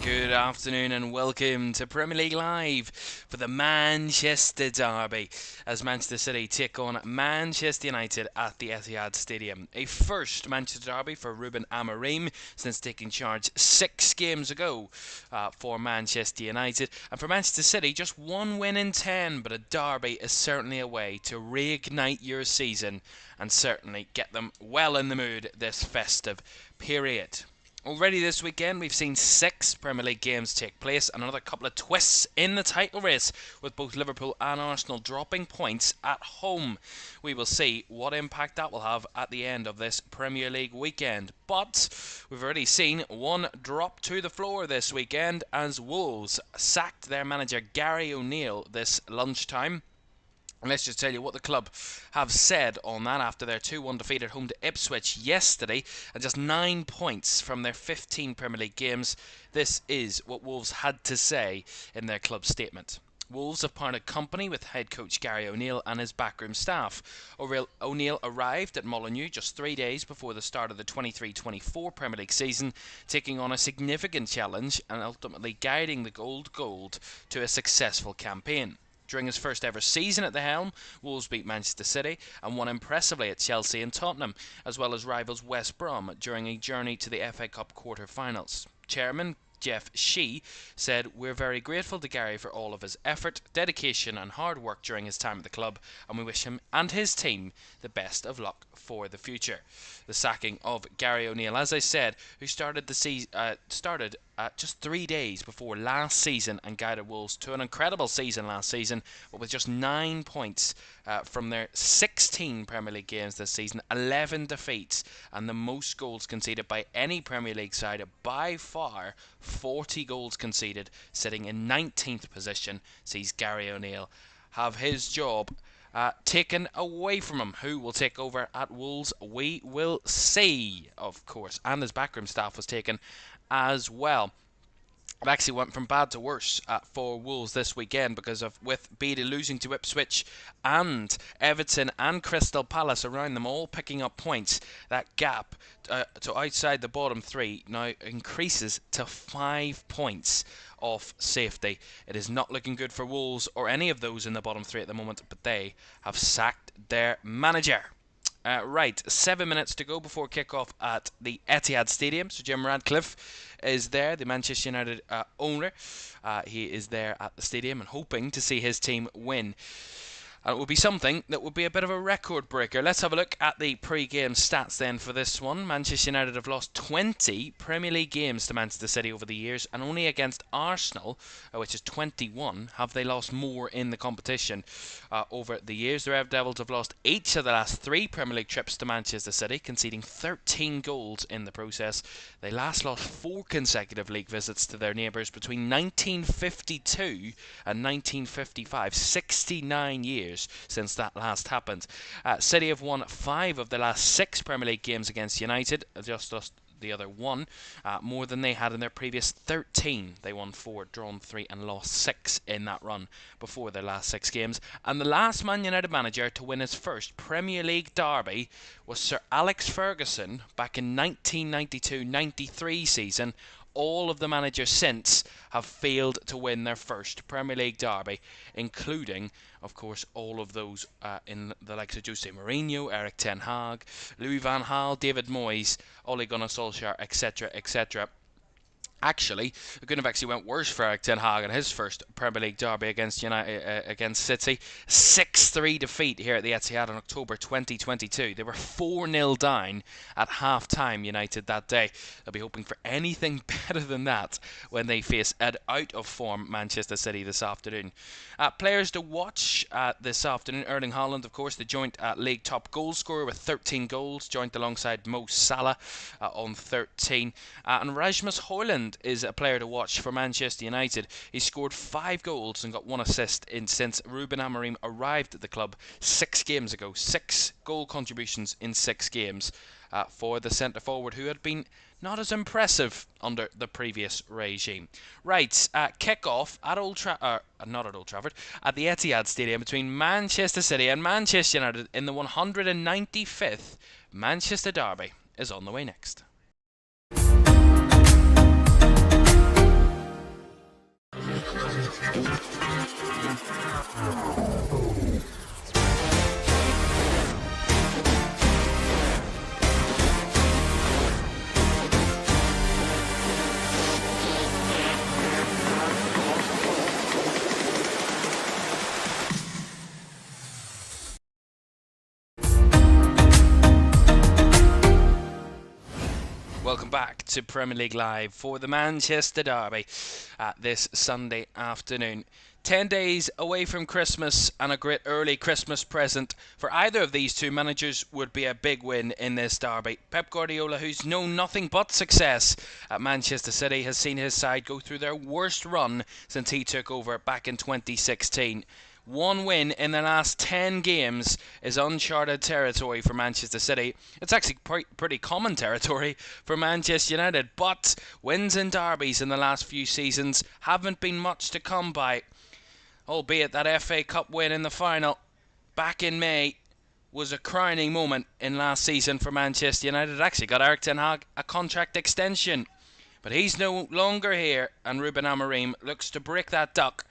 Good afternoon and welcome to Premier League Live for the Manchester Derby as Manchester City take on Manchester United at the Etihad Stadium. A first Manchester Derby for Ruben Amorim since taking charge 6 games ago for Manchester United. And for Manchester City, just 1 win in 10, but a derby is certainly a way to reignite your season and certainly get them well in the mood this festive period. Already this weekend, we've seen 6 Premier League games take place and another couple of twists in the title race, with both Liverpool and Arsenal dropping points at home. We will see what impact that will have at the end of this Premier League weekend. But we've already seen one drop to the floor this weekend as Wolves sacked their manager Gary O'Neill this lunchtime. And let's just tell you what the club have said on that after their 2-1 defeat at home to Ipswich yesterday, and just 9 points from their 15 Premier League games. This is what Wolves had to say in their club statement. Wolves have parted company with head coach Gary O'Neill and his backroom staff. O'Neill arrived at Molineux just 3 days before the start of the 23-24 Premier League season, taking on a significant challenge and ultimately guiding the Gold to a successful campaign. During his first ever season at the helm, Wolves beat Manchester City and won impressively at Chelsea and Tottenham, as well as rivals West Brom during a journey to the FA Cup quarter-finals. Chairman Jeff Shee said, "We're very grateful to Gary for all of his effort, dedication and hard work during his time at the club, and we wish him and his team the best of luck for the future." The sacking of Gary O'Neill, as I said, who started just 3 days before last season and guided Wolves to an incredible season last season, but with just 9 points from their 16 Premier League games this season, 11 defeats, and the most goals conceded by any Premier League side by far, 40 goals conceded, sitting in 19th position, sees Gary O'Neill have his job taken away from him. Who will take over at Wolves? We will see, of course. And his backroom staff was taken as well. It actually went from bad to worse for Wolves this weekend because of with Bede losing to Ipswich and Everton and Crystal Palace around them all picking up points. That gap to outside the bottom 3 now increases to 5 points off safety. It is not looking good for Wolves or any of those in the bottom 3 at the moment, but they have sacked their manager. Right, 7 minutes to go before kickoff at the Etihad Stadium. So Jim Radcliffe is there, the Manchester United owner. He is there at the stadium and hoping to see his team win. And it will be something that will be a bit of a record breaker. Let's have a look at the pre-game stats then for this one. Manchester United have lost 20 Premier League games to Manchester City over the years, and only against Arsenal, which is 21, have they lost more in the competition over the years. The Red Devils have lost each of the last 3 Premier League trips to Manchester City, conceding 13 goals in the process. They last lost 4 consecutive league visits to their neighbours between 1952 and 1955, 69 years since that last happened. City have won 5 of the last 6 Premier League games against United, just lost the other 1, more than they had in their previous 13. They won 4, drawn 3 and lost 6 in that run before their last 6 games. And the last Man United manager to win his first Premier League derby was Sir Alex Ferguson back in 1992-93 season. All of the managers since have failed to win their first Premier League derby, including, of course, all of those in the likes of Jose Mourinho, Erik ten Hag, Louis van Gaal, David Moyes, Ole Gunnar Solskjaer, etc., etc. Actually, it couldn't have actually went worse for Erik ten Hag in his first Premier League derby against against City. 6-3 defeat here at the Etihad in October 2022. They were 4-0 down at half-time, United, that day. They'll be hoping for anything better than that when they face an out-of-form Manchester City this afternoon. Players to watch this afternoon. Erling Haaland, of course, the joint league top goal scorer with 13 goals, joint alongside Mo Salah on 13. And Rasmus Højlund is a player to watch for Manchester United. He scored 5 goals and got 1 assist since Ruben Amorim arrived at the club 6 games ago. 6 goal contributions in 6 games for the centre-forward, who had been not as impressive under the previous regime. Right, kick-off at not at Old Trafford, at the Etihad Stadium between Manchester City and Manchester United in the 195th Manchester Derby is on the way next. Welcome back to Premier League Live for the Manchester Derby this Sunday afternoon. 10 days away from Christmas, and a great early Christmas present for either of these two managers would be a big win in this derby. Pep Guardiola, who's known nothing but success at Manchester City, has seen his side go through their worst run since he took over back in 2016. One win in the last 10 games is uncharted territory for Manchester City. It's actually pretty common territory for Manchester United, but wins in derbies in the last few seasons haven't been much to come by. Albeit that FA Cup win in the final back in May was a crowning moment in last season for Manchester United. It actually got Erik ten Hag a contract extension. But he's no longer here, and Ruben Amorim looks to break that duck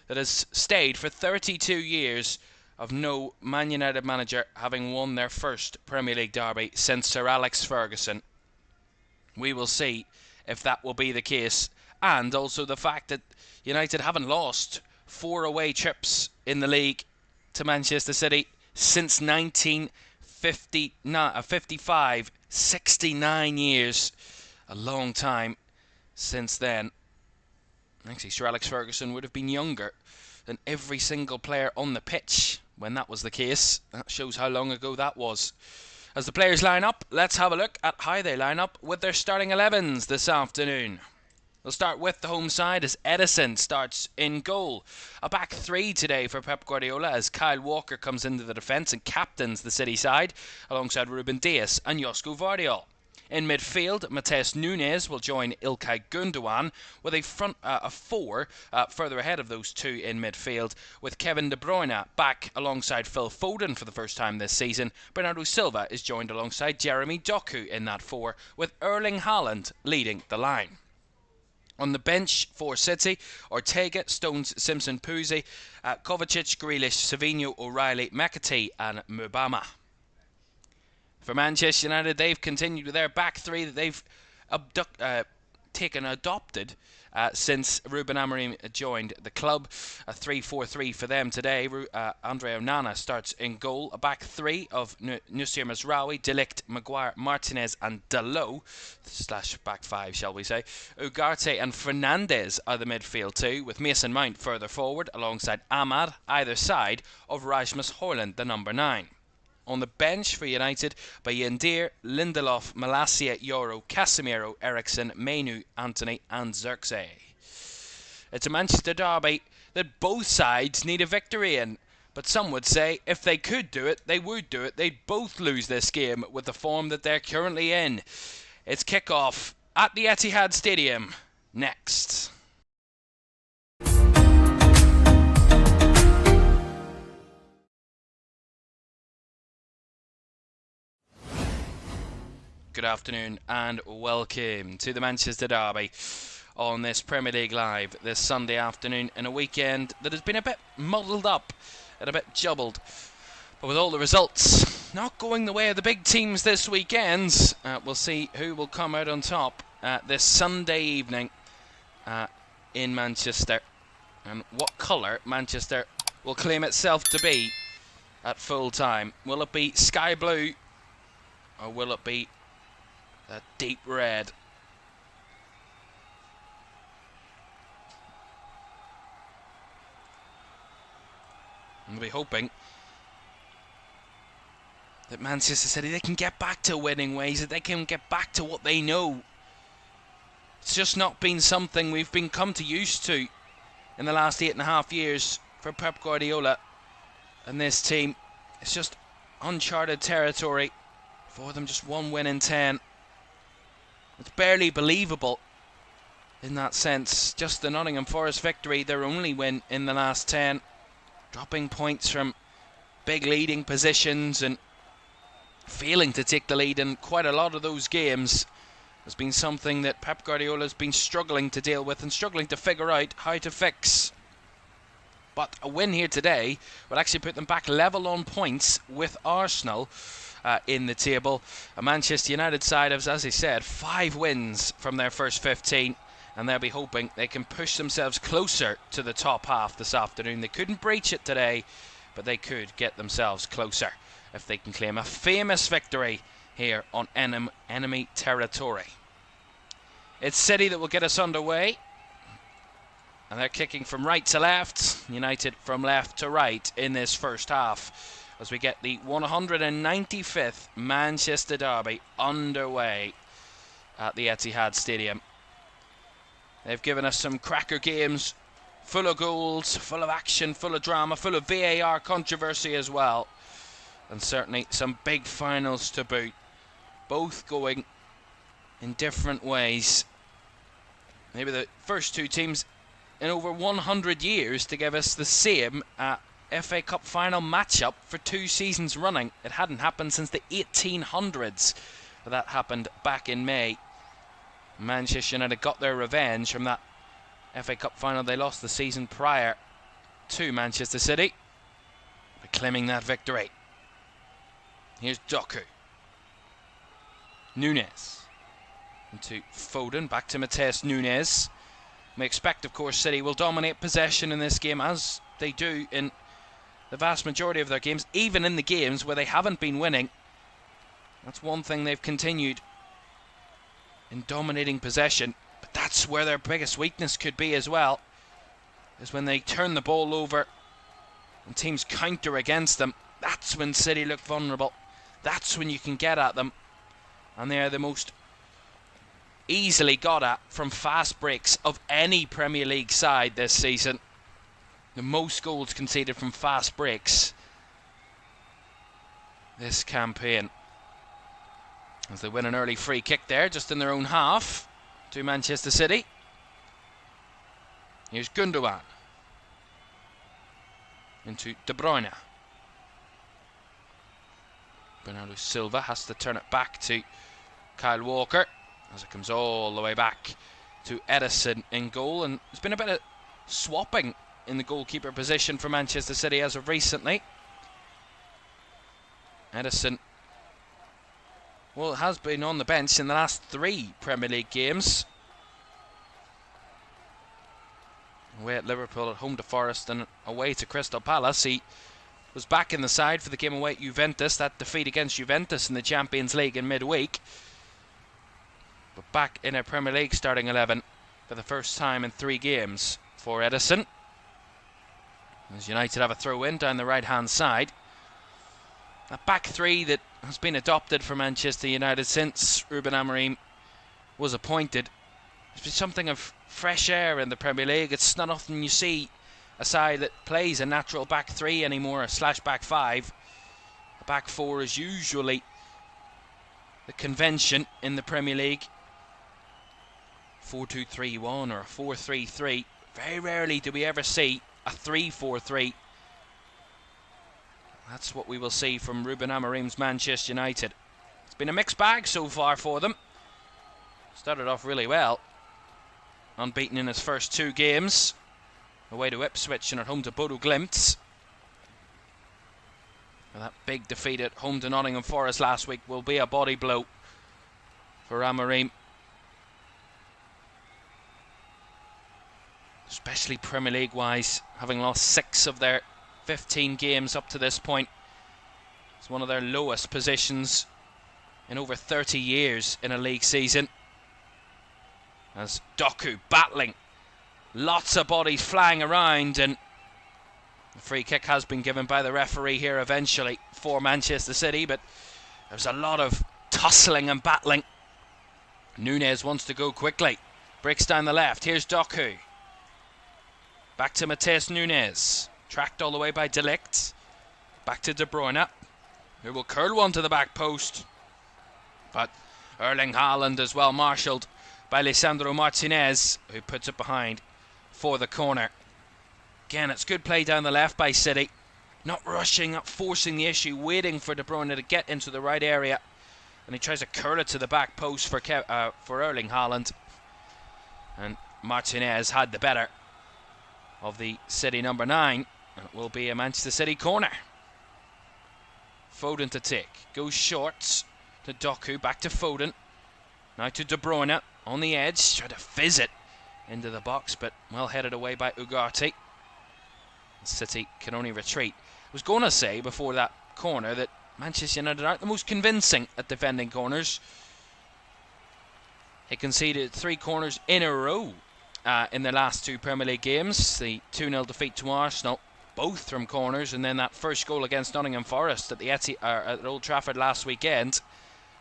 that has stayed for 32 years of no Man United manager having won their first Premier League derby since Sir Alex Ferguson. We will see if that will be the case, and also the fact that United haven't lost 4 away trips in the league to Manchester City since 1955, 69 years, a long time since then. Actually, Sir Alex Ferguson would have been younger than every single player on the pitch when that was the case. That shows how long ago that was. As the players line up, let's have a look at how they line up with their starting 11s this afternoon. We'll start with the home side as Edison starts in goal. A back 3 today for Pep Guardiola as Kyle Walker comes into the defence and captains the City side alongside Ruben Dias and Josko Vardiol. In midfield, Matheus Nunes will join Ilkay Gundogan with a 4 further ahead of those two in midfield, with Kevin De Bruyne back alongside Phil Foden for the first time this season. Bernardo Silva is joined alongside Jeremy Doku in that 4, with Erling Haaland leading the line. On the bench for City, Ortega, Stones, Simpson, Puzzi, Kovacic, Grealish, Savinho, O'Reilly, McAtee and Mubama. For Manchester United, they've continued with their back 3 that they've adopted since Ruben Amorim joined the club. A 3-4-3 for them today. Andre Onana starts in goal. A back 3 of Nusir Mazraoui, De Ligt, Maguire, Martinez and Dalot / back 5 shall we say. Ugarte and Fernandes are the midfield 2, with Mason Mount further forward alongside Ahmad either side of Rasmus Højlund, the number 9. On the bench for United, Bayindir, Lindelof, Malacia, Yoro, Casemiro, Eriksson, Mainu, Anthony and Xerxes. It's a Manchester derby that both sides need a victory in, but some would say if they could do it, they would do it. They'd both lose this game with the form that they're currently in. It's Kickoff at the Etihad Stadium next. Good afternoon and welcome to the Manchester Derby on this Premier League Live this Sunday afternoon in a weekend that has been a bit muddled up and a bit jumbled. But with all the results not going the way of the big teams this weekend, we'll see who will come out on top this Sunday evening in Manchester, and what colour Manchester will claim itself to be at full time. Will it be sky blue or will it be a deep red? We'll be hoping that Manchester City, they can get back to winning ways, that they can get back to what they know. It's just not been something we've come to used to in the last 8.5 years for Pep Guardiola and this team. It's just uncharted territory for them, just 1 win in 10. It's barely believable in that sense. Just the Nottingham Forest victory, their only win in the last 10. Dropping points from big leading positions and failing to take the lead in quite a lot of those games has been something that Pep Guardiola has been struggling to deal with and struggling to figure out how to fix. But a win here today will actually put them back level on points with Arsenal in the table. A Manchester United side has, as I said, 5 wins from their first 15, and they'll be hoping they can push themselves closer to the top half this afternoon. They couldn't breach it today, but they could get themselves closer if they can claim a famous victory here on enemy territory. It's City that will get us underway, and they're kicking from right to left, United from left to right in this first half, as we get the 195th Manchester derby underway at the Etihad Stadium. They've given us some cracker games, full of goals, full of action, full of drama, full of VAR controversy as well, and certainly some big finals to boot, both going in different ways. Maybe the first two teams in over 100 years to give us the same FA Cup final matchup for 2 seasons running. It hadn't happened since the 1800s. That happened back in May. Manchester United got their revenge from that FA Cup final they lost the season prior to Manchester City, by claiming that victory. Here's Doku. Nunes. Into Foden, back to Mateus Nunes. We expect, of course, City will dominate possession in this game, as they do in the vast majority of their games, even in the games where they haven't been winning. That's one thing they've continued in dominating possession, but that's where their biggest weakness could be as well, is when they turn the ball over and teams counter against them. That's when City look vulnerable. That's when you can get at them, and they are the most easily got at from fast breaks of any Premier League side this season. The most goals conceded from fast breaks this campaign, as they win an early free kick there just in their own half to Manchester City. Here's Gundogan into De Bruyne. Bernardo Silva has to turn it back to Kyle Walker, as it comes all the way back to Edison in goal. And there's been a bit of swapping in the goalkeeper position for Manchester City as of recently. Edison, well, has been on the bench in the last 3 Premier League games. Away at Liverpool, at home to Forest, and away to Crystal Palace. He was back in the side for the game away at Juventus, that defeat against Juventus in the Champions League in midweek. But back in a Premier League starting 11 for the first time in 3 games for Edison, as United have a throw-in down the right-hand side. A back 3 that has been adopted for Manchester United since Ruben Amorim was appointed. There's been something of fresh air in the Premier League. It's not often you see a side that plays a natural back 3 anymore, / back 5. A back 4 is usually the convention in the Premier League. 4-2-3-1 or a 4-3-3. Very rarely do we ever see a 3-4-3. That's what we will see from Ruben Amorim's Manchester United. It's been a mixed bag so far for them. Started off really well, unbeaten in his first 2 games, away to Ipswich and at home to Bodo Glimt. And that big defeat at home to Nottingham Forest last week will be a body blow for Amorim, especially Premier League wise, having lost 6 of their 15 games up to this point. It's one of their lowest positions in over 30 years in a league season. As Doku battling, lots of bodies flying around, and the free kick has been given by the referee here eventually for Manchester City, but there's a lot of tussling and battling. Nunes wants to go quickly, breaks down the left. Here's Doku, back to Mateus Nunes, tracked all the way by De Ligt, back to De Bruyne, who will curl one to the back post, but Erling Haaland as well marshalled by Lisandro Martinez, who puts it behind for the corner. Again, it's good play down the left by City, not rushing, not forcing the issue, waiting for De Bruyne to get into the right area, and he tries to curl it to the back post for Erling Haaland, and Martinez had the better of the City number 9. And it will be a Manchester City corner. Foden to take. Goes short to Doku. Back to Foden. Now to De Bruyne on the edge. Trying to fizz it into the box, but well headed away by Ugarte. City can only retreat. I was going to say before that corner that Manchester United aren't the most convincing at defending corners. They conceded 3 corners in a row in their last 2 Premier League games. The 2-0 defeat to Arsenal, both from corners, and then that first goal against Nottingham Forest at the at Old Trafford last weekend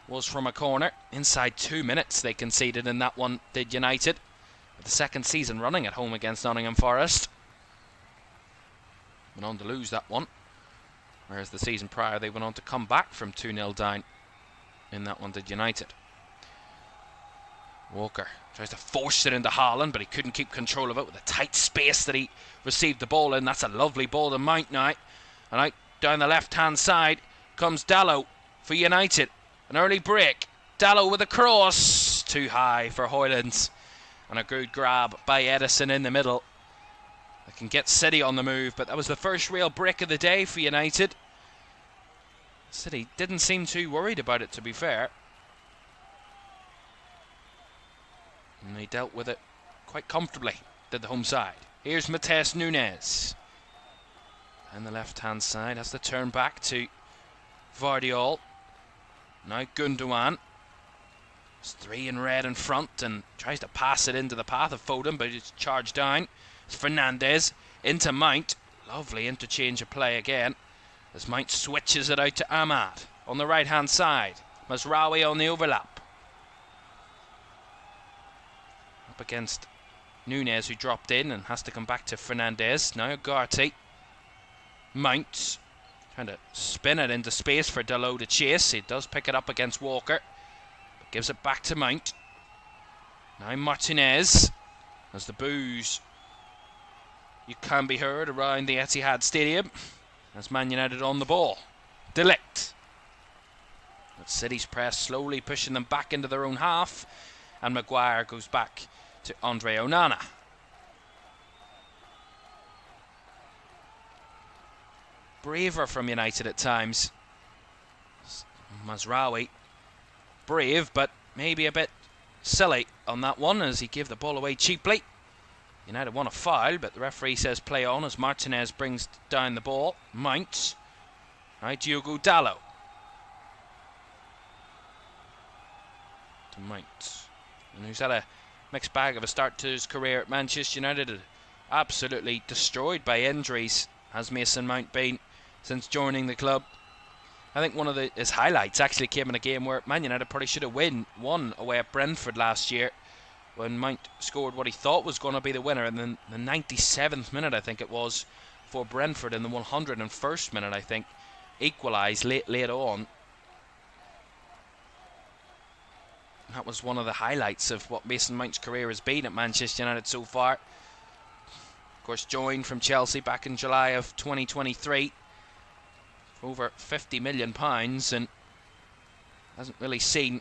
was from a corner. Inside 2 minutes they conceded in that one, did United. The second season running at home against Nottingham Forest. Went on to lose that one, whereas the season prior they went on to come back from 2-0 down in that one, did United. Walker tries to force it into Haaland, but he couldn't keep control of it with the tight space that he received the ball in. That's a lovely ball to Mount now. And out down the left-hand side comes Dalot for United. An early break. Dalot with a cross. Too high for Højlund. And a good grab by Edison in the middle. They can get City on the move, but that was the first real break of the day for United. City didn't seem too worried about it, to be fair. And they dealt with it quite comfortably, did the home side. Here's Matheus Nunes. And the left-hand side has to turn back to Vardiol. Now Gundogan. It's 3 in red in front and tries to pass it into the path of Foden, but it's charged down. It's Fernandes into Mount. Lovely interchange of play again as Mount switches it out to Ahmad on the right-hand side. Mazraoui on the overlap. Up against Nunes, who dropped in and has to come back to Fernandes. Now Ugarte. Mount trying to spin it into space for Dalot to chase. He does pick it up against Walker, but gives it back to Mount. Now Martinez, as the boos you can be heard around the Etihad Stadium as Man United on the ball. De Ligt. City's press slowly pushing them back into their own half, and Maguire goes back to Andre Onana. Braver from United at times. Mazraoui, brave but maybe a bit silly on that one as he gave the ball away cheaply. United won a foul, but the referee says play on as Martinez brings down the ball. Mount. Now Diogo Dalot. To Mount. And who's had a mixed bag of a start to his career at Manchester United. Absolutely destroyed by injuries has Mason Mount been since joining the club. I think one of his highlights actually came in a game where Man United probably should have won away at Brentford last year, when Mount scored what he thought was going to be the winner in the 97th minute, I think it was, for Brentford, in the 101st minute, I think, equalised late on. That was one of the highlights of what Mason Mount's career has been at Manchester United so far. Of course, joined from Chelsea back in July of 2023 for over £50 million, and hasn't really seen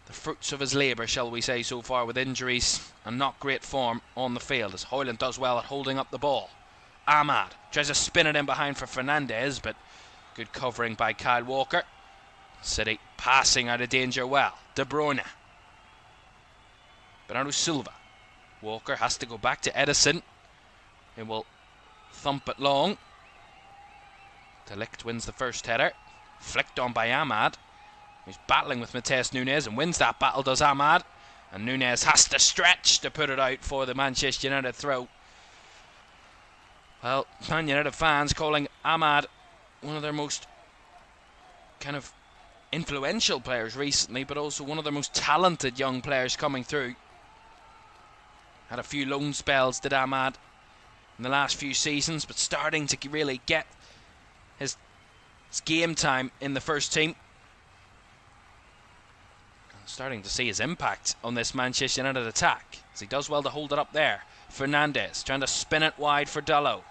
the fruits of his labour, shall we say, so far, with injuries and not great form on the field, as Højlund does well at holding up the ball. Ahmad tries to spin it in behind for Fernandes, but good covering by Kyle Walker. City passing out of danger well. De Bruyne. Bernardo Silva. Walker has to go back to Edison. He will thump it long. De Ligt wins the first header. Flicked on by Ahmad. He's battling with Matheus Nunes and wins that battle, does Ahmad. And Nunes has to stretch to put it out for the Manchester United throw. Well, Man United fans calling Ahmad one of their most kind of influential players recently, but also one of their most talented young players coming through. Had a few loan spells, did Ahmad, in the last few seasons, but starting to really get his game time in the first team. Starting to see his impact on this Manchester United attack, as he does well to hold it up there. Fernandes trying to spin it wide for Dalot.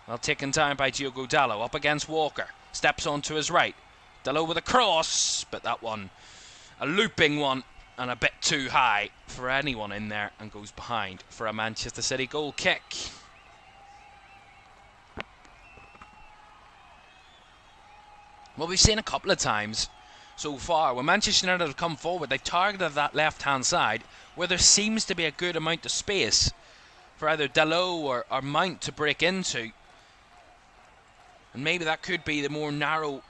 Well taken down by Diogo Dalot, up against Walker. Steps on to his right. Dalot with a cross, but that one, a looping one and a bit too high for anyone in there, and goes behind for a Manchester City goal kick. Well, we've seen a couple of times so far when Manchester United have come forward, they've targeted that left-hand side where there seems to be a good amount of space for either Dalot or Mount to break into. And maybe that could be the more narrow,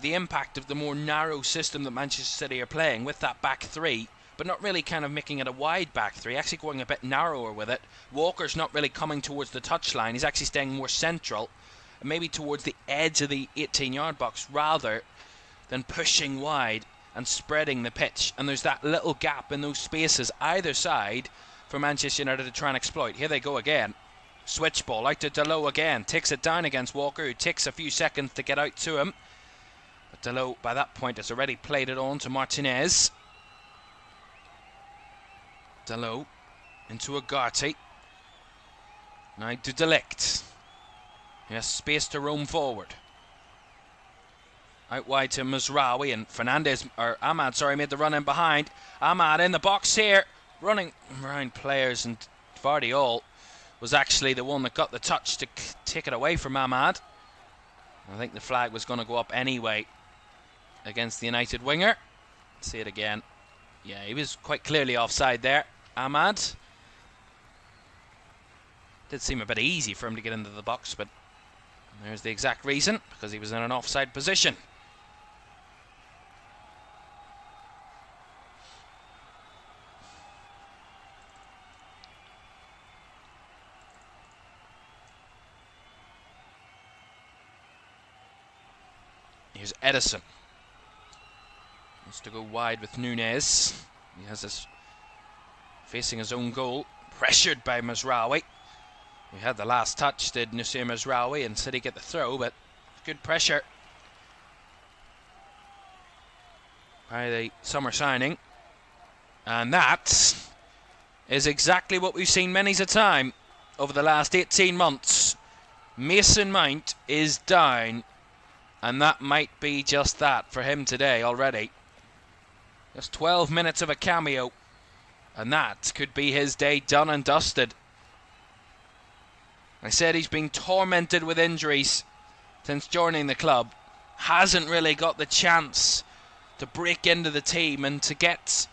the impact of the more narrow system that Manchester City are playing with that back three, but not really kind of making it a wide back three, actually going a bit narrower with it. Walker's not really coming towards the touchline, he's actually staying more central, and maybe towards the edge of the 18-yard box rather than pushing wide and spreading the pitch. And there's that little gap in those spaces either side for Manchester United to try and exploit. Here they go again. Switch ball out to Dalot again. Takes it down against Walker, who takes a few seconds to get out to him. But Dalot, by that point, has already played it on to Martinez. Dalot into Ugarte. Now to De Ligt. He has space to roam forward. Out wide to Mazraoui, and Ahmad made the run in behind. Ahmad in the box here, running around players, and Vardiol was actually the one that got the touch to take it away from Ahmad. I think the flag was going to go up anyway against the United winger. See it again. Yeah, he was quite clearly offside there, Ahmad. Did seem a bit easy for him to get into the box, but there's the exact reason, because he was in an offside position. Here's Edison. Wants to go wide with Nunez. He has this facing his own goal. Pressured by Mazraoui. We had the last touch, did Noussair Mazraoui, and City get the throw, but good pressure by the summer signing. And that is exactly what we've seen many a time over the last 18 months. Mason Mount is down, and that might be just that for him today already. Just 12 minutes of a cameo, and that could be his day done and dusted. I said he's been tormented with injuries since joining the club. Hasn't really got the chance to break into the team and to get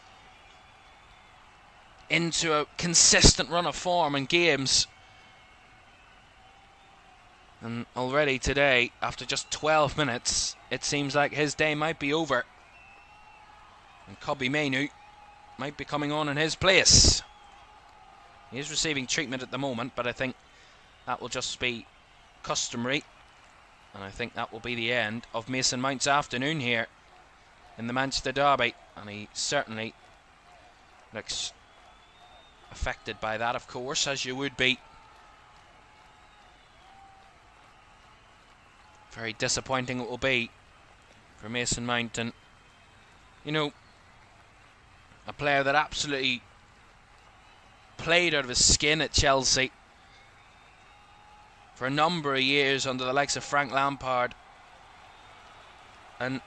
into a consistent run of form and games. And already today, after just 12 minutes, it seems like his day might be over. And Kobbie Mainoo might be coming on in his place. He is receiving treatment at the moment, but I think that will just be customary. And I think that will be the end of Mason Mount's afternoon here in the Manchester derby. And he certainly looks affected by that, of course, as you would be. Very disappointing it will be for Mason Mount. And, you know, a player that absolutely played out of his skin at Chelsea for a number of years under the likes of Frank Lampard, and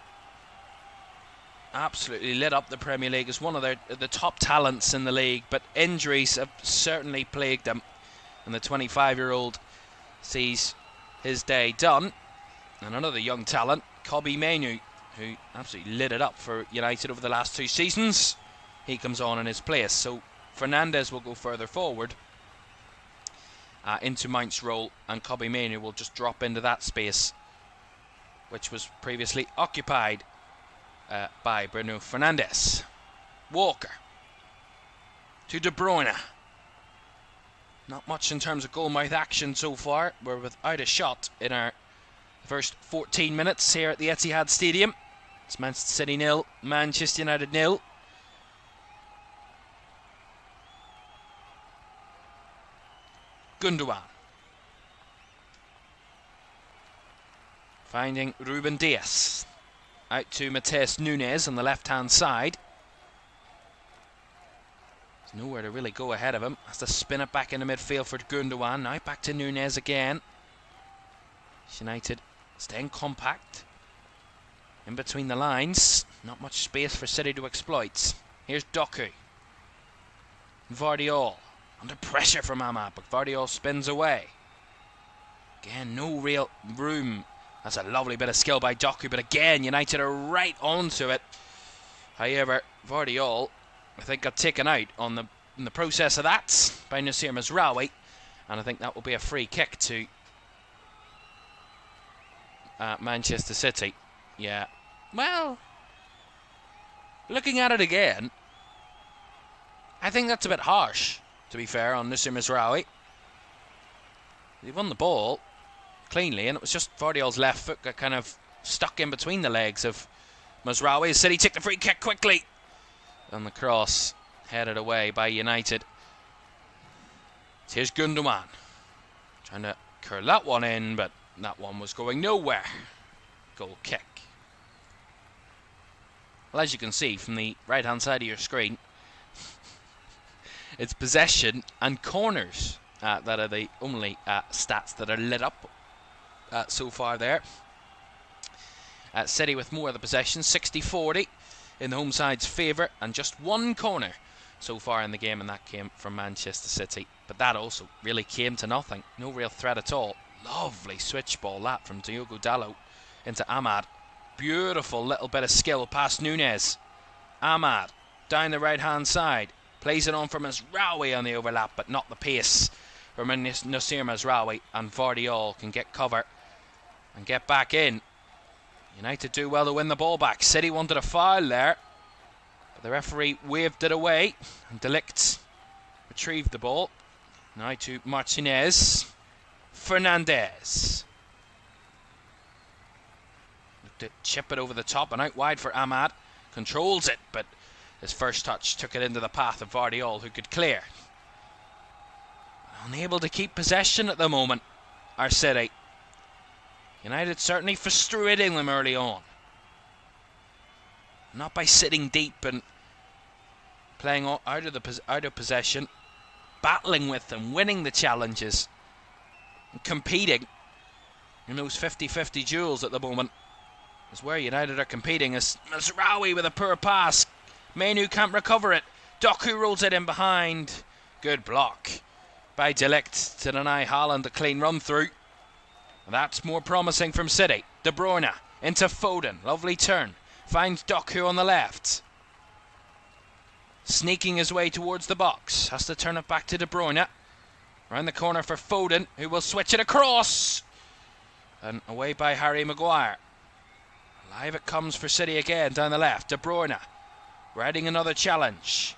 absolutely lit up the Premier League as one of the top talents in the league, but injuries have certainly plagued him, and the 25-year-old sees his day done. And another young talent, Kobbie Mainoo, who absolutely lit it up for United over the last 2 seasons, he comes on in his place. So Fernandes will go further forward into Mount's role, and Kobbie Mainoo will just drop into that space which was previously occupied by Bruno Fernandes. Walker to De Bruyne. Not much in terms of goal-mouth action so far. We're without a shot in our first 14 minutes here at the Etihad Stadium. It's Manchester City 0, Manchester United 0. Gundogan finding Ruben Dias. Out to Matheus Nunes on the left-hand side. There's nowhere to really go ahead of him. Has to spin it back into midfield for Gundogan. Now back to Nunes again. United staying compact in between the lines. Not much space for City to exploit. Here's Doku. Vardiol. Under pressure from Ahmad, but Vardiol spins away. Again, no real room. That's a lovely bit of skill by Doku, but again, United are right onto it. However, Vardiol, I think, got taken out in the process of that by Nasir Mazraoui, and I think that will be a free kick to Manchester City. Yeah, well, looking at it again, I think that's a bit harsh, to be fair, on Nasir Mazraoui. He won the ball cleanly, and it was just Vardiol's left foot got kind of stuck in between the legs of Mazraoui. City took the free kick quickly, and the cross headed away by United. Here's Gundogan trying to curl that one in, but that one was going nowhere. Goal kick. Well, as you can see from the right hand side of your screen, it's possession and corners that are the only stats that are lit up so far there. City with more of the possession, 60-40 in the home side's favour, and just one corner so far in the game, and that came from Manchester City. But that also really came to nothing. No real threat at all. Lovely switch ball that from Diogo Dalot into Ahmad. Beautiful little bit of skill past Nunez. Ahmad down the right hand side. Plays it on from Mazraoui on the overlap, but not the pace from Nasir Mazraoui, and Vardiol can get cover and get back in. United do well to win the ball back. City wanted a foul there, but the referee waved it away, and De Ligt retrieved the ball. Now to Martinez. Fernandes. Looked to chip it over the top and out wide for Ahmad. Controls it, but his first touch took it into the path of Vardiol, who could clear. Unable to keep possession at the moment, our City. United certainly frustrating them early on. Not by sitting deep and playing out of possession, battling with them, winning the challenges, and competing in those 50-50 duels at the moment is where United are competing. As Mazraoui with a poor pass, Menu can't recover it. Doku rolls it in behind. Good block by De Ligt to deny Haaland a clean run through. That's more promising from City. De Bruyne into Foden. Lovely turn. Finds Doku on the left. Sneaking his way towards the box. Has to turn it back to De Bruyne. Round the corner for Foden, who will switch it across. And away by Harry Maguire. Alive it comes for City again down the left. De Bruyne riding another challenge.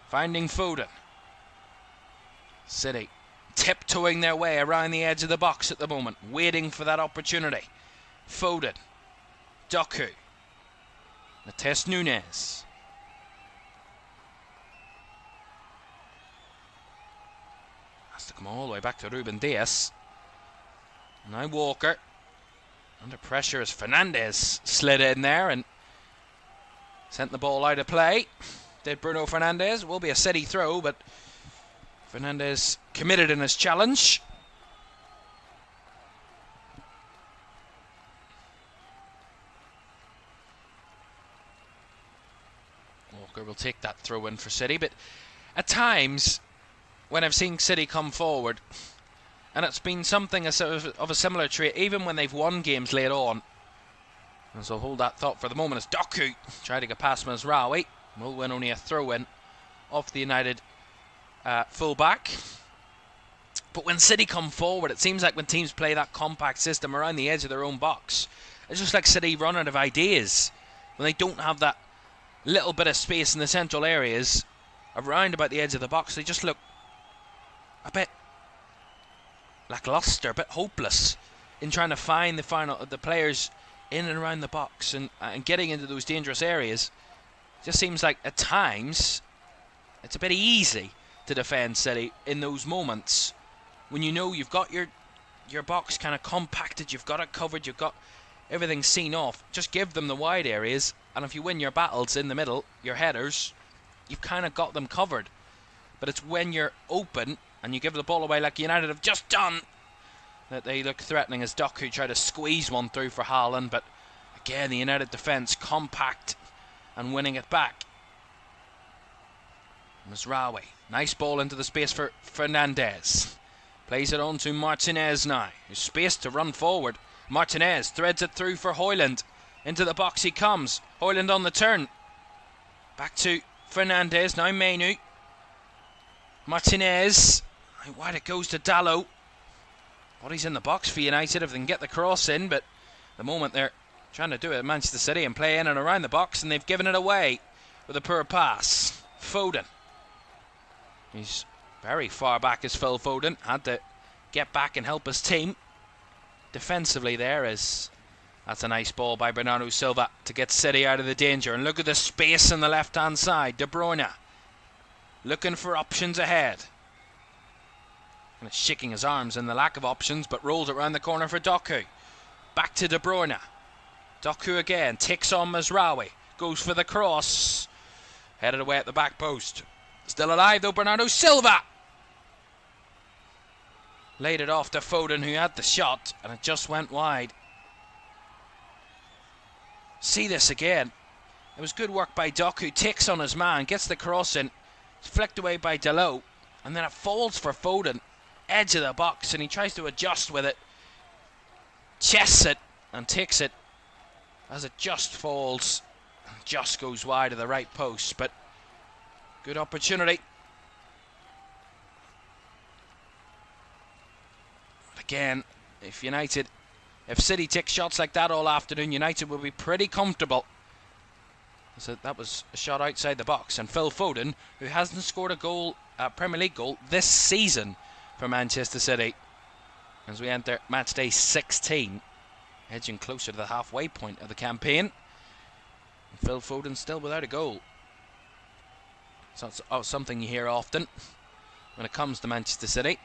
Finding Foden. City tiptoeing their way around the edge of the box at the moment, waiting for that opportunity. Foden. Doku. Matheus Nunes. Has to come all the way back to Ruben Dias. Now Walker. Under pressure as Fernandes slid in there and sent the ball out of play. Did Bruno Fernandes. It will be a City throw, but Fernandes committed in his challenge. Walker will take that throw in for City, but at times when I've seen City come forward, and it's been something of a similar trait, even when they've won games late on. And so hold that thought for the moment as Doku trying to get past Mazraoui. Will win only a throw in off the United full-back. But when City come forward, it seems like when teams play that compact system around the edge of their own box, it's just like City run out of ideas. When they don't have that little bit of space in the central areas around about the edge of the box, they just look a bit lackluster, a bit hopeless in trying to find the players in and around the box and getting into those dangerous areas. It just seems like at times it's a bit easy to defend City in those moments when you know you've got your box kind of compacted, you've got it covered, you've got everything seen off. Just give them the wide areas, and if you win your battles in the middle, your headers, you've kind of got them covered. But it's when you're open and you give the ball away like United have just done that they look threatening as Doku try to squeeze one through for Haaland, but again the United defence compact and winning it back. Mazraoui, nice ball into the space for Fernandez. Plays it on to Martinez now, who's space to run forward. Martinez threads it through for Højlund. Into the box he comes. Højlund on the turn. Back to Fernandez, now Menu. Martinez. Wide it goes to Dalot. Bodies in the box for United if they can get the cross in, but at the moment they're trying to do it at Manchester City and play in and around the box, and they've given it away with a poor pass. Foden. He's very far back as Phil Foden. Had to get back and help his team. Defensively that's a nice ball by Bernardo Silva to get City out of the danger. And look at the space on the left hand side. De Bruyne looking for options ahead. Kind of shaking his arms in the lack of options, but rolls it around the corner for Doku. Back to De Bruyne. Doku again, takes on Mazraoui. Goes for the cross. Headed away at the back post. Still alive though, Bernardo Silva. Laid it off to Foden, who had the shot, and it just went wide. See this again. It was good work by Doku. Takes on his man, gets the cross in. It's flicked away by Dalot, and then it falls for Foden. Edge of the box, and he tries to adjust with it. Chests it and takes it as it just falls. Just goes wide of the right post, but good opportunity. But again, if City take shots like that all afternoon, United will be pretty comfortable. So that was a shot outside the box, and Phil Foden, who hasn't scored a Premier League goal this season for Manchester City, as we enter Matchday 16, edging closer to the halfway point of the campaign. And Phil Foden still without a goal. So it's something you hear often when it comes to Manchester City.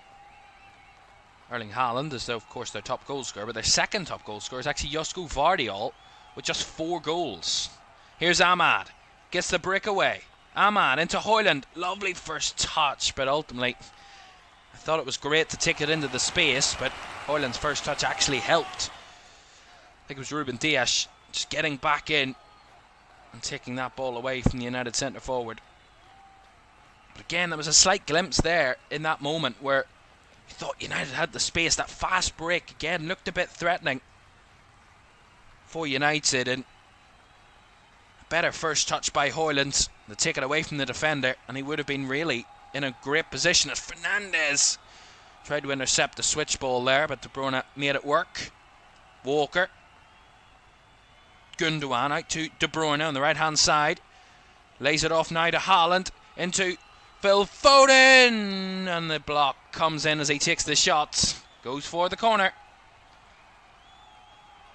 Erling Haaland is, of course, their top goal scorer, but their second top goal scorer is actually Josko Vardiol with just 4 goals. Here's Ahmad, gets the breakaway. Ahmad into Højlund, lovely first touch, but ultimately I thought it was great to take it into the space, but Højlund's first touch actually helped. I think it was Ruben Dias just getting back in and taking that ball away from the United centre forward. But again, there was a slight glimpse there in that moment where you thought United had the space. That fast break again looked a bit threatening for United, and a better first touch by Højlund to take it away from the defender, and he would have been really in a great position as Fernandez tried to intercept the switch ball there, but De Bruyne made it work. Walker. Gundogan out to De Bruyne on the right hand side. Lays it off now to Haaland into Phil Foden, and the block comes in as he takes the shot. Goes for the corner.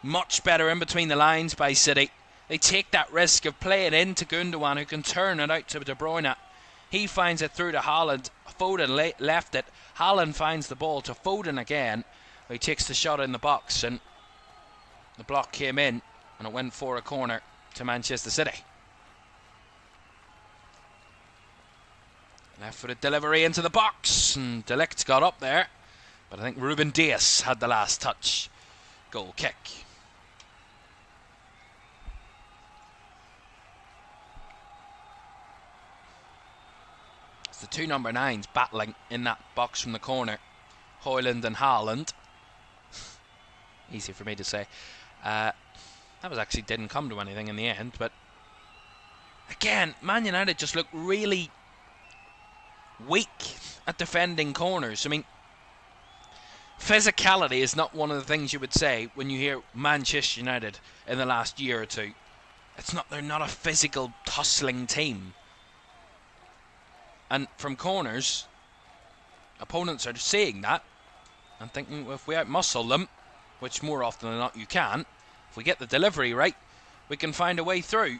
Much better in between the lines by City. They take that risk of playing into Gundogan, who can turn it out to De Bruyne. He finds it through to Haaland. Foden left it. Haaland finds the ball to Foden again. He takes the shot in the box, and the block came in, and it went for a corner to Manchester City. Left footed delivery into the box, and De Ligt got up there, but I think Ruben Dias had the last touch. Goal kick. It's the two number 9s battling in that box from the corner, Højlund and Haaland. Easy for me to say. That was actually didn't come to anything in the end, but again, Man United just look really weak at defending corners. I mean, physicality is not one of the things you would say when you hear Manchester United in the last year or two. They're not a physical, tussling team. And from corners, opponents are seeing that and thinking, well, if we outmuscle them, which more often than not you can, if we get the delivery right, we can find a way through.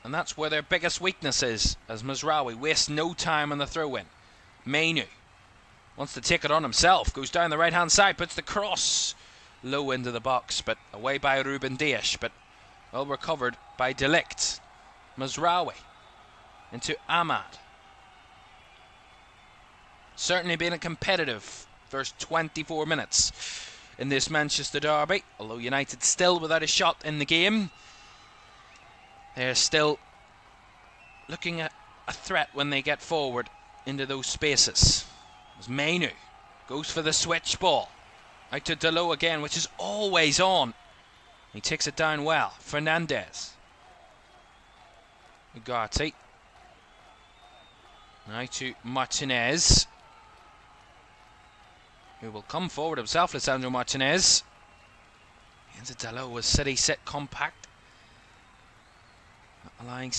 And that's where their biggest weakness is, as Mazraoui wastes no time on the throw-in. Menu wants to take it on himself, goes down the right-hand side, puts the cross low into the box, but away by Ruben Dias, but well recovered by De Ligt. Mazraoui into Ahmad. Certainly been a competitive first 24 minutes in this Manchester derby, although United still without a shot in the game. They're still looking at a threat when they get forward into those spaces. As Mainu goes for the switch ball. Out to Delo again, which is always on. He takes it down well. Fernandez. Ugarte. Now to Martinez, who will come forward himself. Lisandro Martinez. Into Delo as City sit compact, not allowing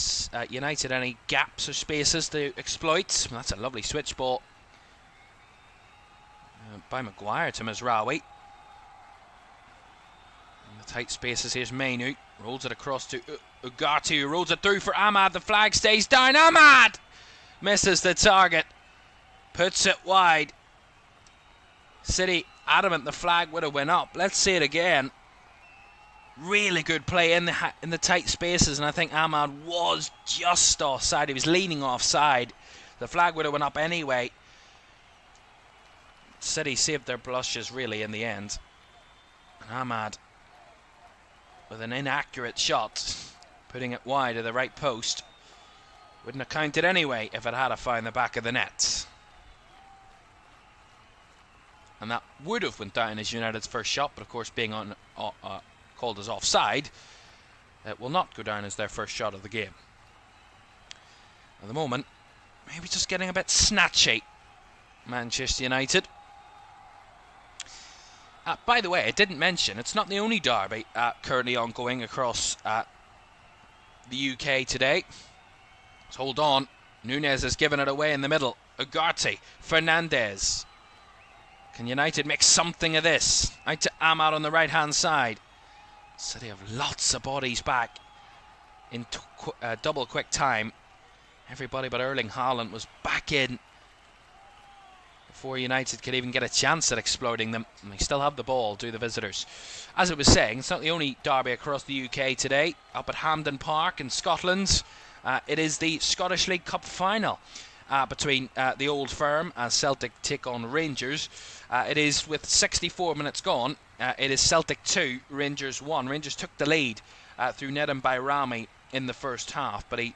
United any gaps or spaces to exploit. That's a lovely switch ball by Maguire to Mazraoui. In the tight spaces, here's Mainu. Rolls it across to Ugarte, who rolls it through for Ahmad. The flag stays down. Ahmad misses the target. Puts it wide. City adamant the flag would have went up. Let's see it again. Really good play in the tight spaces, and I think Ahmad was just offside. He was leaning offside. The flag would have went up anyway. City saved their blushes really in the end. And Ahmad, with an inaccurate shot, putting it wide of the right post, wouldn't have counted anyway if it had found the back of the net. And that would have went down as United's first shot, but of course being on called as offside, it will not go down as their first shot of the game. At the moment, maybe just getting a bit snatchy, Manchester United. By the way, I didn't mention, it's not the only derby currently ongoing across the UK today. So hold on, Núñez has given it away in the middle. Ugarte, Fernandez. Can United make something of this? Out to Ahmad on the right hand side. City have lots of bodies back in double quick time. Everybody but Erling Haaland was back in before United could even get a chance at exploiting them. And they still have the ball, do the visitors. As I was saying, it's not the only derby across the UK today. Up at Hampden Park in Scotland, it is the Scottish League Cup final between the Old Firm as Celtic take on Rangers. It is with 64 minutes gone. It is Celtic 2, Rangers 1. Rangers took the lead through Nedum Bayrami in the first half, but he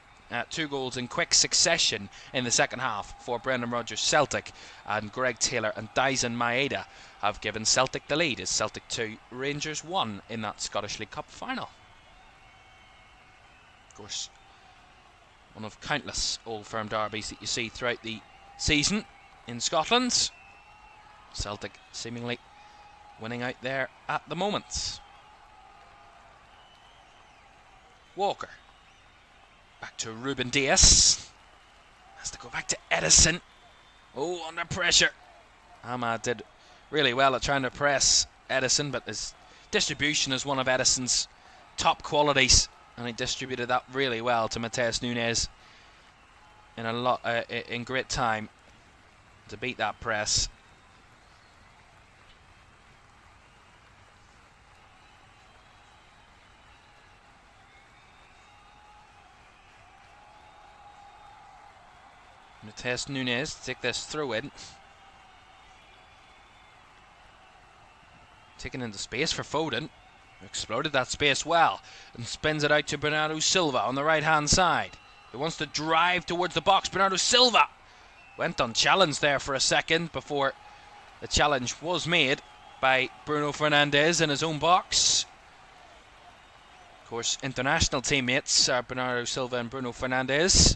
2 goals in quick succession in the second half for Brendan Rodgers' Celtic, and Greg Taylor and Dyson Maeda have given Celtic the lead. It's Celtic 2, Rangers 1 in that Scottish League Cup final. Of course, one of countless Old Firm derbies that you see throughout the season in Scotland. Celtic seemingly winning out there at the moment. Walker. Back to Ruben Dias. Has to go back to Edison. Oh, under pressure. Ahmad did really well at trying to press Edison, but his distribution is one of Edison's top qualities, and he distributed that really well to Matheus Núñez in great time to beat that press. Matheus Núñez to take this through in. Taken into space for Foden. Exploded that space well and spins it out to Bernardo Silva on the right hand side. He wants to drive towards the box. Bernardo Silva went unchallenged there for a second before the challenge was made by Bruno Fernandes in his own box. Of course, international teammates are Bernardo Silva and Bruno Fernandes.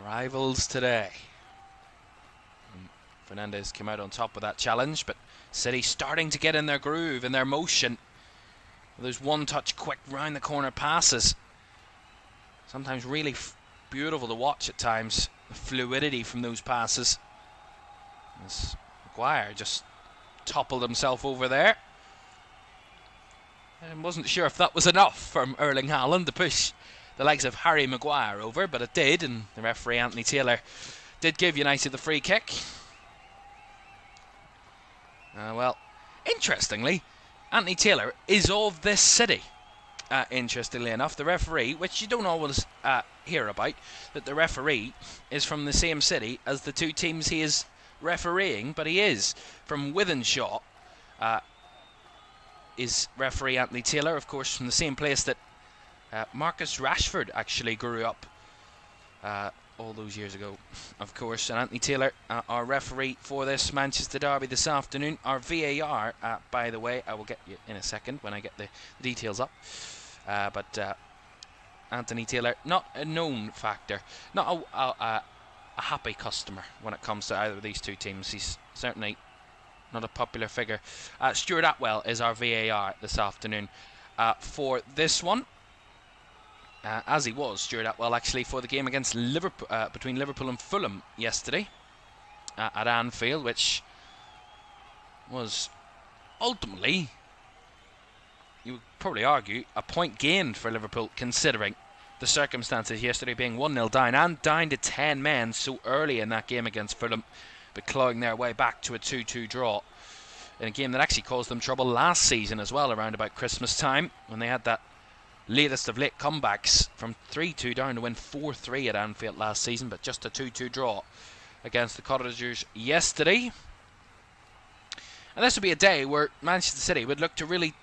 Rivals today. And Fernandes came out on top of that challenge, but City starting to get in their groove, in their motion. Those one-touch, quick round-the-corner passes. Sometimes really beautiful to watch at times. The fluidity from those passes. As Maguire just toppled himself over there. I wasn't sure if that was enough from Erling Haaland to push the likes of Harry Maguire over, but it did, and the referee Anthony Taylor did give United the free kick. Well, interestingly, Anthony Taylor is of this city. Interestingly enough, the referee, which you don't always hear about, that the referee is from the same city as the two teams he is refereeing, but he is from Wythenshawe. Is referee Anthony Taylor, of course, from the same place that Marcus Rashford actually grew up all those years ago, of course. And Anthony Taylor, our referee for this Manchester derby this afternoon. Our VAR, by the way, I will get you in a second when I get the details up. But Anthony Taylor, not a known factor, not a happy customer when it comes to either of these two teams. He's certainly not a popular figure. Stuart Atwell is our VAR this afternoon for this one. As he was, Stuart Atwell, actually, for the game against Liverpool, between Liverpool and Fulham yesterday at Anfield, which was ultimately, you would probably argue, a point gained for Liverpool, considering the circumstances yesterday, being 1-0 down and down to 10 men so early in that game against Fulham, but clawing their way back to a 2-2 draw in a game that actually caused them trouble last season as well, around about Christmas time, when they had that latest of late comebacks from 3-2 down to win 4-3 at Anfield last season, but just a 2-2 draw against the Cottagers yesterday. And this would be a day where Manchester City would look to really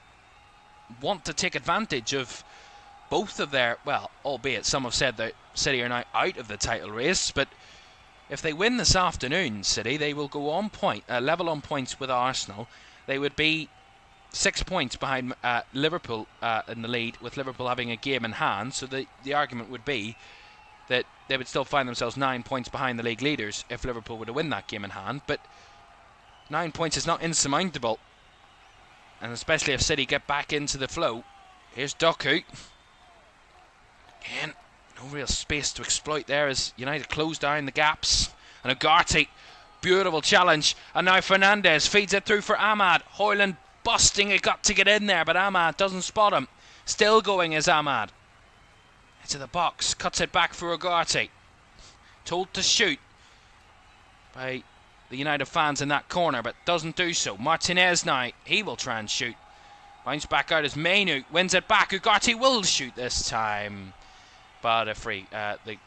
want to take advantage of both of their, well, albeit some have said that City are now out of the title race, but if they win this afternoon, City, they will go on point, level on points with Arsenal. They would be 6 points behind Liverpool in the lead, with Liverpool having a game in hand. So the argument would be that they would still find themselves 9 points behind the league leaders if Liverpool were to win that game in hand. But 9 points is not insurmountable, and especially if City get back into the flow. Here's Doku. Again, no real space to exploit there as United close down the gaps. And Ugarte, beautiful challenge. And now Fernandes feeds it through for Ahmad. Højlund busting it, got to get in there, but Ahmad doesn't spot him. Still going is Ahmad. Into the box, cuts it back for Ugarte. Told to shoot by the United fans in that corner, but doesn't do so. Martinez now, he will try and shoot. Bounce back out as Mainu wins it back. Ugarte will shoot this time, but a free. The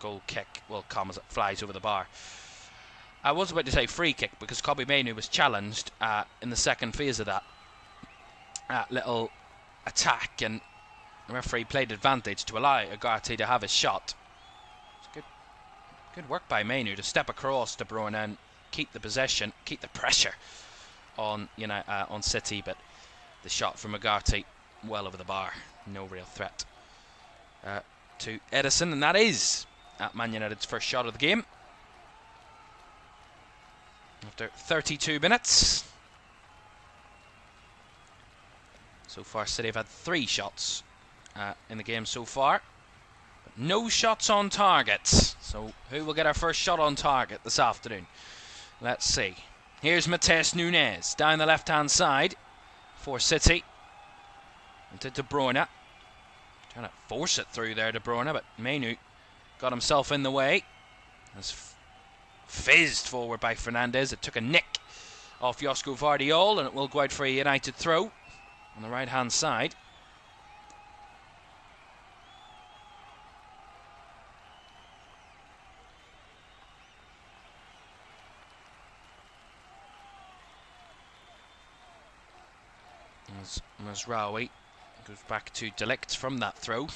goal kick will come as it flies over the bar. I was about to say free kick because Kobbie Mainu was challenged in the second phase of that little attack, and the referee played advantage to allow Ugarte to have his shot. It's good work by Mainu to step across De Bruyne and keep the possession, keep the pressure on on City, but the shot from Ugarte well over the bar, no real threat to Edison, and that is Man United's first shot of the game. After 32 minutes. So far, City have had 3 shots in the game so far, but no shots on target. So who will get our first shot on target this afternoon? Let's see. Here's Matheus Nunes down the left-hand side for City. Into De Bruyne. Trying to force it through there, De Bruyne, but Mainu got himself in the way. Has fizzed forward by Fernandes. It took a nick off Josko Vardiol, and it will go out for a United throw on the right hand side. As Mazraoui goes back to De Ligt from that throw.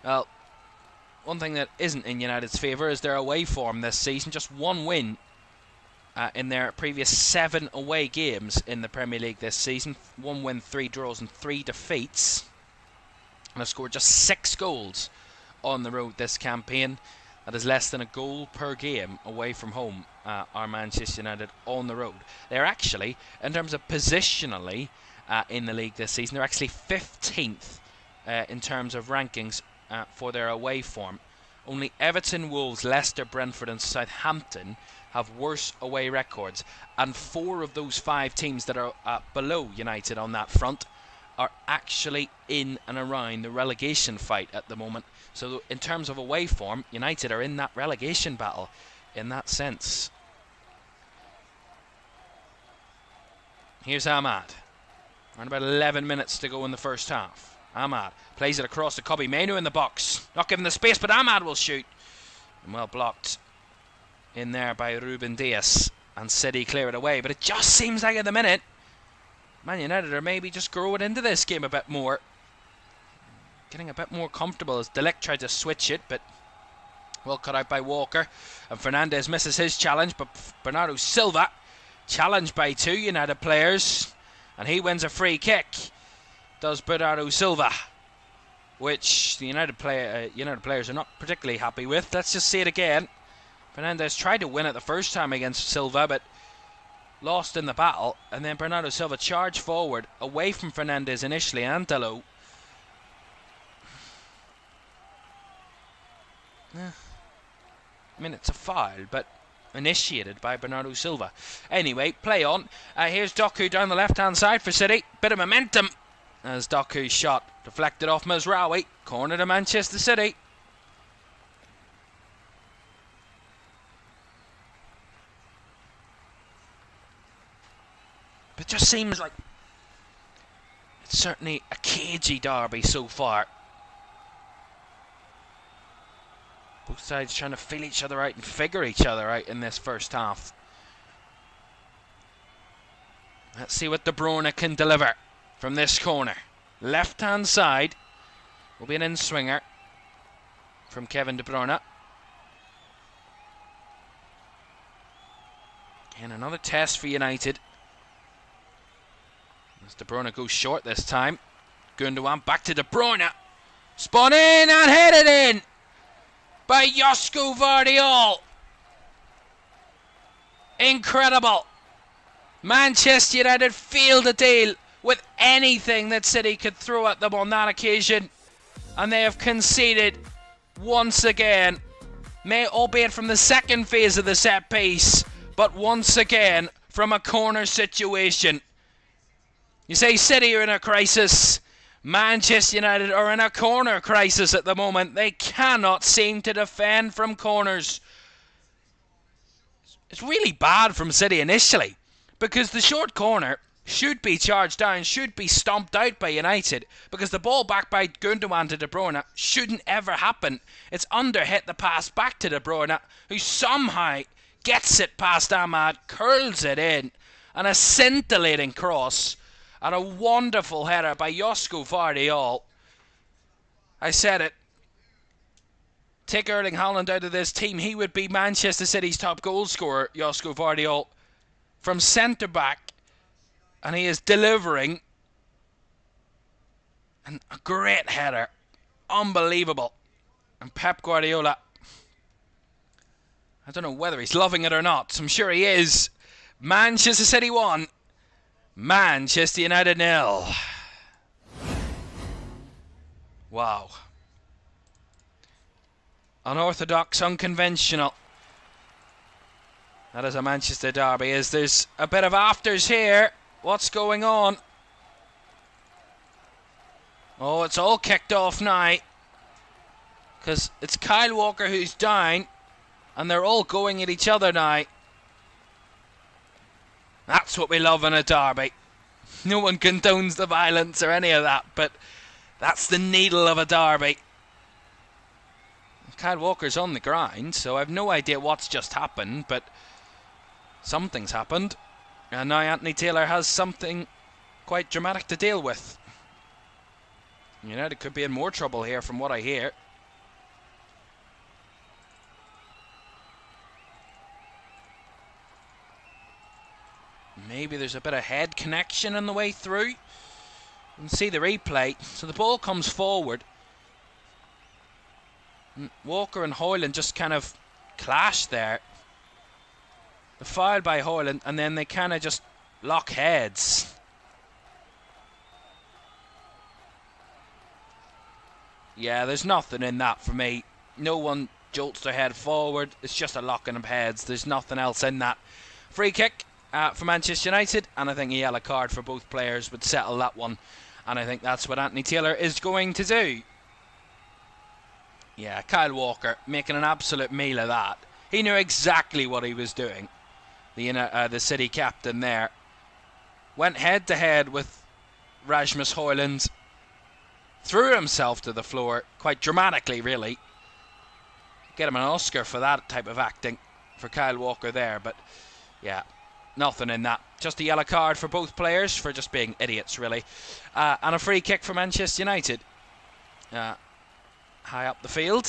Well, one thing that isn't in United's favour is their away form this season. Just 1 win in their previous 7 away games in the Premier League this season. 1 win, 3 draws and 3 defeats. And have scored just 6 goals on the road this campaign. That is less than a goal per game away from home, are Manchester United on the road. They're actually, in terms of positionally in the league this season, they're actually 15th in terms of rankings for their away form. Only Everton, Wolves, Leicester, Brentford and Southampton have worse away records, and 4 of those 5 teams that are below United on that front are actually in and around the relegation fight at the moment. So in terms of away form, United are in that relegation battle in that sense. Here's Ahmad. Around about 11 minutes to go in the first half. Ahmad plays it across to Kobbie Mainu in the box. Not given the space, but Ahmad will shoot. And well blocked in there by Ruben Dias. And City clear it away. But it just seems like at the minute Man United are maybe just growing into this game a bit more. Getting a bit more comfortable as Delict tried to switch it, but well cut out by Walker. And Fernandez misses his challenge, but Bernardo Silva challenged by 2 United players. And he wins a free kick. Does Bernardo Silva. Which the United players are not particularly happy with. Let's just see it again. Fernandez tried to win it the first time against Silva, but lost in the battle. And then Bernardo Silva charged forward, away from Fernandez initially, and Delo. I mean, it's a foul, but initiated by Bernardo Silva. Anyway, play on. Here's Doku down the left-hand side for City. Bit of momentum as Doku's shot deflected off Mazraoui. Corner to Manchester City. It just seems like it's certainly a cagey derby so far. Both sides trying to feel each other out and figure each other out in this first half. Let's see what De Bruyne can deliver from this corner. Left-hand side will be an in-swinger from Kevin De Bruyne. Again, another test for United. As De Bruyne goes short this time. Gundogan back to De Bruyne. Spun in and headed in by Josko Vardiol. Incredible. Manchester United failed to deal with anything that City could throw at them on that occasion, and they have conceded once again, albeit from the second phase of the set piece, but once again from a corner situation. You say City are in a crisis. Manchester United are in a corner crisis at the moment. They cannot seem to defend from corners. It's really bad from City initially, because the short corner should be charged down, should be stomped out by United, because the ball back by Gundogan to De Bruyne shouldn't ever happen. It's under-hit the pass back to De Bruyne, who somehow gets it past Ahmad, curls it in, and a scintillating cross. And a wonderful header by Josko Vardiol. I said it. Take Erling Haaland out of this team, he would be Manchester City's top goal scorer, Josko Vardiol. From centre-back. And he is delivering. And a great header. Unbelievable. And Pep Guardiola, I don't know whether he's loving it or not. I'm sure he is. Manchester City 1. Manchester United 0. Wow. Unorthodox, unconventional. That is a Manchester derby. There's a bit of afters here. What's going on? Oh, it's all kicked off now. Because it's Kyle Walker who's down. And they're all going at each other now. That's what we love in a derby. No one condones the violence or any of that, but that's the needle of a derby. Kyle Walker's on the ground, so I've no idea what's just happened, but something's happened. And now Anthony Taylor has something quite dramatic to deal with. United could be in more trouble here from what I hear. Maybe there's a bit of head connection on the way through. You can see the replay. So the ball comes forward. Walker and Højlund just kind of clash there. The foul by Højlund, and then they kind of just lock heads. Yeah, there's nothing in that for me. No one jolts their head forward. It's just a locking of heads. There's nothing else in that. Free kick for Manchester United, and I think a yellow card for both players would settle that one, and I think that's what Anthony Taylor is going to do. Yeah, Kyle Walker making an absolute meal of that. He knew exactly what he was doing. The City captain there went head to head with Rasmus Højlund, threw himself to the floor quite dramatically, really. Get him an Oscar for that type of acting for Kyle Walker there, but yeah. Nothing in that. Just a yellow card for both players for just being idiots, really. And a free kick for Manchester United. High up the field.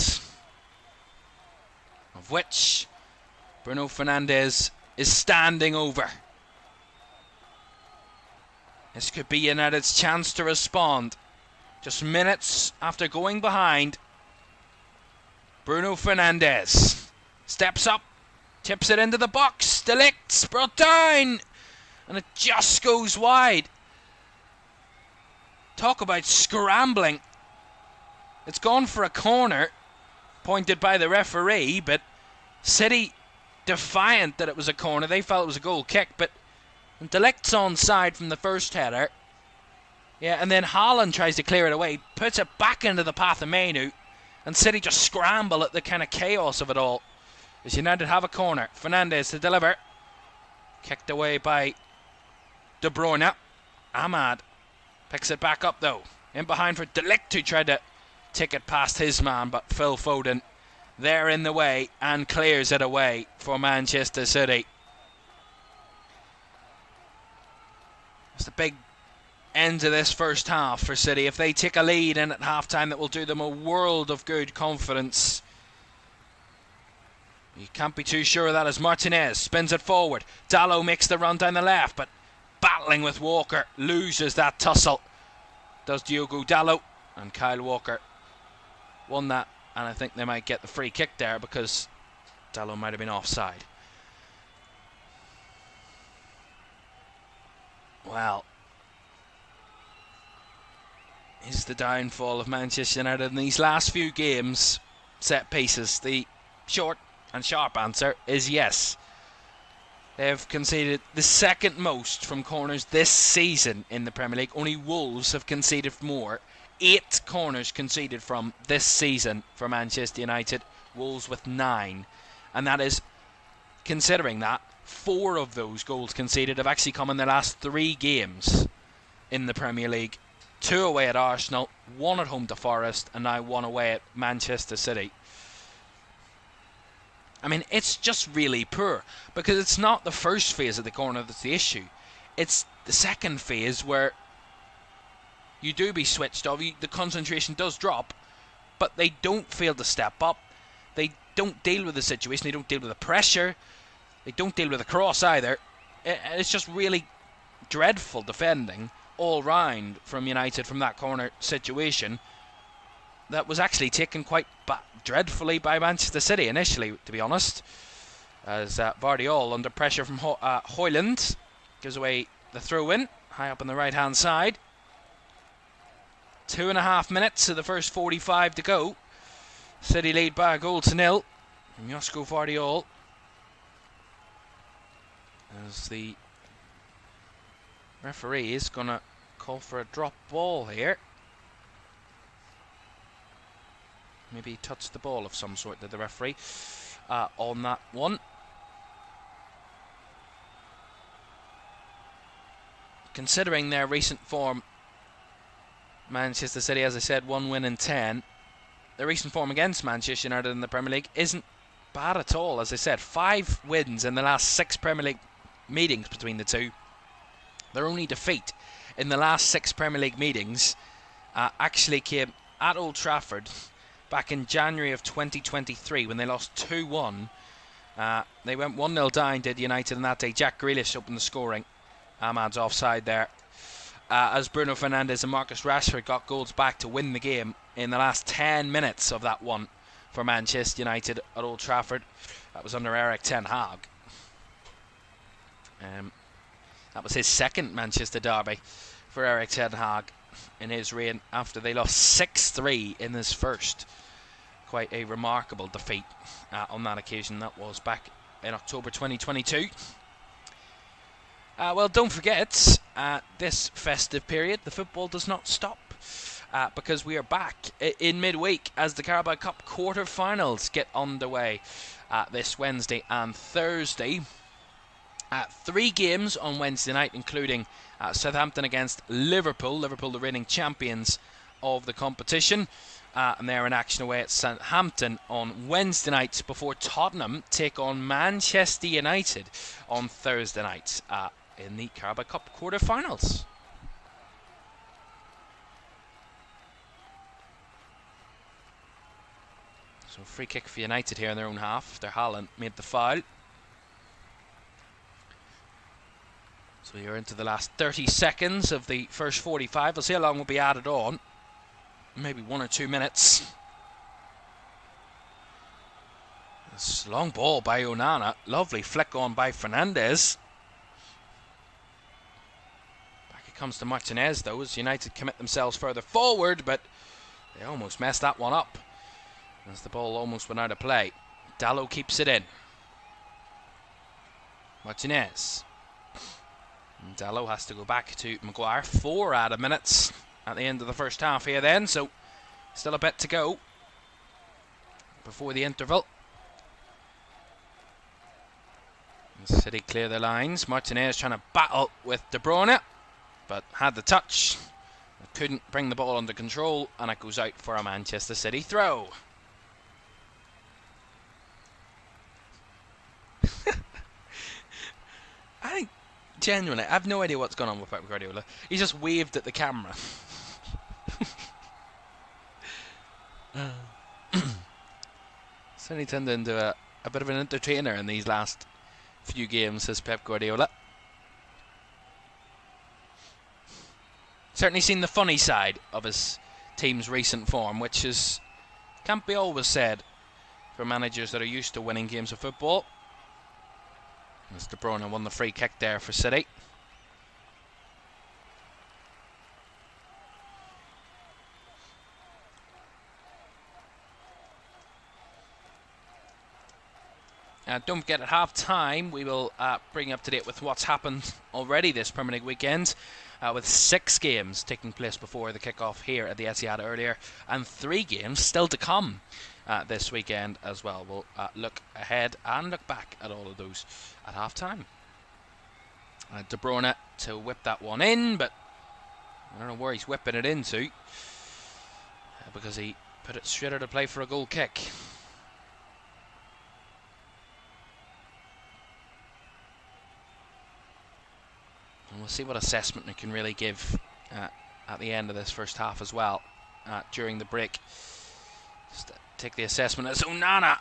Of which Bruno Fernandes is standing over. This could be United's chance to respond. Just minutes after going behind, Bruno Fernandes steps up, tips it into the box. De Ligt's brought down, and it just goes wide. Talk about scrambling. It's gone for a corner, pointed by the referee, but City defiant that it was a corner. They felt it was a goal kick, but De Ligt's onside from the first header. Yeah, and then Haaland tries to clear it away, puts it back into the path of Mainu, and City just scramble at the kind of chaos of it all. As United have a corner. Fernandes to deliver. Kicked away by De Bruyne. Ahmad picks it back up though. In behind for De Ligt, who tried to take it past his man, but Phil Foden there in the way and clears it away for Manchester City. It's the big end to this first half for City. If they take a lead in at half time, that will do them a world of good confidence. You can't be too sure of that as Martinez spins it forward. Dalot makes the run down the left, but battling with Walker, loses that tussle. Does Diogo Dalot, and Kyle Walker won that, and I think they might get the free kick there because Dalot might have been offside. Well, is the downfall of Manchester United in these last few games set pieces? The short and sharp answer is yes. They've conceded the second most from corners this season in the Premier League. Only Wolves have conceded more. 8 corners conceded from this season for Manchester United. Wolves with 9. And that is, considering that, 4 of those goals conceded have actually come in the last 3 games in the Premier League. 2 away at Arsenal, 1 at home to Forest, and now 1 away at Manchester City. I mean, it's just really poor, because it's not the first phase of the corner that's the issue. It's the second phase where you do be switched off, the concentration does drop, but they don't fail to step up. They don't deal with the situation, they don't deal with the pressure, they don't deal with the cross either. It's just really dreadful defending all round from United from that corner situation that was actually taken quite dreadfully by Manchester City initially, to be honest, as Vardiol, under pressure from Højlund, gives away the throw-in high up on the right hand side. 2.5 minutes of the first 45 to go. City lead by a goal to nil. Josko Vardiol, as the referee is going to call for a drop ball here. Maybe he touched the ball of some sort, did the referee, on that one. Considering their recent form, Manchester City, as I said, 1 win in 10. The recent form against Manchester United in the Premier League isn't bad at all. As I said, 5 wins in the last 6 Premier League meetings between the two. Their only defeat in the last 6 Premier League meetings actually came at Old Trafford back in January of 2023 when they lost 2-1. They went 1-0 down, did United, on that day. Jack Grealish opened the scoring. Ahmad's offside there. As Bruno Fernandes and Marcus Rashford got goals back to win the game in the last 10 minutes of that one for Manchester United at Old Trafford. That was under Erik ten Hag. That was his second Manchester derby for Erik ten Hag in his reign, after they lost 6-3 in his first. Quite a remarkable defeat on that occasion. That was back in October 2022. Well, don't forget, this festive period, the football does not stop, because we are back in midweek as the Carabao Cup quarter-finals get underway this Wednesday and Thursday. 3 games on Wednesday night, including Southampton against Liverpool. Liverpool, the reigning champions of the competition. and they're in action away at Southampton on Wednesday night before Tottenham take on Manchester United on Thursday night in the Carabao Cup quarter-finals. So free kick for United here in their own half after Haaland made the foul. So you're into the last 30 seconds of the first 45. We'll see how long will be added on. Maybe 1 or 2 minutes. This long ball by Onana. Lovely flick on by Fernandes. Back it comes to Martinez though, as United commit themselves further forward, but they almost messed that one up as the ball almost went out of play. Dalot keeps it in. Martinez. And Dalot has to go back to Maguire. 4 added minutes at the end of the first half here then, so still a bit to go before the interval. And City clear the lines. Martinez trying to battle with De Bruyne, but had the touch, couldn't bring the ball under control, and it goes out for a Manchester City throw. I think genuinely, I have no idea what's going on with Pep Guardiola. He just waved at the camera. Certainly turned into a bit of an entertainer in these last few games, says Pep Guardiola. Certainly seen the funny side of his team's recent form, which can't be always said for managers that are used to winning games of football. As De Bruyne won the free kick there for City. Don't forget, at half-time we will bring you up to date with what's happened already this Premier League weekend, with 6 games taking place before the kick-off here at the Etihad earlier, and 3 games still to come this weekend as well. We'll look ahead and look back at all of those at half-time. De Bruyne to whip that one in, but I don't know where he's whipping it into, because he put it straight out of play for a goal kick. And we'll see what assessment we can really give at the end of this first half as well, during the break. Just take the assessment as Onana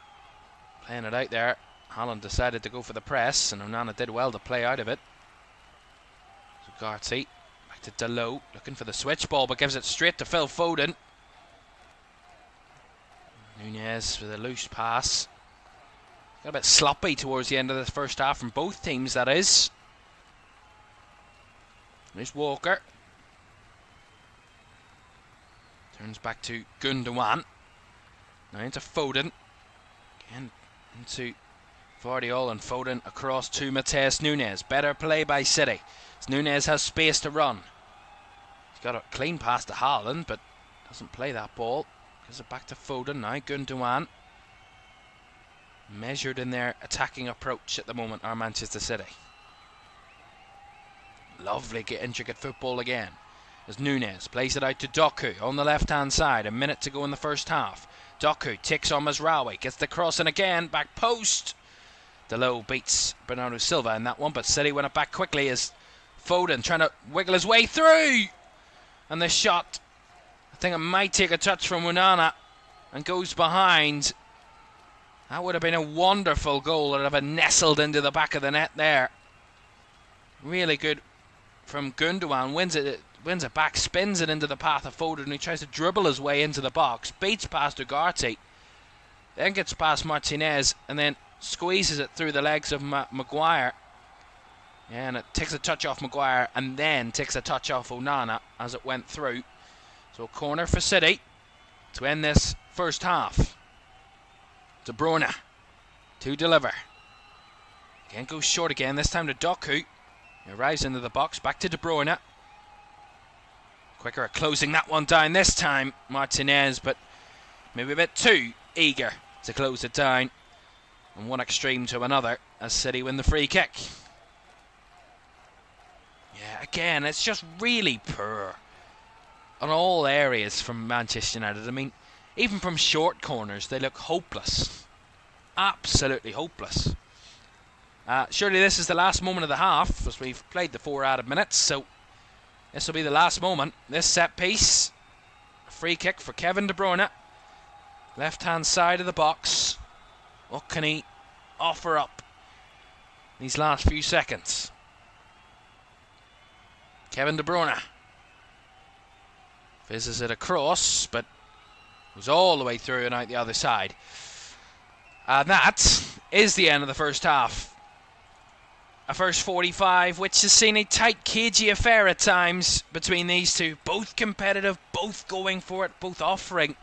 playing it out there. Haaland decided to go for the press, and Onana did well to play out of it. So Ugarte back to Dalot, looking for the switch ball, but gives it straight to Phil Foden. Nunez with a loose pass. Got a bit sloppy towards the end of the first half from both teams, that is. There's Walker. Turns back to Gundogan. Now into Foden. Again into Vardiol, and Foden across to Matheus Nunes. Better play by City, as Nunes has space to run. He's got a clean pass to Haaland, but doesn't play that ball. Gives it back to Foden now. Gundogan. Measured in their attacking approach at the moment are Manchester City. Lovely intricate football again, as Nunes plays it out to Doku on the left hand side. A minute to go in the first half. Doku takes on Mazraoui, gets the cross in again, back post. Dalot beats Bernardo Silva in that one, but City win it back quickly as Foden trying to wiggle his way through, and the shot, I think it might take a touch from Onana and goes behind. That would have been a wonderful goal. It would have nestled into the back of the net there. Really good from Gundogan. Wins it back, spins it into the path of Foden, who tries to dribble his way into the box, beats past Ugarte, then gets past Martinez, and then squeezes it through the legs of Maguire. Yeah, and it takes a touch off Maguire, and then takes a touch off Onana as it went through. So a corner for City to end this first half. De Bruyne to deliver. Again goes short again, this time to Doku. He arrives into the box, back to De Bruyne. Quicker at closing that one down this time, Martinez, but maybe a bit too eager to close it down. From one extreme to another as City win the free kick. Yeah, again, it's just really poor on all areas from Manchester United. I mean, Even from short corners, they look hopeless. Absolutely hopeless. Surely this is the last moment of the half, as we've played the 4 added minutes, so this will be the last moment. This set piece, free kick for Kevin De Bruyne, left hand side of the box. What can he offer up these last few seconds? Kevin De Bruyne fizzes it across, but goes all the way through and out the other side. And that is the end of the first half. A first 45 which has seen a tight, cagey affair at times between these two. Both competitive, both going for it, both offering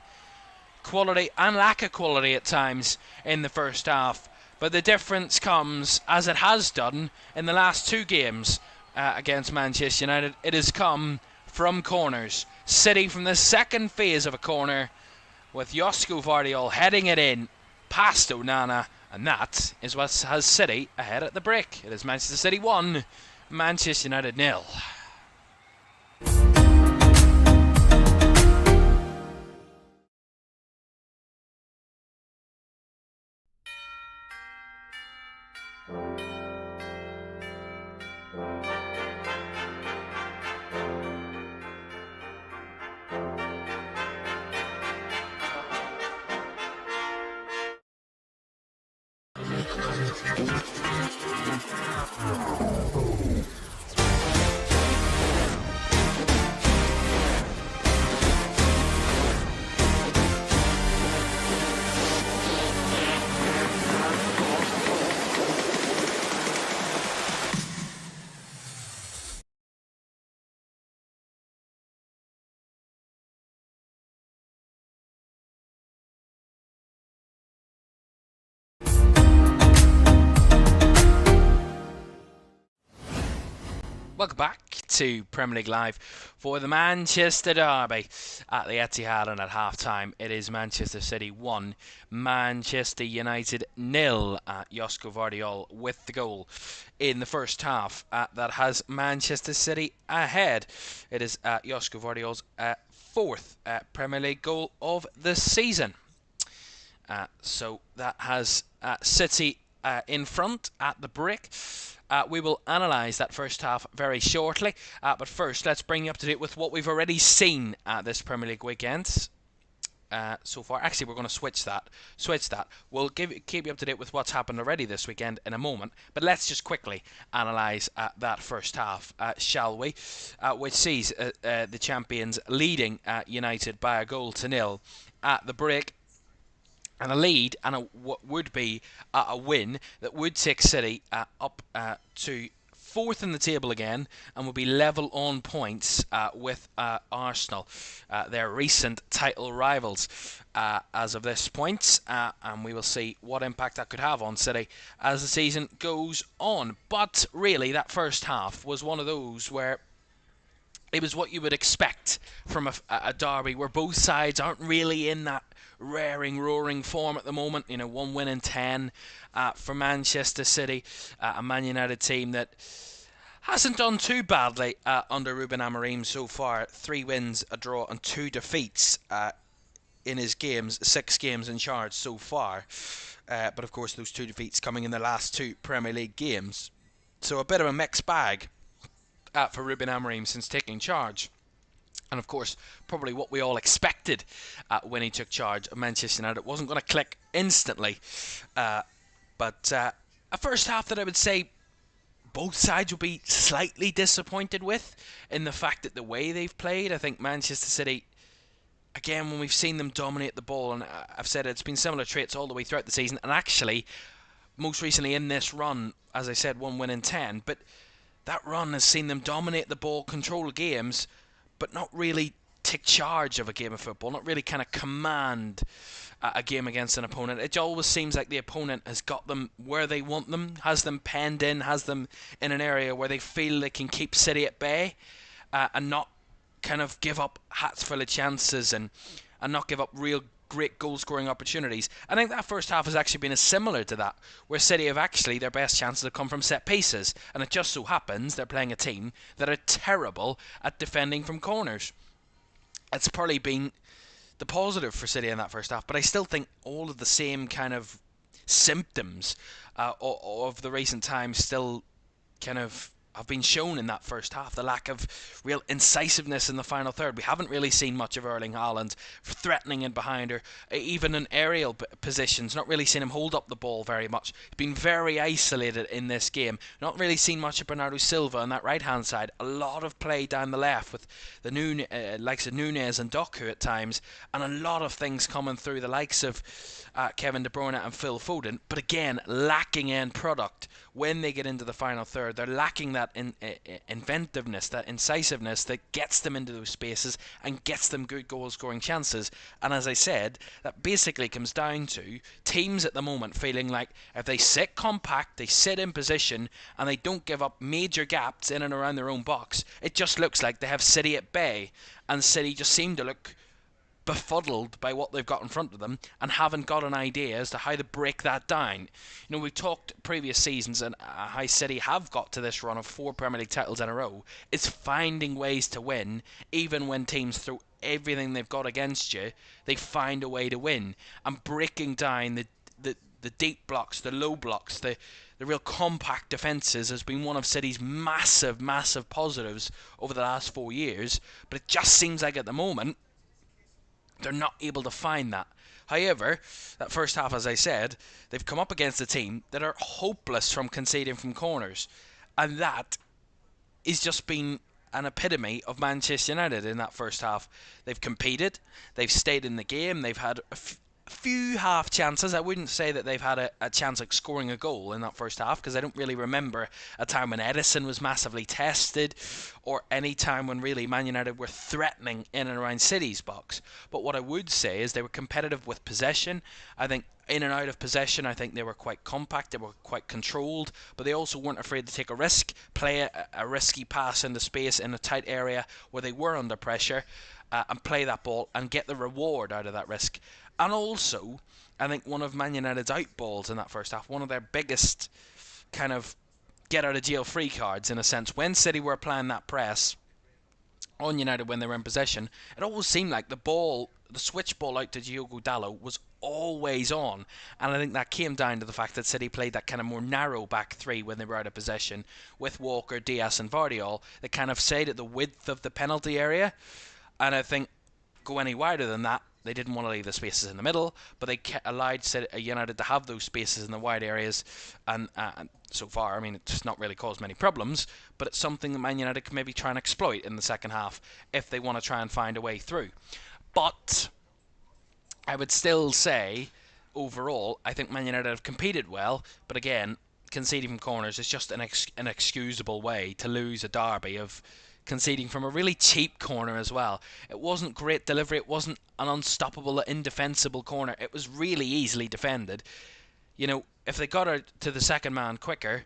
quality and lack of quality at times in the first half. But the difference comes, as it has done in the last 2 games against Manchester United, it has come from corners. City from the second phase of a corner, with Josko Vardiol heading it in past Onana, and that is what has City ahead at the break. It is Manchester City 1, Manchester United 0. Welcome back to Premier League Live for the Manchester Derby at the Etihad, and at half-time it is Manchester City 1, Manchester United 0. Josko Vardiol with the goal in the first half that has Manchester City ahead. It is Josko Vardiol's 4th Premier League goal of the season. So that has City in front at the break. We will analyse that first half very shortly, but first let's bring you up to date with what we've already seen at this Premier League weekend so far. Actually, we're going to switch that. We'll keep you up to date with what's happened already this weekend in a moment, but let's just quickly analyse that first half, shall we? Which sees the champions leading United by a goal to 0 at the break. And a lead and what would be a win that would take City up to 4th in the table again, and will be level on points with Arsenal, their recent title rivals as of this point. And we will see what impact that could have on City as the season goes on. But really, that first half was one of those where it was what you would expect from a derby where both sides aren't really in that roaring form at the moment. 1 win in 10 for Manchester City, a Man United team that hasn't done too badly under Ruben Amorim so far. 3 wins, a draw and 2 defeats in his games, 6 games in charge so far. But of course those 2 defeats coming in the last 2 Premier League games. So a bit of a mixed bag for Ruben Amorim since taking charge. And of course, probably what we all expected when he took charge of Manchester United. It wasn't going to click instantly. But a first half that I would say both sides will be slightly disappointed with, in the fact that the way they've played. I think Manchester City, again, when we've seen them dominate the ball, and I've said it's been similar traits all the way throughout the season, and actually, most recently in this run, as I said, 1 win in 10, but that run has seen them dominate the ball, control games, but not really take charge of a game of football, not really kind of command a game against an opponent. It always seems like the opponent has got them where they want them, has them penned in, has them in an area where they feel they can keep City at bay, and not kind of give up hats full of chances and not give up real great goal-scoring opportunities. I think that first half has actually been similar to that, where City have actually, their best chances have come from set pieces, and it just so happens they're playing a team that are terrible at defending from corners. It's probably been the positive for City in that first half, but I still think all of the same kind of symptoms of the recent times still kind of have been shown in that first half. The lack of real incisiveness in the final third. We haven't really seen much of Erling Haaland threatening in behind, or even in aerial positions. Not really seen him hold up the ball very much. He's been very isolated in this game. Not really seen much of Bernardo Silva on that right hand side. A lot of play down the left with the likes of Nunez and Doku at times, and a lot of things coming through the likes of Kevin De Bruyne and Phil Foden, but again lacking end product when they get into the final third. They're lacking that inventiveness, that incisiveness that gets them into those spaces and gets them good goal scoring chances. And as I said, that basically comes down to teams at the moment feeling like if they sit compact, they sit in position, and they don't give up major gaps in and around their own box, it just looks like they have City at bay, and City just seem to look befuddled by what they've got in front of them and haven't got an idea as to how to break that down. You know, we've talked previous seasons and how City have got to this run of 4 Premier League titles in a row. It's finding ways to win, even when teams throw everything they've got against you, they find a way to win. And breaking down the deep blocks, the low blocks, the real compact defences has been one of City's massive positives over the last 4 years. But it just seems like at the moment they're not able to find that. However, that first half, as I said, they've come up against a team that are hopeless from conceding from corners. And that is just been an epitome of Manchester United in that first half. They've competed, they've stayed in the game, they've had a few half chances. I wouldn't say that they've had a chance at scoring a goal in that first half, because I don't really remember a time when Edison was massively tested, or any time when really Man United were threatening in and around City's box. But what I would say is they were competitive with possession. I think in and out of possession, I think they were quite compact, they were quite controlled, but they also weren't afraid to take a risk, play a risky pass into space in a tight area where they were under pressure, and play that ball and get the reward out of that risk. And also, I think one of Man United's outballs in that first half, one of their biggest kind of get-out-of-jail-free cards, in a sense, when City were applying that press on United when they were in possession, it always seemed like the switch ball out to Diogo Dalot was always on. And I think that came down to the fact that City played that kind of more narrow back three when they were out of possession, with Walker, Diaz and Vardiol. They kind of stayed at the width of the penalty area. And I think go any wider than that, they didn't want to leave the spaces in the middle, but they allowed United to have those spaces in the wide areas, and so far, I mean, it's not really caused many problems, but it's something that Man United can maybe try and exploit in the second half if they want to try and find a way through. But I would still say, overall, I think Man United have competed well, but again, conceding from corners is just an inexcusable way to lose a derby of conceding from a really cheap corner as well. It wasn't great delivery, it wasn't an unstoppable, indefensible corner. It was really easily defended. You know, if they got out to the second man quicker,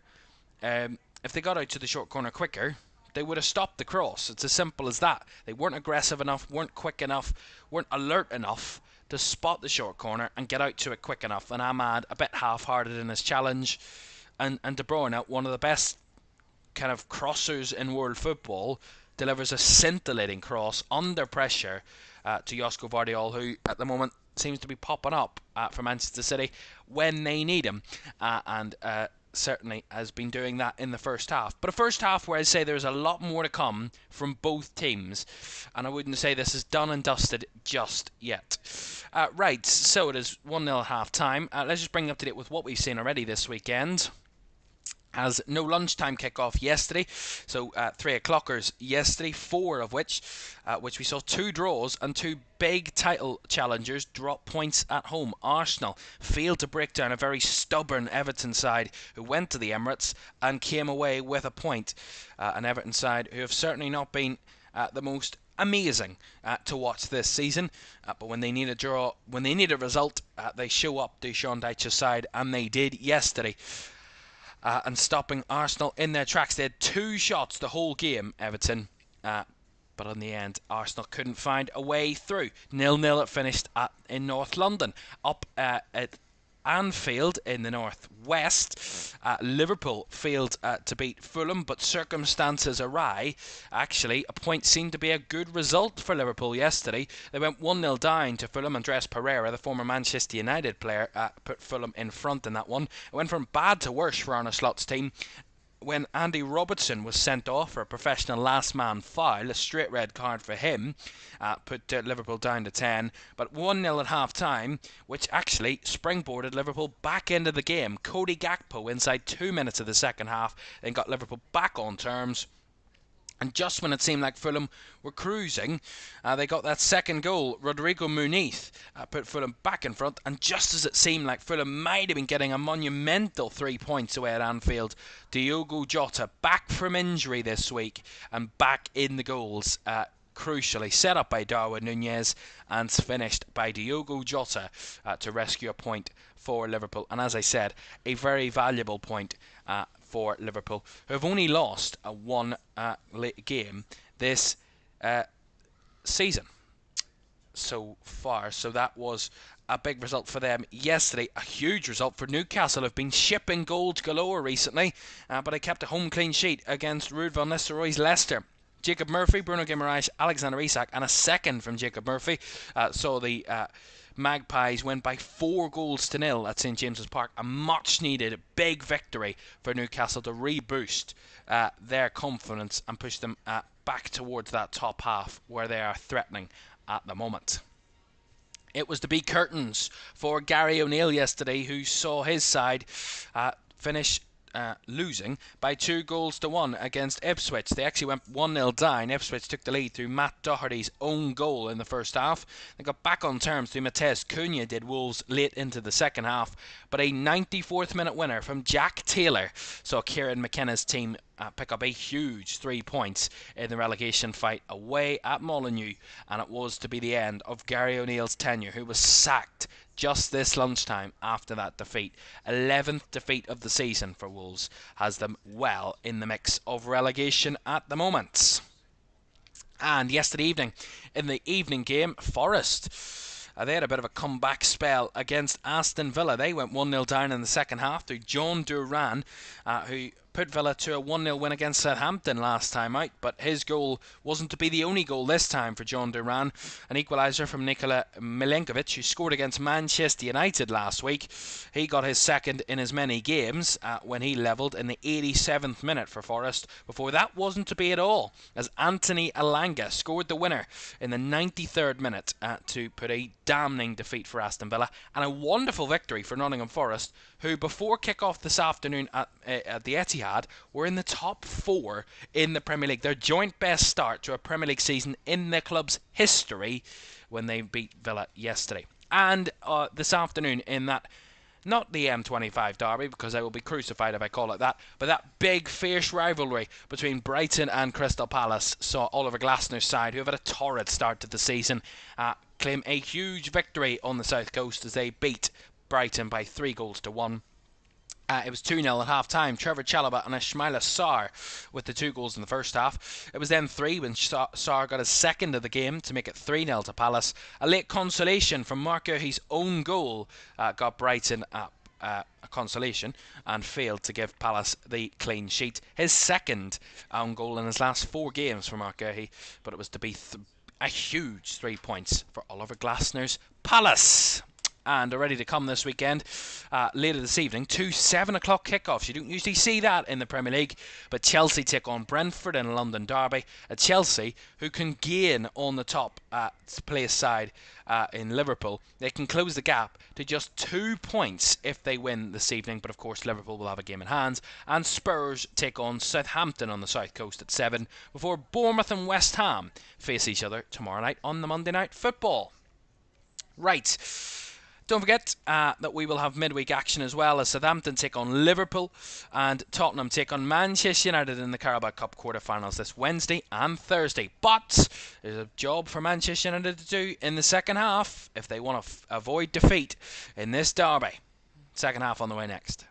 if they got out to the short corner quicker, they would have stopped the cross. It's as simple as that. They weren't aggressive enough, weren't quick enough, weren't alert enough to spot the short corner and get out to it quick enough. And Ahmad, a bit half-hearted in his challenge, and De Bruyne, one of the best kind of crossers in world football, delivers a scintillating cross under pressure to Josko Vardiol, who at the moment seems to be popping up for Manchester City when they need him, and certainly has been doing that in the first half. But a first half where I'd say there's a lot more to come from both teams, and I wouldn't say this is done and dusted just yet. Right, so it is 1-0 at half time. Let's just bring you up to date with what we've seen already this weekend. As no lunchtime kickoff yesterday, so 3 o'clockers yesterday, 4 of which we saw 2 draws and 2 big title challengers drop points at home. Arsenal failed to break down a very stubborn Everton side who went to the Emirates and came away with a point. An Everton side who have certainly not been the most amazing to watch this season, but when they need a draw, when they need a result, they show up, do Sean Dyche's side, and they did yesterday. And stopping Arsenal in their tracks. They had 2 shots the whole game, Everton, but in the end, Arsenal couldn't find a way through. 0-0 it finished in North London. Up at Anfield in the northwest. Liverpool failed to beat Fulham, but circumstances awry. Actually, a point seemed to be a good result for Liverpool yesterday. They went 1-0 down to Fulham. Andres Pereira, the former Manchester United player, put Fulham in front in that one. It went from bad to worse for Arne Slot's team when Andy Robertson was sent off for a professional last man foul. A straight red card for him put Liverpool down to 10, but 1-0 at half time, which actually springboarded Liverpool back into the game. Cody Gakpo inside 2 minutes of the second half then got Liverpool back on terms. And just when it seemed like Fulham were cruising, they got that second goal. Rodrigo Muniz put Fulham back in front, and just as it seemed like Fulham might have been getting a monumental 3 points away at Anfield, Diogo Jota, back from injury this week and back in the goals, crucially set up by Darwin Núñez and finished by Diogo Jota to rescue a point for Liverpool. And as I said, a very valuable point for Liverpool, who have only lost one game this season so far. So that was a big result for them yesterday. A huge result for Newcastle, who have been shipping goals galore recently, but they kept a home clean sheet against Ruud van Nistelrooy's Leicester. Jacob Murphy, Bruno Guimaraes, Alexander Isak, and a second from Jacob Murphy saw the Magpies win by 4-0 at St James's Park. A much needed big victory for Newcastle to reboost their confidence and push them back towards that top half where they are threatening at the moment. It was to be curtains for Gary O'Neill yesterday, who saw his side finish losing by 2-1 against Ipswich. They actually went 1-0 down. Ipswich took the lead through Matt Doherty's own goal in the first half. They got back on terms through Matez Cunha did Wolves late into the second half, but a 94th minute winner from Jack Taylor saw Kieran McKenna's team pick up a huge 3 points in the relegation fight away at Molineux, and it was to be the end of Gary O'Neill's tenure, who was sacked just this lunchtime after that defeat. 11th defeat of the season for Wolves, has them well in the mix of relegation at the moment. And yesterday evening, in the evening game, Forest, they had a bit of a comeback spell against Aston Villa. They went 1-0 down in the second half through John Duran, who put Villa to a 1-0 win against Southampton last time out, but his goal wasn't to be the only goal this time for John Duran. An equaliser from Nikola Milenkovic, who scored against Manchester United last week. He got his second in as many games when he levelled in the 87th minute for Forest. Before that wasn't to be at all, as Anthony Elanga scored the winner in the 93rd minute to put a damning defeat for Aston Villa, and a wonderful victory for Nottingham Forest, who before kick-off this afternoon at the Etihad were in the top 4 in the Premier League. Their joint best start to a Premier League season in the club's history when they beat Villa yesterday. And this afternoon in that, not the M25 derby, because I will be crucified if I call it that, but that big fierce rivalry between Brighton and Crystal Palace saw Oliver Glasner's side, who have had a torrid start to the season, claim a huge victory on the South Coast as they beat Brighton by 3-1. It was 2-0 at half-time. Trevor Chalobah and Ismaila Sarr with the 2 goals in the first half. It was then 3 when Sarr got his second of the game to make it 3-0 to Palace. A late consolation from Mark Guéhi's own goal got Brighton a consolation and failed to give Palace the clean sheet. His second own goal in his last 4 games for Mark Guéhi, but it was to be a huge 3 points for Oliver Glasner's Palace. And are ready to come this weekend, later this evening, 2 7 o'clock kickoffs. You don't usually see that in the Premier League, but Chelsea take on Brentford in a London derby. A Chelsea who can gain on the top place side in Liverpool. They can close the gap to just 2 points if they win this evening, but of course Liverpool will have a game in hand. And Spurs take on Southampton on the South Coast at 7, before Bournemouth and West Ham face each other tomorrow night on the Monday Night Football. Right. Don't forget that we will have midweek action as well, as Southampton take on Liverpool and Tottenham take on Manchester United in the Carabao Cup quarter-finals this Wednesday and Thursday. But there's a job for Manchester United to do in the second half if they want to avoid defeat in this derby. Second half on the way next.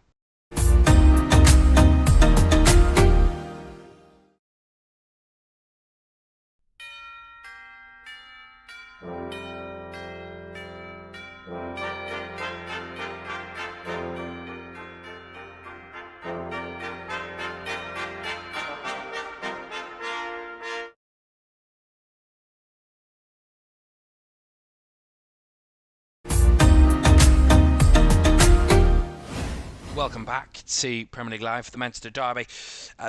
welcome back to Premier League Live for the Manchester Derby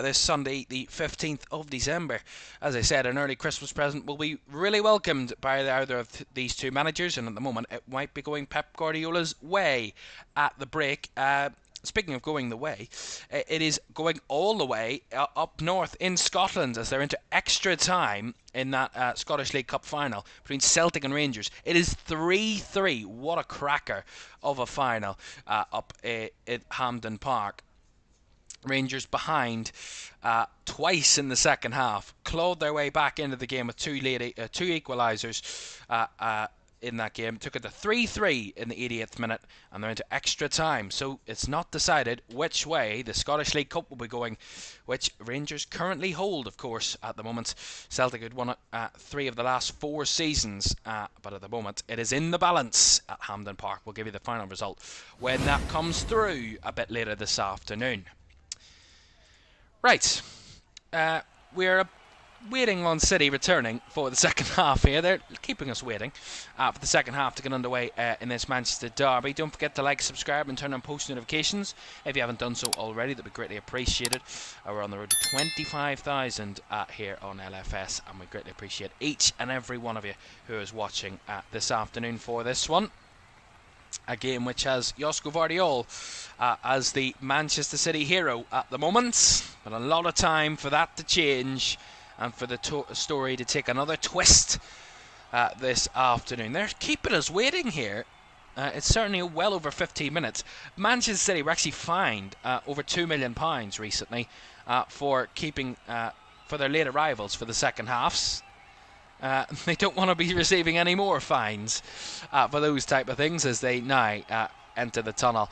this Sunday, the 15th of December. As I said, an early Christmas present will be really welcomed by either of these two managers, and at the moment it might be going Pep Guardiola's way at the break. Speaking of going the way, it is going all the way up north in Scotland as they're into extra time in that Scottish League Cup final between Celtic and Rangers. It is 3-3. What a cracker of a final up at Hampden Park. Rangers behind twice in the second half, clawed their way back into the game with two equalisers in that game. Took it to 3-3 in the 88th minute, and they're into extra time. So it's not decided which way the Scottish League Cup will be going, which Rangers currently hold, of course, at the moment. Celtic had won it 3 of the last 4 seasons, but at the moment it is in the balance at Hampden Park. We'll give you the final result when that comes through a bit later this afternoon. Right, we're waiting on City returning for the second half here. They're keeping us waiting for the second half to get underway in this Manchester Derby. Don't forget to like, subscribe and turn on post notifications if you haven't done so already. That would be greatly appreciated. We're on the road to 25,000 here on LFS, and we greatly appreciate each and every one of you who is watching this afternoon for this one. A game which has Josko Vardiol as the Manchester City hero at the moment, but a lot of time for that to change and for the story to take another twist this afternoon. They're keeping us waiting here. It's certainly well over 15 minutes. Manchester City were actually fined over £2 million recently for keeping for their late arrivals for the second halves. They don't want to be receiving any more fines for those type of things as they now enter the tunnel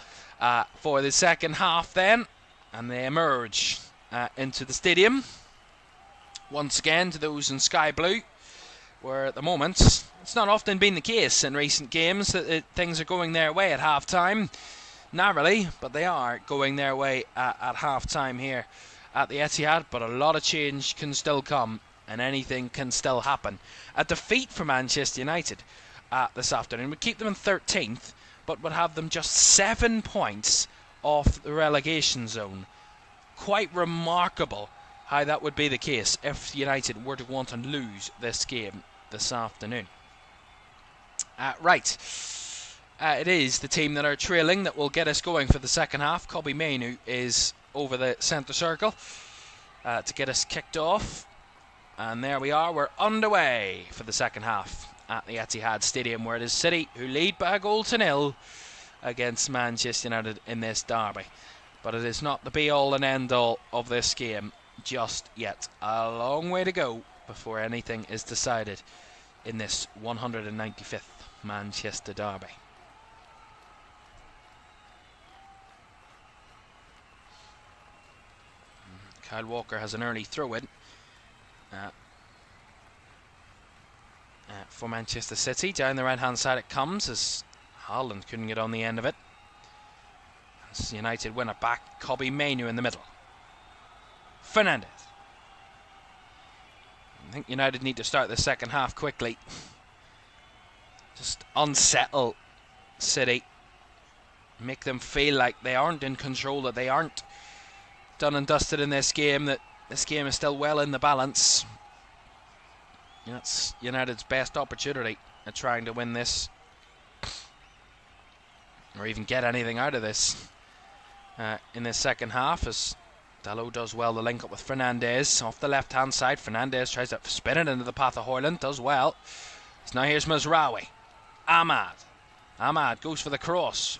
for the second half then, and they emerge into the stadium once again. To those in sky blue, where at the moment it's not often been the case in recent games that things are going their way at half time, narrowly, but they are going their way at half time here at the Etihad. But a lot of change can still come, and anything can still happen. A defeat for Manchester United this afternoon would keep them in 13th, but would have them just 7 points off the relegation zone. Quite remarkable how that would be the case if United were to want to lose this game this afternoon. Right, it is the team that are trailing that will get us going for the second half. Kobbie Mainoo is over the centre circle to get us kicked off. And there we are, we're underway for the second half at the Etihad Stadium, where it is City who lead by a goal to nil against Manchester United in this derby. But it is not the be-all and end-all of this game just yet. A long way to go before anything is decided in this 195th Manchester derby. Kyle Walker has an early throw-in for Manchester City. Down the right hand side it comes, as Haaland couldn't get on the end of it. As United win it back, Kobbie Mainoo in the middle. Fernandes. I think United need to start the second half quickly. Just unsettle City. Make them feel like they aren't in control, that they aren't done and dusted in this game, that this game is still well in the balance. That's United's best opportunity at trying to win this, or even get anything out of this in this second half, as Dalot does well to link up with Fernandes off the left hand side. Fernandes tries to spin it into the path of Højlund, does well. So now here's Mazraoui. Ahmad goes for the cross.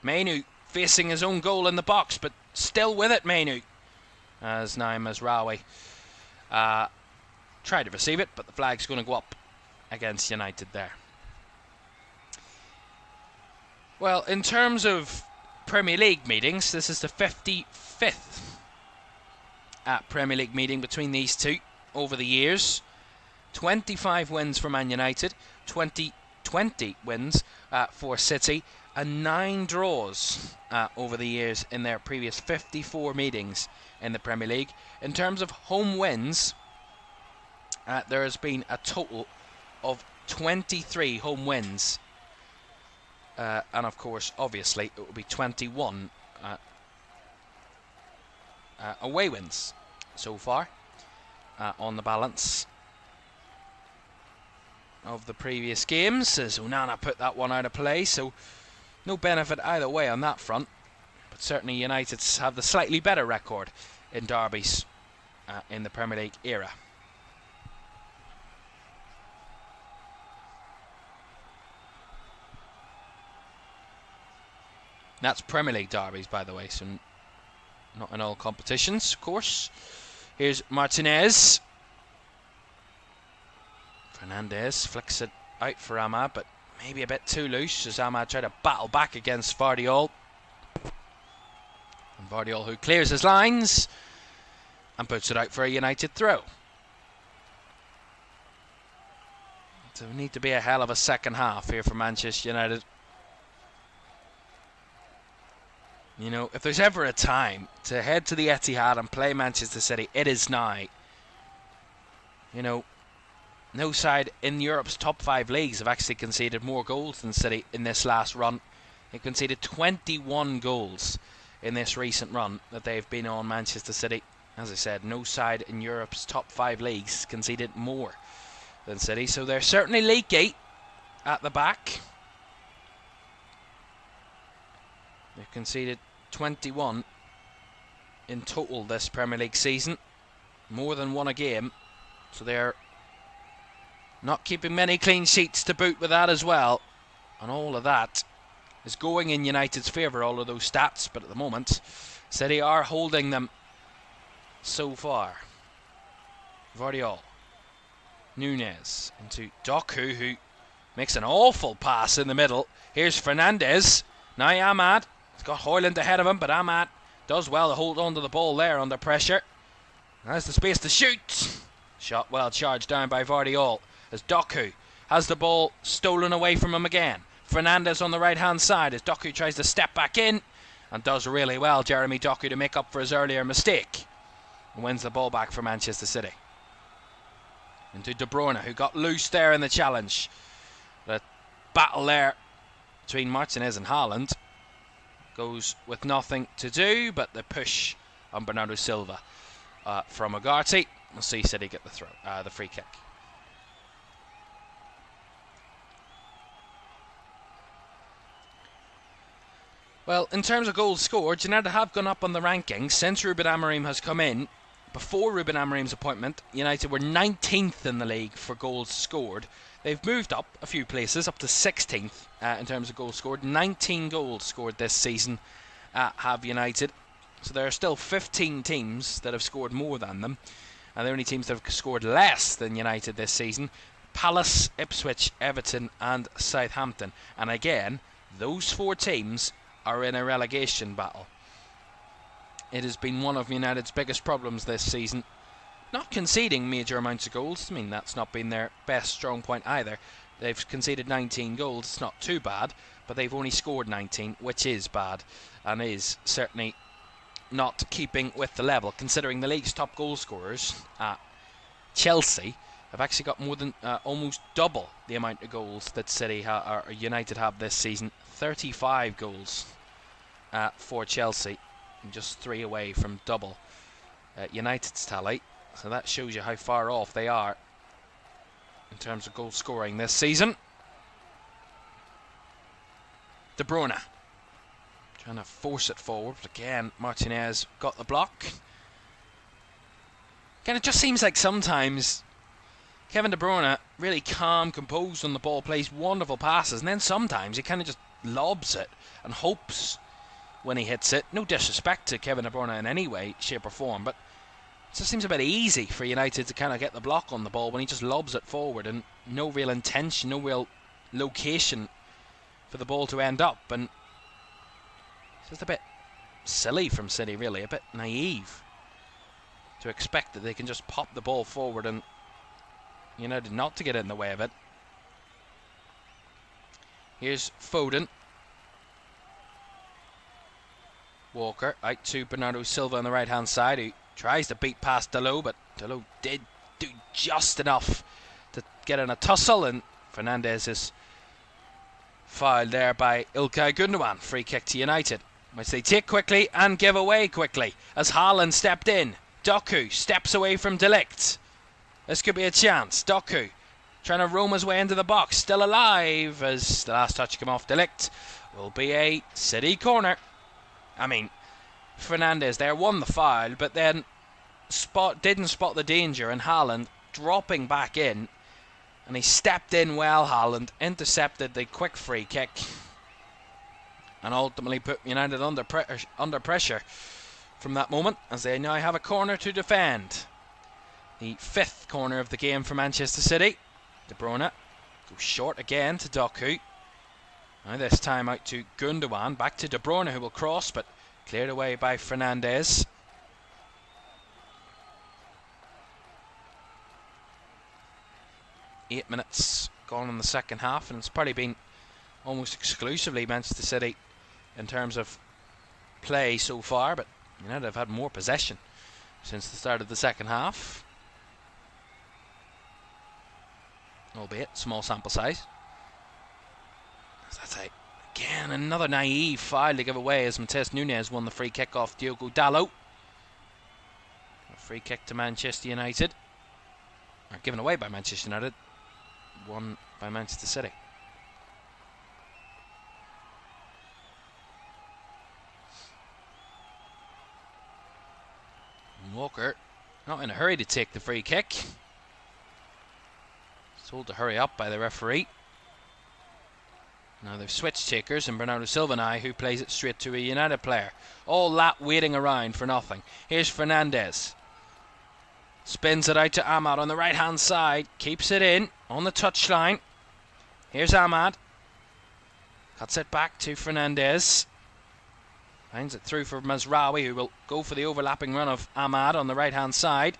Mainoo facing his own goal in the box, but still with it, Mainoo. As now Mazraoui tried to receive it, but the flag's going to go up against United there. Well, in terms of Premier League meetings, this is the 55th Premier League meeting between these two over the years. 25 wins for Man United, 20 wins for City, and 9 draws over the years in their previous 54 meetings in the Premier League. In terms of home wins, there has been a total of 23 home wins, and of course, obviously, it will be 21 away wins so far on the balance of the previous games, as Onana put that one out of play, so no benefit either way on that front. But certainly United have the slightly better record in derbies in the Premier League era. That's Premier League derbies, by the way, so not in all competitions, of course. Here's Martinez. Fernandes flicks it out for Ahmad, but maybe a bit too loose as Ahmad tried to battle back against Vardiol. And Vardiol, who clears his lines and puts it out for a United throw. So we need to be a hell of a second half here for Manchester United. You know, if there's ever a time to head to the Etihad and play Manchester City, it is now. You know, no side in Europe's top 5 leagues have actually conceded more goals than City in this last run. They've conceded 21 goals in this recent run that they've been on Manchester City. As I said, no side in Europe's top 5 leagues conceded more than City. So they're certainly leaky at the back. They've conceded 21 in total this Premier League season. More than one a game. So they're not keeping many clean sheets to boot with that as well. And all of that is going in United's favour, all of those stats. But at the moment, City are holding them so far. Vardiol. Nunez into Doku, who makes an awful pass in the middle. Here's Fernandes. Now Ahmad. He's got Højlund ahead of him, but Ahmad does well to hold on to the ball there under pressure. Has the space to shoot. Shot well charged down by Vardiol as Doku has the ball stolen away from him again. Fernandes on the right hand side as Doku tries to step back in and does really well, Jeremy Doku, to make up for his earlier mistake. And wins the ball back for Manchester City. Into De Bruyne, who got loose there in the challenge. The battle there between Martinez and Haaland goes with nothing to do, but the push on Bernardo Silva from Ugarte. We'll see City get the free kick. Well, in terms of goals scored, United have gone up on the rankings since Ruben Amorim has come in. Before Ruben Amorim's appointment, United were 19th in the league for goals scored. They've moved up a few places, up to 16th in terms of goals scored. 19 goals scored this season have United. So there are still 15 teams that have scored more than them. And the only teams that have scored less than United this season: Palace, Ipswich, Everton and Southampton. And again, those 4 teams are in a relegation battle. It has been one of United's biggest problems this season. Not conceding major amounts of goals. I mean, that's not been their best strong point either. They've conceded 19 goals. It's not too bad, but they've only scored 19, which is bad, and is certainly not keeping with the level, considering the league's top goal scorers, Chelsea, have actually got more than almost double the amount of goals that City or United have this season. 35 goals for Chelsea, and just 3 away from double United's tally. So that shows you how far off they are in terms of goal scoring this season. De Bruyne trying to force it forward, but again Martinez got the block. Again, it just seems like sometimes Kevin De Bruyne, really calm, composed on the ball, plays wonderful passes, and then sometimes he kind of just lobs it and hopes when he hits it. No disrespect to Kevin De Bruyne in any way, shape or form, but it just seems a bit easy for United to kind of get the block on the ball when he just lobs it forward, and no real intention, no real location for the ball to end up. And it's just a bit silly from City, really, a bit naive to expect that they can just pop the ball forward and United not to get in the way of it. Here's Foden. Walker out to Bernardo Silva on the right hand side, who tries to beat past Dalot, but Dalot did do just enough to get in a tussle, and Fernandes is fouled there by Ilkay Gundogan. Free kick to United. which they take quickly and give away quickly as Haaland stepped in. Doku steps away from De Ligt. This could be a chance. Doku trying to roam his way into the box, still alive as the last touch came off De Ligt. Will be a City corner. I mean, Fernandes there won the foul, but then didn't spot the danger, and Haaland dropping back in, and he stepped in well. Haaland intercepted the quick free kick and ultimately put United under pressure from that moment, as they now have a corner to defend. The 5th corner of the game for Manchester City. De Bruyne goes short again to Doku. Now this time out to Gundogan, back to De Bruyne, who will cross, but cleared away by Fernandes. Eight minutes gone in the second half, and it's probably been almost exclusively Manchester City in terms of play so far, but United have had more possession since the start of the second half, albeit small sample size. That's again another naive foul to give away as Matheus Nunes won the free kick off Diogo Dalot. A free kick to Manchester United, or given away by Manchester United, won by Manchester City. Walker not in a hurry to take the free kick. Told to hurry up by the referee. Now they've switched takers, and Bernardo Silva now, who plays it straight to a United player. All that waiting around for nothing. Here's Fernandes. Spins it out to Ahmad on the right hand side. Keeps it in on the touchline. Here's Ahmad. Cuts it back to Fernandes. Finds it through for Mazraoui, who will go for the overlapping run of Ahmad on the right hand side.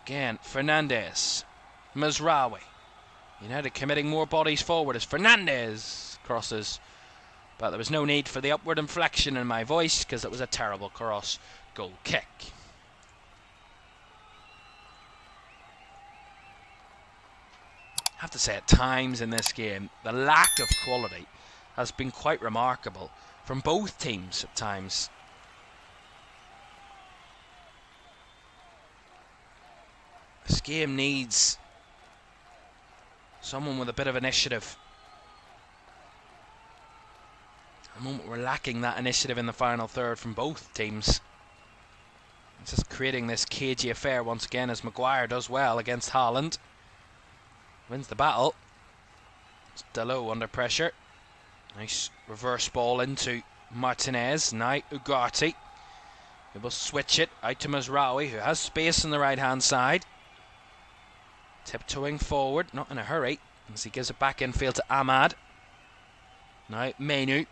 Again, Fernandes. Mazraoui. United committing more bodies forward as Fernandes crosses. But there was no need for the upward inflection in my voice, because it was a terrible cross goal kick. I have to say, at times in this game, the lack of quality has been quite remarkable from both teams at times. This game needs someone with a bit of initiative. At the moment we're lacking that initiative in the final third from both teams. It's just creating this cagey affair once again, as Maguire does well against Haaland. Wins the battle. It's Dalot under pressure. Nice reverse ball into Martinez. Now Ugarte. He will switch it out to Mazraoui, who has space on the right hand side. Tiptoeing forward, not in a hurry, as he gives it back infield to Ahmad. Now Menu.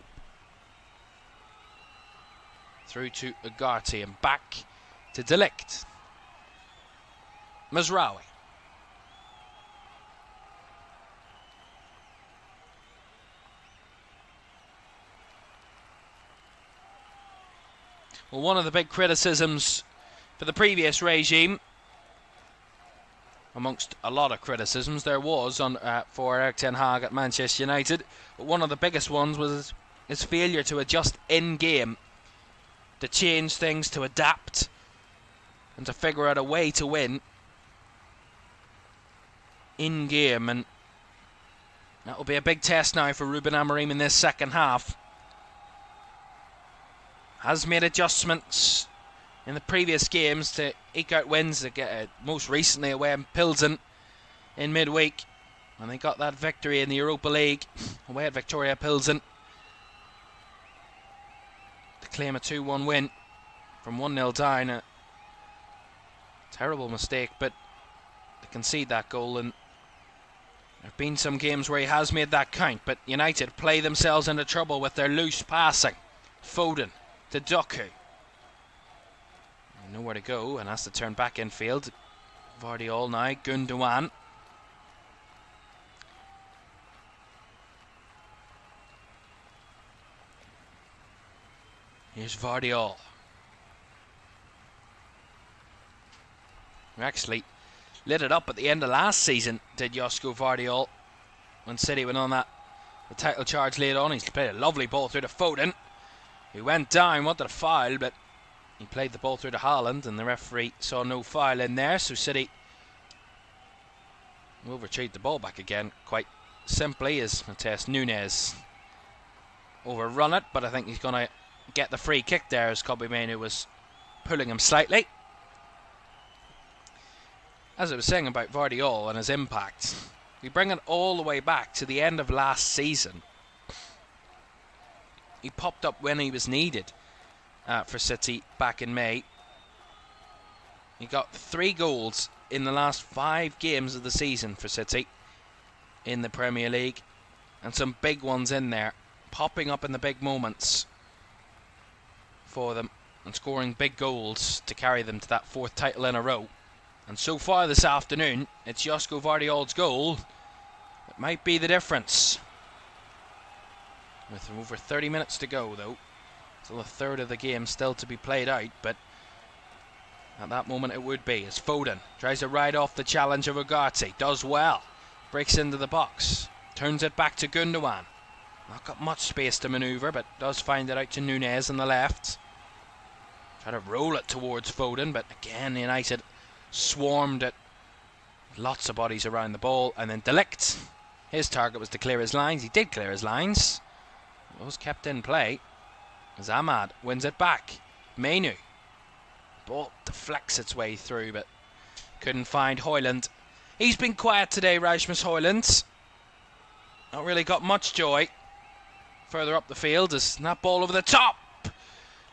Through to Ugarte and back to De Ligt. Mazraoui. Well, one of the big criticisms for the previous regime, amongst a lot of criticisms there was for Erik ten Hag at Manchester United, but one of the biggest ones was his failure to adjust in-game, to change things, to adapt, and to figure out a way to win in-game. And that will be a big test now for Ruben Amorim in this second half. Has made adjustments in the previous games to eke out wins, most recently away in Pilsen in midweek, when they got that victory in the Europa League away at Victoria Pilsen to claim a 2-1 win from 1-0 down. A terrible mistake, but to concede that goal. And there have been some games where he has made that count, but United play themselves into trouble with their loose passing. Foden to Doku. Nowhere to go, and has to turn back infield. Vardiol now, Gundogan. Here's Vardiol. We actually lit it up at the end of last season, did Josko Vardiol, when City went on that the title charge laid on. He's played a lovely ball through to Foden. He went down, wanted a foul, but he played the ball through to Haaland, and the referee saw no foul in there, so City will retrieve the ball back again quite simply as Matheus Nunes overrun it, but I think he's going to get the free kick there as Kobbie Mainoo was pulling him slightly. As I was saying about Vardiol and his impact, we bring it all the way back to the end of last season. He popped up when he was needed for City back in May. He got 3 goals in the last 5 games of the season for City in the Premier League, and some big ones in there, popping up in the big moments for them and scoring big goals to carry them to that 4th title in a row. And so far this afternoon, it's Josko Vardiol's goal that might be the difference. With over 30 minutes to go though, still a third of the game still to be played out, but at that moment it would be, as Foden tries to ride off the challenge of Ugarte, does well, breaks into the box, turns it back to Gundogan. Not got much space to manoeuvre, but does find it out to Nunes on the left. Try to roll it towards Foden, but again United swarmed it. Lots of bodies around the ball, and then De Ligt, his target was to clear his lines. He did clear his lines. It was kept in play as Ahmad wins it back. Mainoo. Ball deflects its way through, but couldn't find Højlund. He's been quiet today, Rasmus Højlund. Not really got much joy further up the field as that ball over the top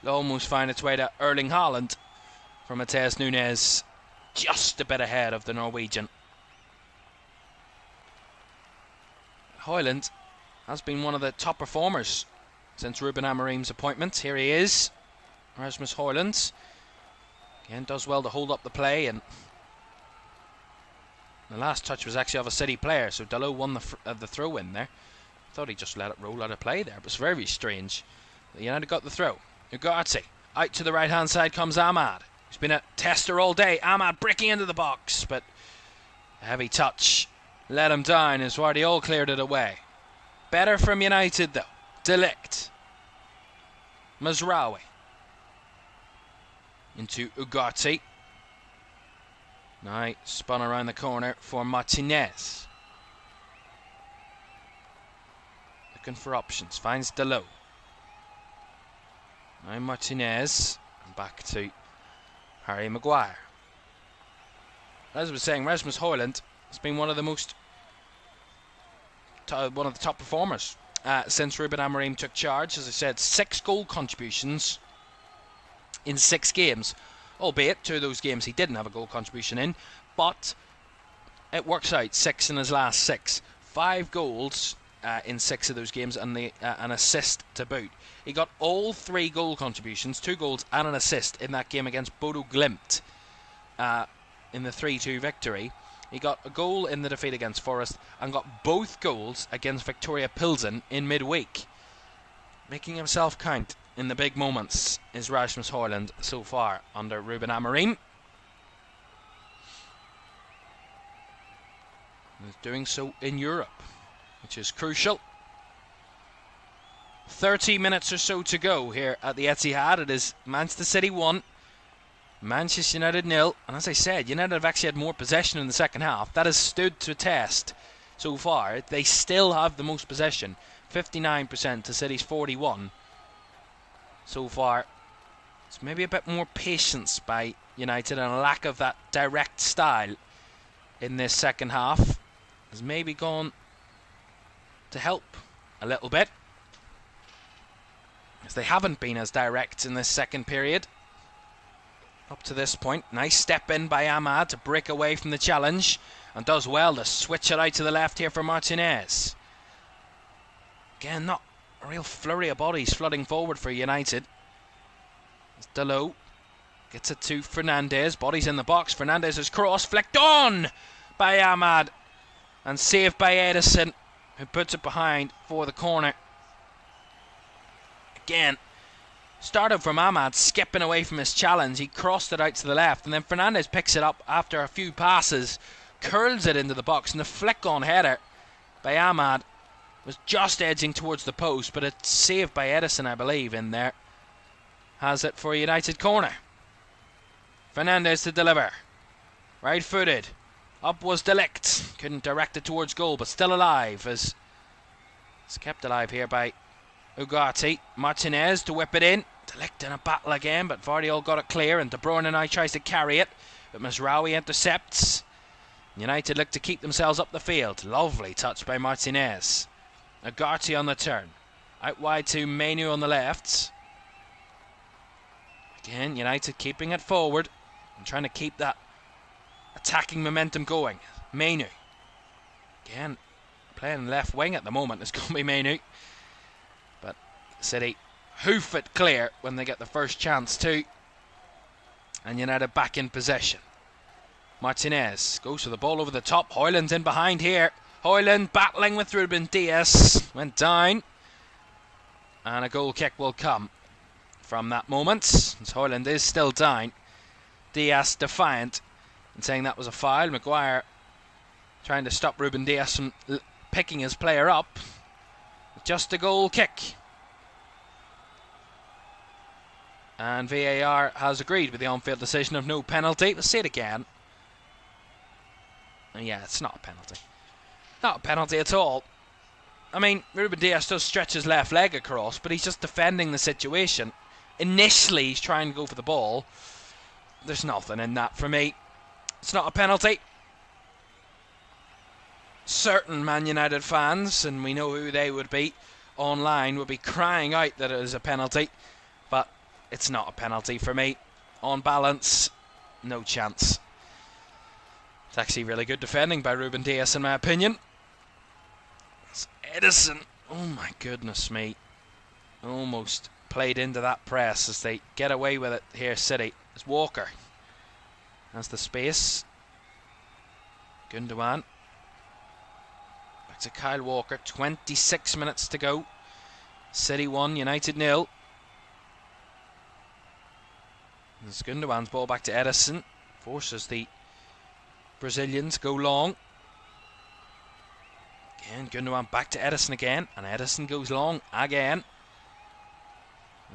will almost find its way to Erling Haaland from Matheus Nunes, just a bit ahead of the Norwegian. Højlund has been one of the top performers since Ruben Amorim's appointment. Here he is, Rasmus Højlund. Again, does well to hold up the play, and the last touch was actually of a City player, so Dalot won the throw in there. Thought he just let it roll out of play there, but it's very strange. United got the throw. Ugarte, out to the right hand side comes Ahmad. He's been a tester all day. Ahmad breaking into the box, but a heavy touch let him down as Vardiol cleared it away. Better from United though. De Ligt, Mazraoui into Ugarte. Now spun around the corner for Martinez. Looking for options, finds Dalot. Now Martinez, and back to Harry Maguire. As I was saying, Rasmus Højlund has been one of the top performers since Ruben Amorim took charge. As I said, 6 goal contributions in 6 games, albeit 2 of those games he didn't have a goal contribution in, but it works out. 6 in his last 6, 5 goals in 6 of those games, and an assist to boot. He got all 3 goal contributions, 2 goals and an assist in that game against Bodo Glimt in the 3-2 victory. He got a goal in the defeat against Forest and got both goals against Victoria Pilsen in midweek. Making himself count in the big moments is Rasmus Højlund so far under Ruben Amorim. He's doing so in Europe, which is crucial. 30 minutes or so to go here at the Etihad. It is Manchester City 1, Manchester United 0. And as I said, United have actually had more possession in the second half. That has stood to test so far. They still have the most possession, 59% to City's 41%. So far, it's maybe a bit more patience by United and a lack of that direct style in this second half has maybe gone to help a little bit, as they haven't been as direct in this second period up to this point. Nice step in by Ahmad to break away from the challenge, and does well to switch it out to the left here for Martinez. Again, not a real flurry of bodies flooding forward for United. As Dalot gets it to Fernandes, bodies in the box. Fernandez's cross flicked on by Ahmad and saved by Edison, who puts it behind for the corner. Again, started from Ahmad skipping away from his challenge. He crossed it out to the left, and then Fernandes picks it up after a few passes, curls it into the box, and the flick on header by Ahmad Was just edging towards the post, but it's saved by Edison, I believe, in there. Has it for a United corner. Fernandez to deliver. Right-footed. Up was Delict. Couldn't direct it towards goal, but still alive. As it's kept alive here by Ugarte. Martinez to whip it in. Delict in a battle again, but Vardiol got it clear, and De Bruyne now tries to carry it, but Mazraoui intercepts. United look to keep themselves up the field. Lovely touch by Martinez. Ugarte on the turn. Out wide to Mainu on the left. Again, United keeping it forward and trying to keep that attacking momentum going. Mainu. Again, playing left wing at the moment. It's going to be Mainu. But City hoof it clear when they get the first chance too. And United back in possession. Martinez goes for the ball over the top. Højlund's in behind here. Højlund battling with Ruben Dias. Went down. And a goal kick will come from that moment. As Højlund is still down. Dias defiant and saying that was a foul. Maguire trying to stop Ruben Dias from picking his player up. Just a goal kick. And VAR has agreed with the on-field decision of no penalty. Let's see it again. Yeah, it's not a penalty. Not a penalty at all. I mean, Ruben Dias does stretch his left leg across, but he's just defending the situation. Initially, he's trying to go for the ball. There's nothing in that for me. It's not a penalty. Certain Man United fans, and we know who they would be online, would be crying out that it is a penalty. But it's not a penalty for me. On balance, no chance. It's actually really good defending by Ruben Dias in my opinion. It's Edison. Oh my goodness me. Almost played into that press as they get away with it here, City. It's Walker. Has the space. Gundogan. Back to Kyle Walker. 26 minutes to go. City 1, United 0. There's Gundogan's ball back to Edison. Forces the Brazilians go long. Again, Gundogan back to Edison again. And Edison goes long again.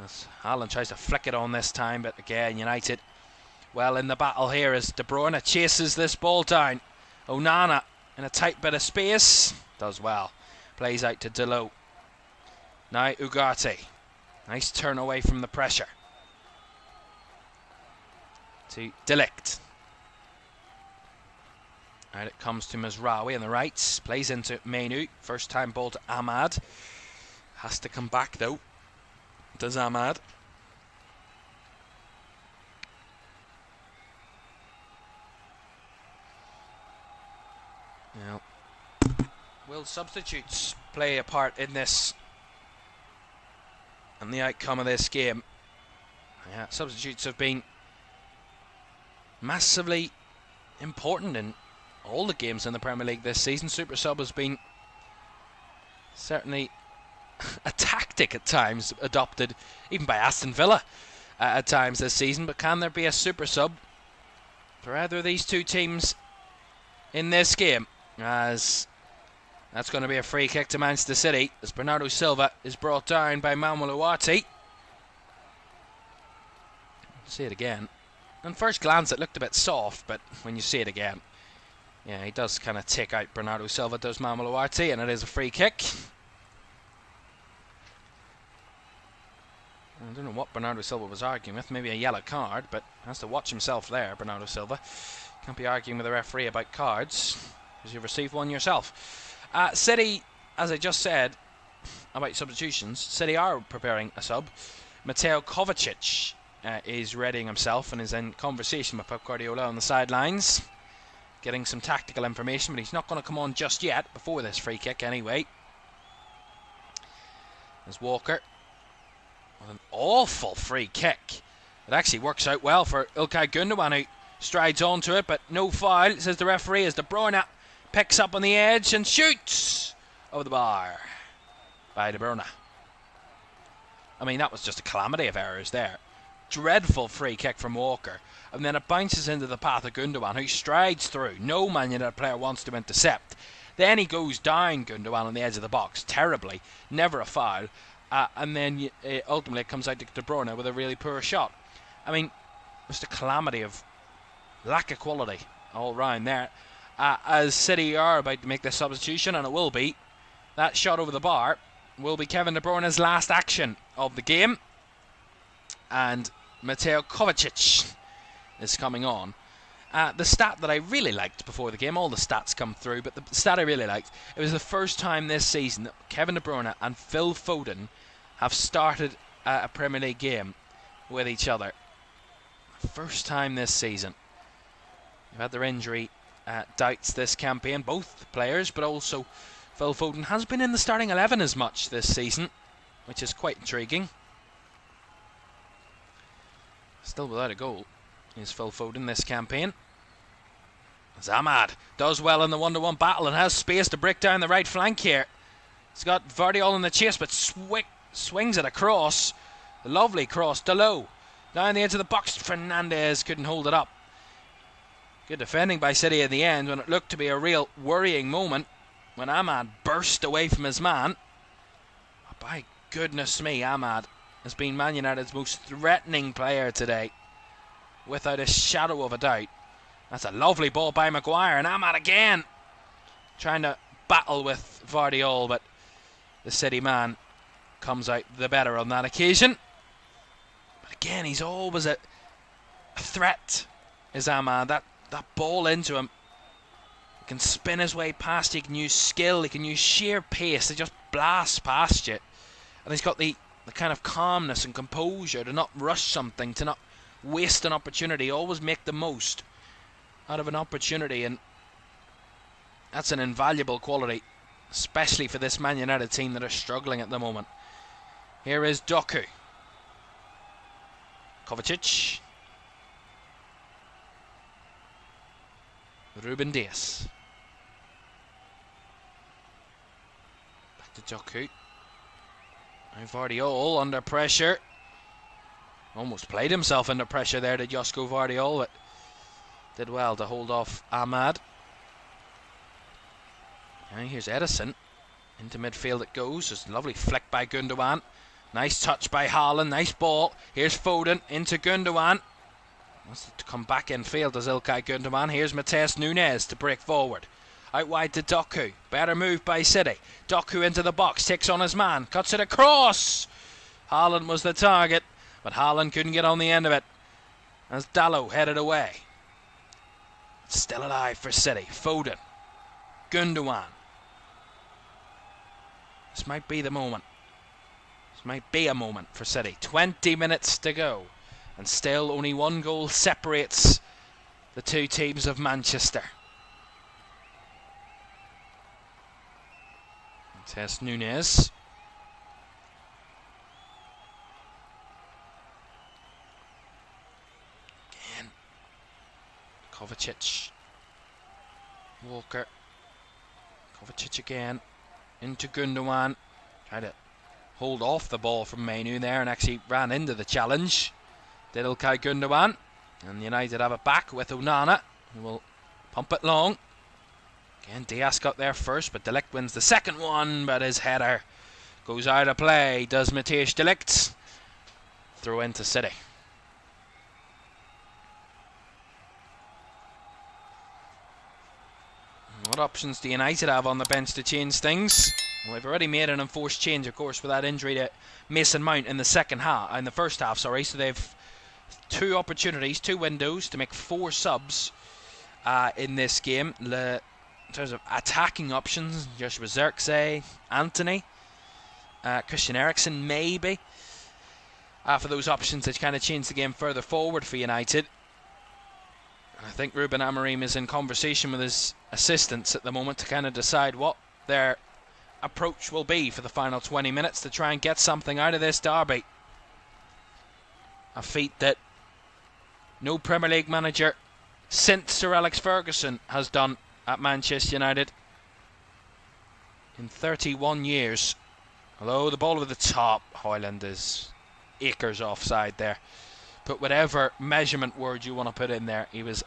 As Haaland tries to flick it on this time, but again, United well in the battle here as De Bruyne chases this ball down. Onana in a tight bit of space. Does well. Plays out to Delo. Now Ugarte. Nice turn away from the pressure. To Delict. Out it comes to Mazraoui on the right. Plays into Mainu. First time ball to Ahmad. Has to come back though. Does Ahmad. Now, will substitutes play a part in this and the outcome of this game? Yeah, substitutes have been massively important in all the games in the Premier League this season. Super sub has been certainly a tactic at times adopted even by Aston Villa at times this season, but can there be a super sub for either of these two teams in this game? As that's going to be a free kick to Manchester City as Bernardo Silva is brought down by Manuel Ugarte. See it again. On first glance it looked a bit soft, but when you see it again, yeah, he does kind of take out Bernardo Silva, does Manuel Ugarte, and it is a free kick. I don't know what Bernardo Silva was arguing with, maybe a yellow card, but has to watch himself there, Bernardo Silva. Can't be arguing with the referee about cards, because you've received one yourself. City, as I just said about substitutions, City are preparing a sub. Mateo Kovacic is readying himself and is in conversation with Pep Guardiola on the sidelines, getting some tactical information, but he's not going to come on just yet, before this free kick anyway. There's Walker. What an awful free kick. It actually works out well for Ilkay Gundogan, who strides onto it, but no foul, says the referee, as De Bruyne picks up on the edge and shoots over the bar by De Bruyne. I mean, that was just a calamity of errors there. Dreadful free kick from Walker, and then it bounces into the path of Gundogan, who strides through. No Man United player wants to intercept. Then he goes down Gundogan on the edge of the box terribly, never a foul, and then ultimately it comes out to De Bruyne with a really poor shot. I mean, just a calamity of lack of quality all round there. As City are about to make the substitution, and it will be, that shot over the bar will be Kevin De Bruyne's last action of the game, and Mateo Kovacic is coming on. The stat that I really liked before the game, all the stats come through, but the stat I really liked, it was the first time this season that Kevin De Bruyne and Phil Foden have started a Premier League game with each other. First time this season. They've had their injury doubts this campaign, both players, but also Phil Foden has been in the starting 11 as much this season, which is quite intriguing. Still without a goal is Phil Foden this campaign. As Ahmad does well in the 1-to-1 battle and has space to break down the right flank here. He's got Vardiol in the chase, but swings it across. A lovely cross to low. Down the edge of the box, Fernandes couldn't hold it up. Good defending by City in the end when it looked to be a real worrying moment when Ahmad burst away from his man. Oh, by goodness me, Ahmad has been Man United's most threatening player today, without a shadow of a doubt. That's a lovely ball by Maguire, and Ahmad again trying to battle with Vardiol, but the City man comes out the better on that occasion. But again, he's always a threat, is Ahmad. That ball into him, he can spin his way past, he can use skill, he can use sheer pace to just blast past you, and he's got the kind of calmness and composure to not rush something, to not waste an opportunity, always make the most out of an opportunity, and that's an invaluable quality, especially for this Man United team that are struggling at the moment. Here is Doku. Kovacic. Ruben Dias. Back to Doku. Now Vardiol under pressure. Almost played himself under pressure there to Josko Vardiol, but did well to hold off Ahmad. Now here's Edison. Into midfield it goes. Just a lovely flick by Gundogan. Nice touch by Haaland. Nice ball. Here's Foden into Gundogan. Wants to come back in field as Ilkay Gundogan. Here's Matheus Nunes to break forward. Out wide to Doku. Better move by City. Doku into the box. Takes on his man. Cuts it across. Haaland was the target, but Haaland couldn't get on the end of it as Dalot headed away. Still alive for City. Foden. Gundogan. This might be the moment. This might be a moment for City. 20 minutes to go. And still only one goal separates the two teams of Manchester. Matheus Nunes. Again. Kovacic. Walker. Kovacic again. Into Gundogan. Tried to hold off the ball from Mainu there and actually ran into the challenge. Did Ilkay Gundogan, and United have it back with Onana, who will pump it long. Again, Diaz got there first, but De Ligt wins the second one, but his header goes out of play. Does Matthijs De Ligt throw into City? What options do United have on the bench to change things? Well, they've already made an enforced change, of course, with that injury to Mason Mount in the first half. So they've two opportunities, two windows to make 4 subs in this game. In terms of attacking options, Joshua Zirkzee, Anthony, Christian Eriksen maybe. For those options that kind of change the game further forward for United. And I think Ruben Amorim is in conversation with his assistants at the moment to kind of decide what their approach will be for the final 20 minutes to try and get something out of this derby. A feat that no Premier League manager since Sir Alex Ferguson has done at Manchester United in 31 years. Although the ball over the top, Højlund is acres offside there. Put whatever measurement word you want to put in there, he was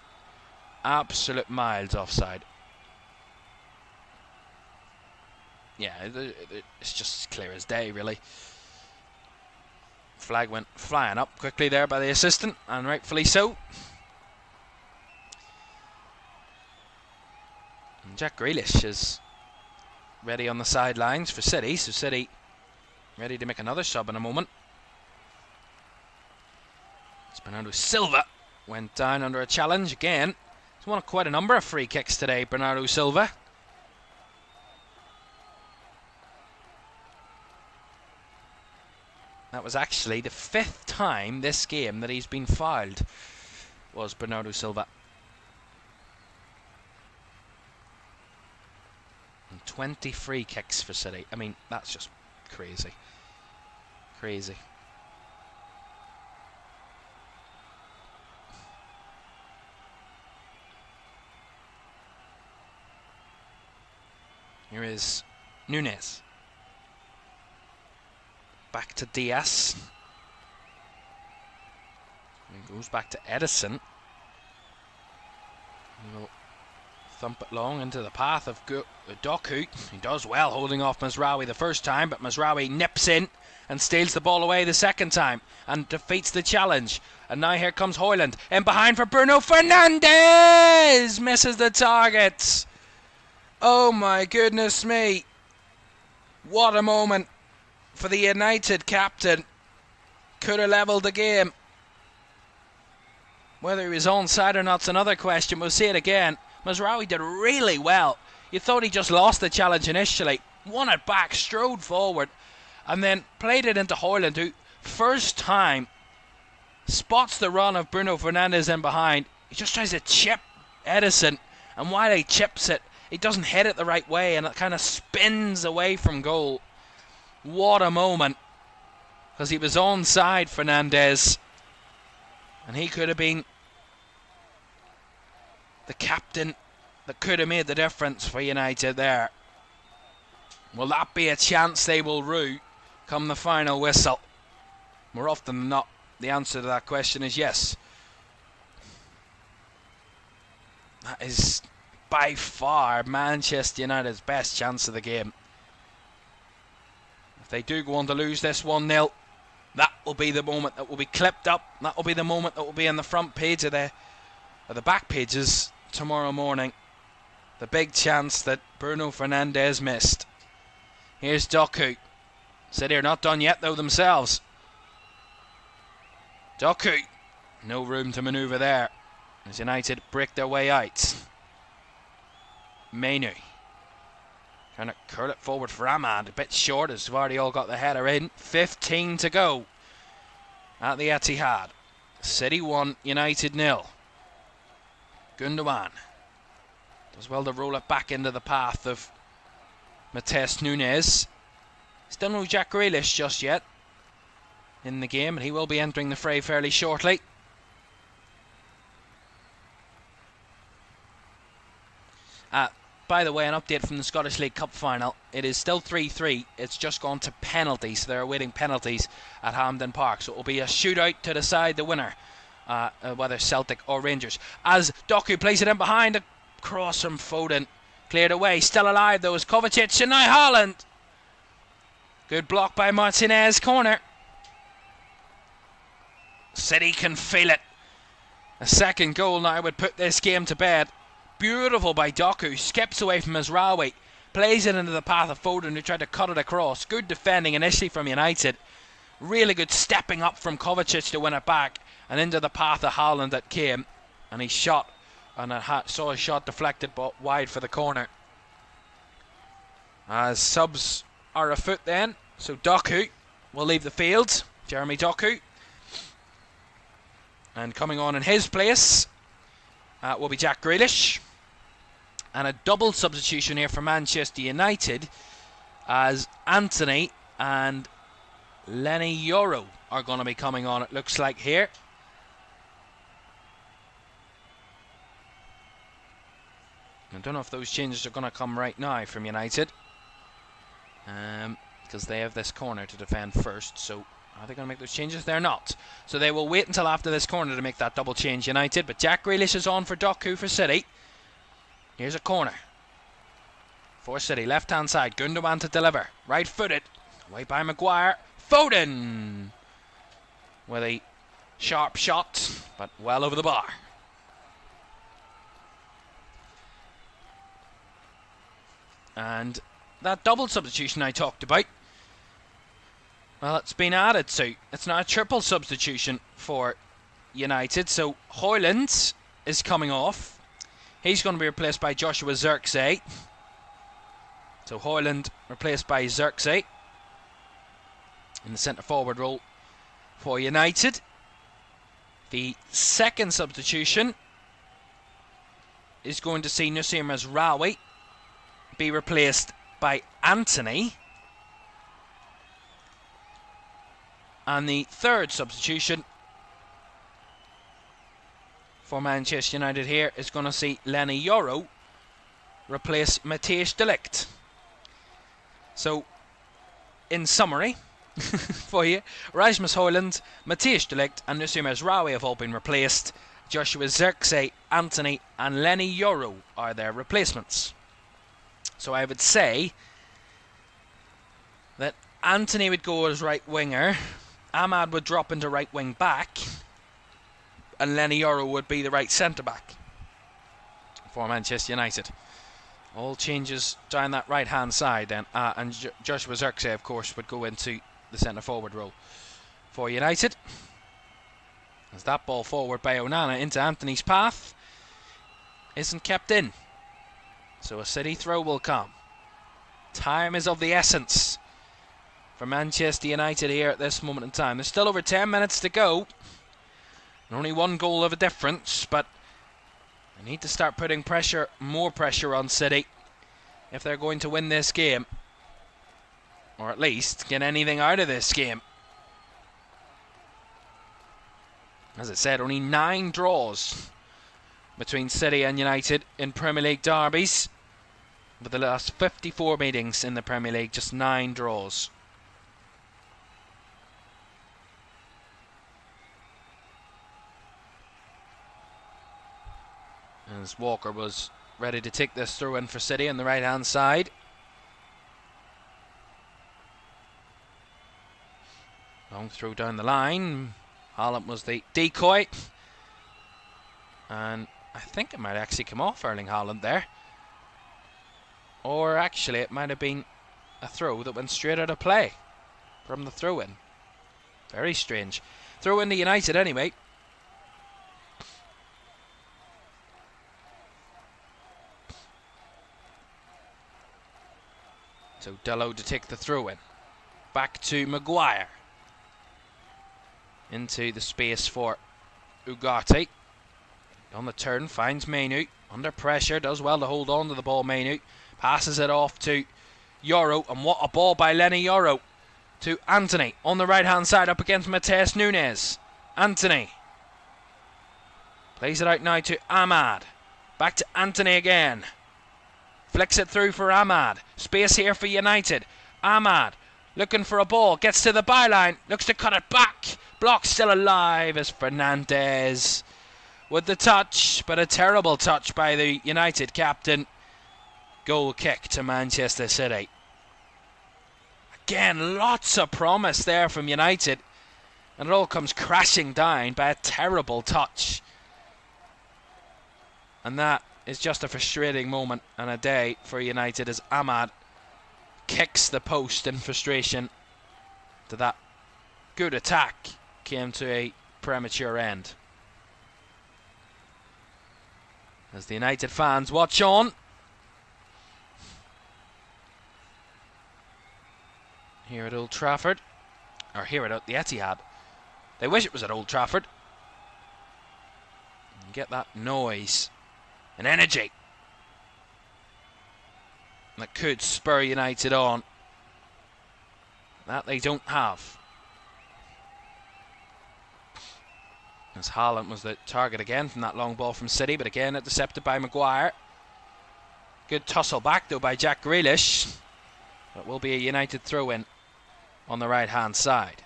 absolute miles offside. Yeah, it's just as clear as day, really. Flag went flying up quickly there by the assistant, and rightfully so. And Jack Grealish is ready on the sidelines for City, so City ready to make another sub in a moment. Bernardo Silva went down under a challenge again. He's won quite a number of free kicks today, Bernardo Silva. That was actually the 5th time this game that he's been fouled, was Bernardo Silva. And 20 free kicks for City. I mean, that's just crazy. Crazy. Here is Núñez. Back to Diaz. He goes back to Edison. He will thump it long into the path of Doku. He does well holding off Mazraoui the first time, but Mazraoui nips in and steals the ball away the second time and defeats the challenge. And now here comes Højlund. In behind for Bruno Fernandes! Misses the target. Oh my goodness me. What a moment for the United captain. Could have levelled the game. Whether he was onside or not's another question. We'll see it again. Mazraoui did really well. You thought he just lost the challenge initially. Won it back, strode forward, and then played it into Højlund, who first time spots the run of Bruno Fernandes in behind. He just tries to chip Edison, and while he chips it, he doesn't hit it the right way, and it kind of spins away from goal. What a moment. Because he was onside, Fernandes. And he could have been the captain that could have made the difference for United there. Will that be a chance they will rue come the final whistle? More often than not, the answer to that question is yes. That is by far Manchester United's best chance of the game. If they do go on to lose this 1-0, that will be the moment that will be clipped up. That will be the moment that will be on the front page of the back pages tomorrow morning. The big chance that Bruno Fernandes missed. Here's Doku. City are not done yet though themselves. Doku. No room to manoeuvre there as United break their way out. Mainu. Trying to curl it forward for Ahmad. A bit short as Guardiola got the header in. 15 to go at the Etihad. City 1, United 0. Gundogan does well to roll it back into the path of Matheus Núñez. Still no Jack Grealish just yet in the game, and he will be entering the fray fairly shortly. By the way, an update from the Scottish League Cup final. It is still 3-3. It's just gone to penalties, so they're awaiting penalties at Hampden Park. So it will be a shootout to decide the winner, whether Celtic or Rangers. As Doku plays it in behind, a cross from Foden. Cleared away. Still alive though is Kovacic, and now Haaland. Good block by Martinez. Corner. City can feel it. A second goal now would put this game to bed. Beautiful by Doku, skips away from Mazraoui, plays it into the path of Foden, who tried to cut it across. Good defending initially from United. Really good stepping up from Kovacic to win it back, and into the path of Haaland that came, and he shot, and saw his shot deflected but wide for the corner. As subs are afoot then, so Doku will leave the field, Jeremy Doku, and coming on in his place will be Jack Grealish. And a double substitution here for Manchester United, as Anthony and Lenny Yoro are going to be coming on, it looks like here. I don't know if those changes are going to come right now from United, because they have this corner to defend first. So are they going to make those changes? They're not. So they will wait until after this corner to make that double change, United. But Jack Grealish is on for Doku for City. Here's a corner. for City. Left hand side, Gundogan to deliver. Right footed, away by Maguire. Foden with a sharp shot, but well over the bar. And that double substitution I talked about, well, it's been added to. It's now a triple substitution for United. So Højlund is coming off. He's going to be replaced by Joshua Zirkzee. So Højlund replaced by Zirkzee in the centre forward role for United. The second substitution is going to see Nusayr Mazraoui be replaced by Anthony. And the third substitution for Manchester United here is going to see Lenny Yoro replace Matthijs de Ligt. So, in summary, for you, Rasmus Højlund, Matthijs de Ligt and Nusayr Mazraoui have all been replaced. Joshua Zirkzee, Anthony and Lenny Yoro are their replacements. So I would say that Anthony would go as right winger, Ahmad would drop into right wing back, and Lenny Yoro would be the right centre back for Manchester United. All changes down that right hand side then, and Joshua Zirkzee of course would go into the centre forward role for United. As that ball forward by Onana into Anthony's path isn't kept in, so a City throw will come. Time is of the essence for Manchester United here at this moment in time. There's still over 10 minutes to go and only one goal of a difference, but they need to start putting pressure, more pressure on City if they're going to win this game, or at least get anything out of this game. As I said, only 9 draws between City and United in Premier League derbies. With the last 54 meetings in the Premier League, just 9 draws. As Walker was ready to take this throw in for City on the right hand side. Long throw down the line. Haaland was the decoy. And I think it might actually come off Erling Haaland there. Or actually it might have been a throw that went straight out of play from the throw-in. Very strange. Throw in to United anyway. So Dalot to take the throw-in. Back to Maguire. Into the space for Ugarte. On the turn, finds Mainu. Under pressure, does well to hold on to the ball, Mainu. Passes it off to Yoro, and what a ball by Lenny Yoro to Anthony on the right hand side up against Matheus Nunes. Anthony plays it out now to Ahmad. Back to Anthony again. Flicks it through for Ahmad. Space here for United. Ahmad looking for a ball, gets to the byline, looks to cut it back. Block still alive as Fernandes with the touch, but a terrible touch by the United captain. Goal kick to Manchester City. Again, lots of promise there from United, and it all comes crashing down by a terrible touch. And that is just a frustrating moment and a day for United as Ahmad kicks the post in frustration. To that good attack came to a premature end. As the United fans watch on. Here at Old Trafford, or here at the Etihad. They wish it was at Old Trafford. You get that noise and energy that could spur United on. That they don't have. As Haaland was the target again from that long ball from City, but again intercepted by Maguire. Good tussle back though by Jack Grealish. But will be a United throw-in on the right hand side.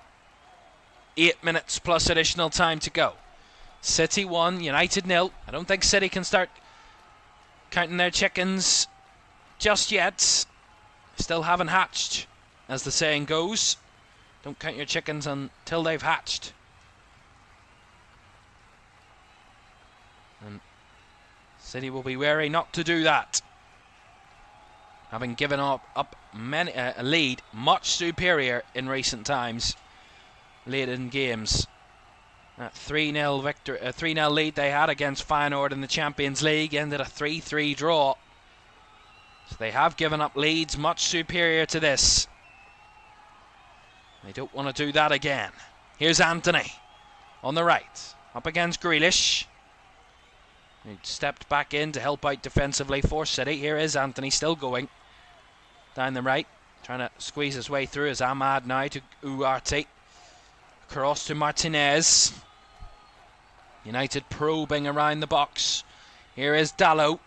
8 minutes plus additional time to go. City 1, United 0. I don't think City can start counting their chickens just yet. Still haven't hatched, as the saying goes. Don't count your chickens until they've hatched. And City will be wary not to do that, having given up a lead much superior in recent times, late in games. That 3-0 lead they had against Feyenoord in the Champions League ended a 3-3 draw. So they have given up leads much superior to this. They don't want to do that again. Here's Anthony on the right, up against Grealish. He stepped back in to help out defensively for City. Here is Anthony still going down the right, trying to squeeze his way through. As Ahmad now to Ugarte. Cross to Martinez. United probing around the box. Here is Dalot.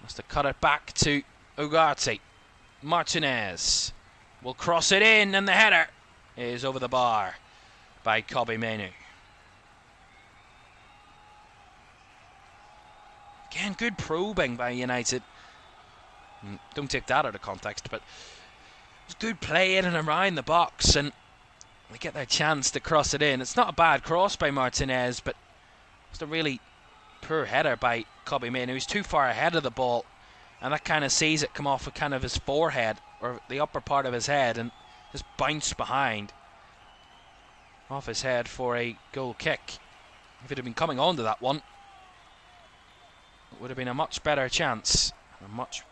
Must have cut it back to Ugarte. Martinez will cross it in, and the header is over the bar by Kobbie Mainoo. Again, good probing by United. Don't take that out of context, but it's good play in and around the box, and they get their chance to cross it in. It's not a bad cross by Martinez, but it's a really poor header by Kobbie Mainoo. He's too far ahead of the ball, and that kind of sees it come off of kind of his forehead, or the upper part of his head, and just bounced behind off his head for a goal kick. If it had been coming onto that one, it would have been a much better chance, a much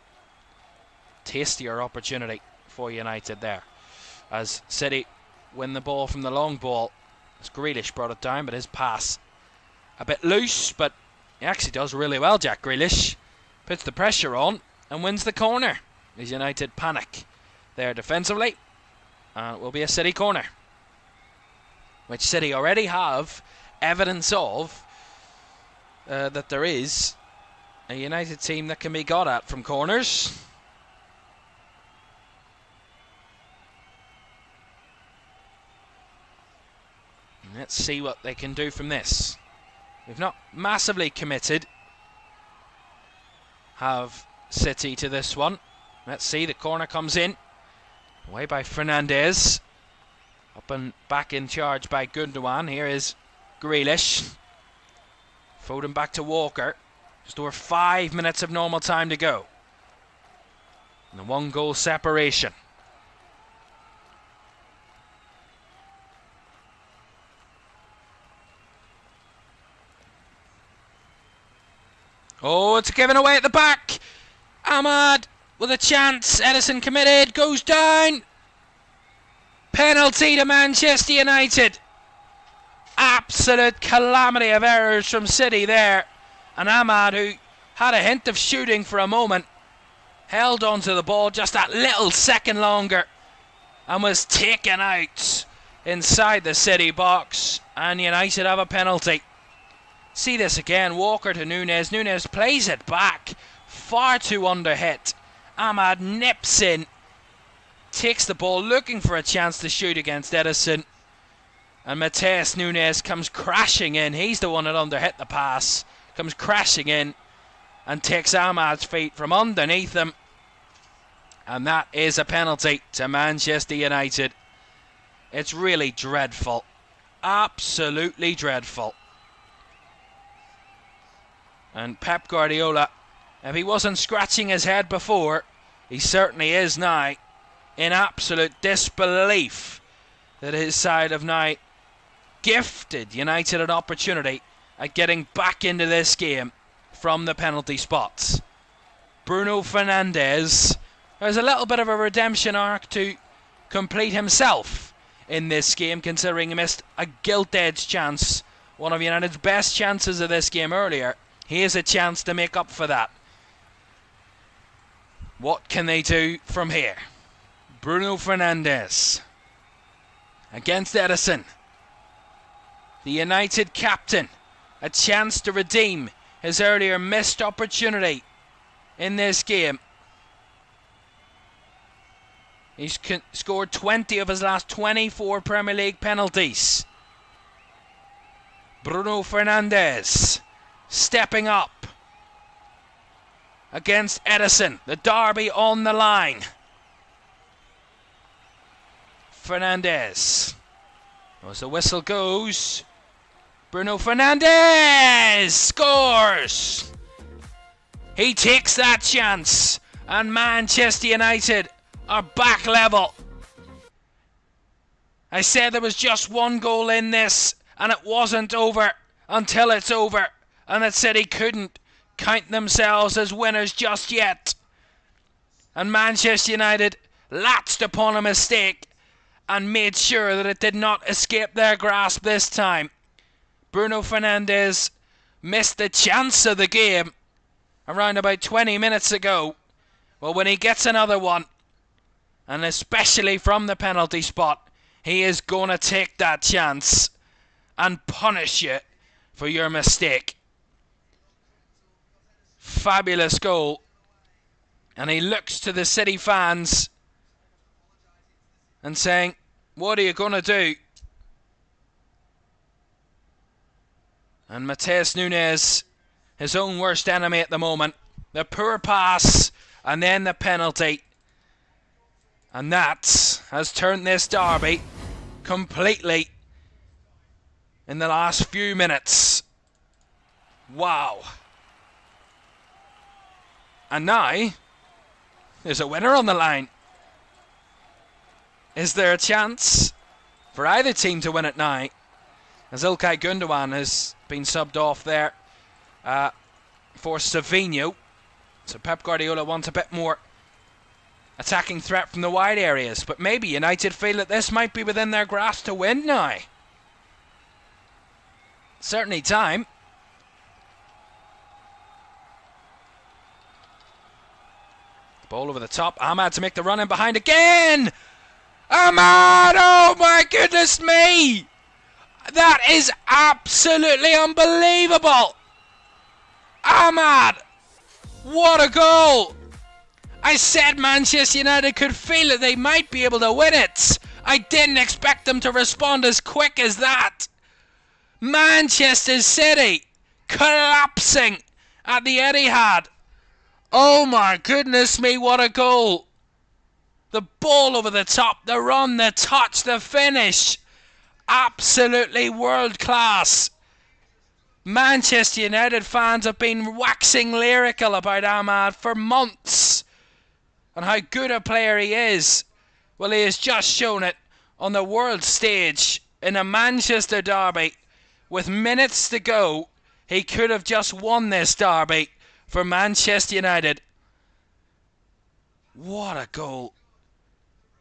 tastier opportunity for United there, as City win the ball from the long ball. As Grealish brought it down, but his pass a bit loose, but he actually does really well. Jack Grealish puts the pressure on and wins the corner. As United panic there defensively, and it will be a City corner, which City already have evidence of, that there is a United team that can be got at from corners. Let's see what they can do from this. We've not massively committed, have City, to this one. Let's see, the corner comes in. Away by Fernandes. Up and back in charge by Gundogan. Here is Grealish. Foden back to Walker. Just over 5 minutes of normal time to go. And a 1-goal separation. Oh, it's given away at the back. Ahmad with a chance. Edison committed. Goes down. Penalty to Manchester United. Absolute calamity of errors from City there. And Ahmad, who had a hint of shooting for a moment, held onto the ball just that little second longer and was taken out inside the City box. And United have a penalty. See this again, Walker to Núñez. Núñez plays it back, far too under hit. Ahmad nips in, takes the ball, looking for a chance to shoot against Edison. And Matheus Núñez comes crashing in. He's the one that under hit the pass. Comes crashing in and takes Ahmad's feet from underneath him. And that is a penalty to Manchester United. It's really dreadful. Absolutely dreadful. And Pep Guardiola, if he wasn't scratching his head before, he certainly is now, in absolute disbelief that his side have now gifted United an opportunity at getting back into this game from the penalty spots. Bruno Fernandes has a little bit of a redemption arc to complete himself in this game, considering he missed a gilt-edged chance, one of United's best chances of this game earlier. Here's a chance to make up for that. What can they do from here? Bruno Fernandes against Edison. The United captain, a chance to redeem his earlier missed opportunity in this game. He's scored 20 of his last 24 Premier League penalties. Bruno Fernandes stepping up against Edison. The derby on the line. Fernandes. As the whistle goes, Bruno Fernandes scores! He takes that chance, and Manchester United are back level. I said there was just one goal in this, and it wasn't over until it's over, and it said he couldn't count themselves as winners just yet. And Manchester United latched upon a mistake and made sure that it did not escape their grasp this time. Bruno Fernandes missed the chance of the game around about 20 minutes ago. Well, when he gets another one, and especially from the penalty spot, he is going to take that chance and punish you for your mistake. Fabulous goal. And he looks to the City fans and saying, what are you going to do? And Matheus Nunes, his own worst enemy at the moment. The poor pass and then the penalty. And that has turned this derby completely in the last few minutes. Wow. And now, there's a winner on the line. Is there a chance for either team to win it now? As Ilkay Gundogan has been subbed off there for Savinho. So Pep Guardiola wants a bit more attacking threat from the wide areas. But maybe United feel that this might be within their grasp to win now. Certainly time. Ball over the top. Ahmad to make the run in behind again. Ahmad! Oh my goodness me! That is absolutely unbelievable! Ahmad! What a goal! I said Manchester United could feel that they might be able to win it. I didn't expect them to respond as quick as that. Manchester City collapsing at the Etihad. Oh my goodness me, what a goal! The ball over the top, the run, the touch, the finish. Absolutely world class. Manchester United fans have been waxing lyrical about Ahmad for months and how good a player he is. Well, he has just shown it on the world stage in a Manchester derby. With minutes to go, he could have just won this derby for Manchester United. What a goal.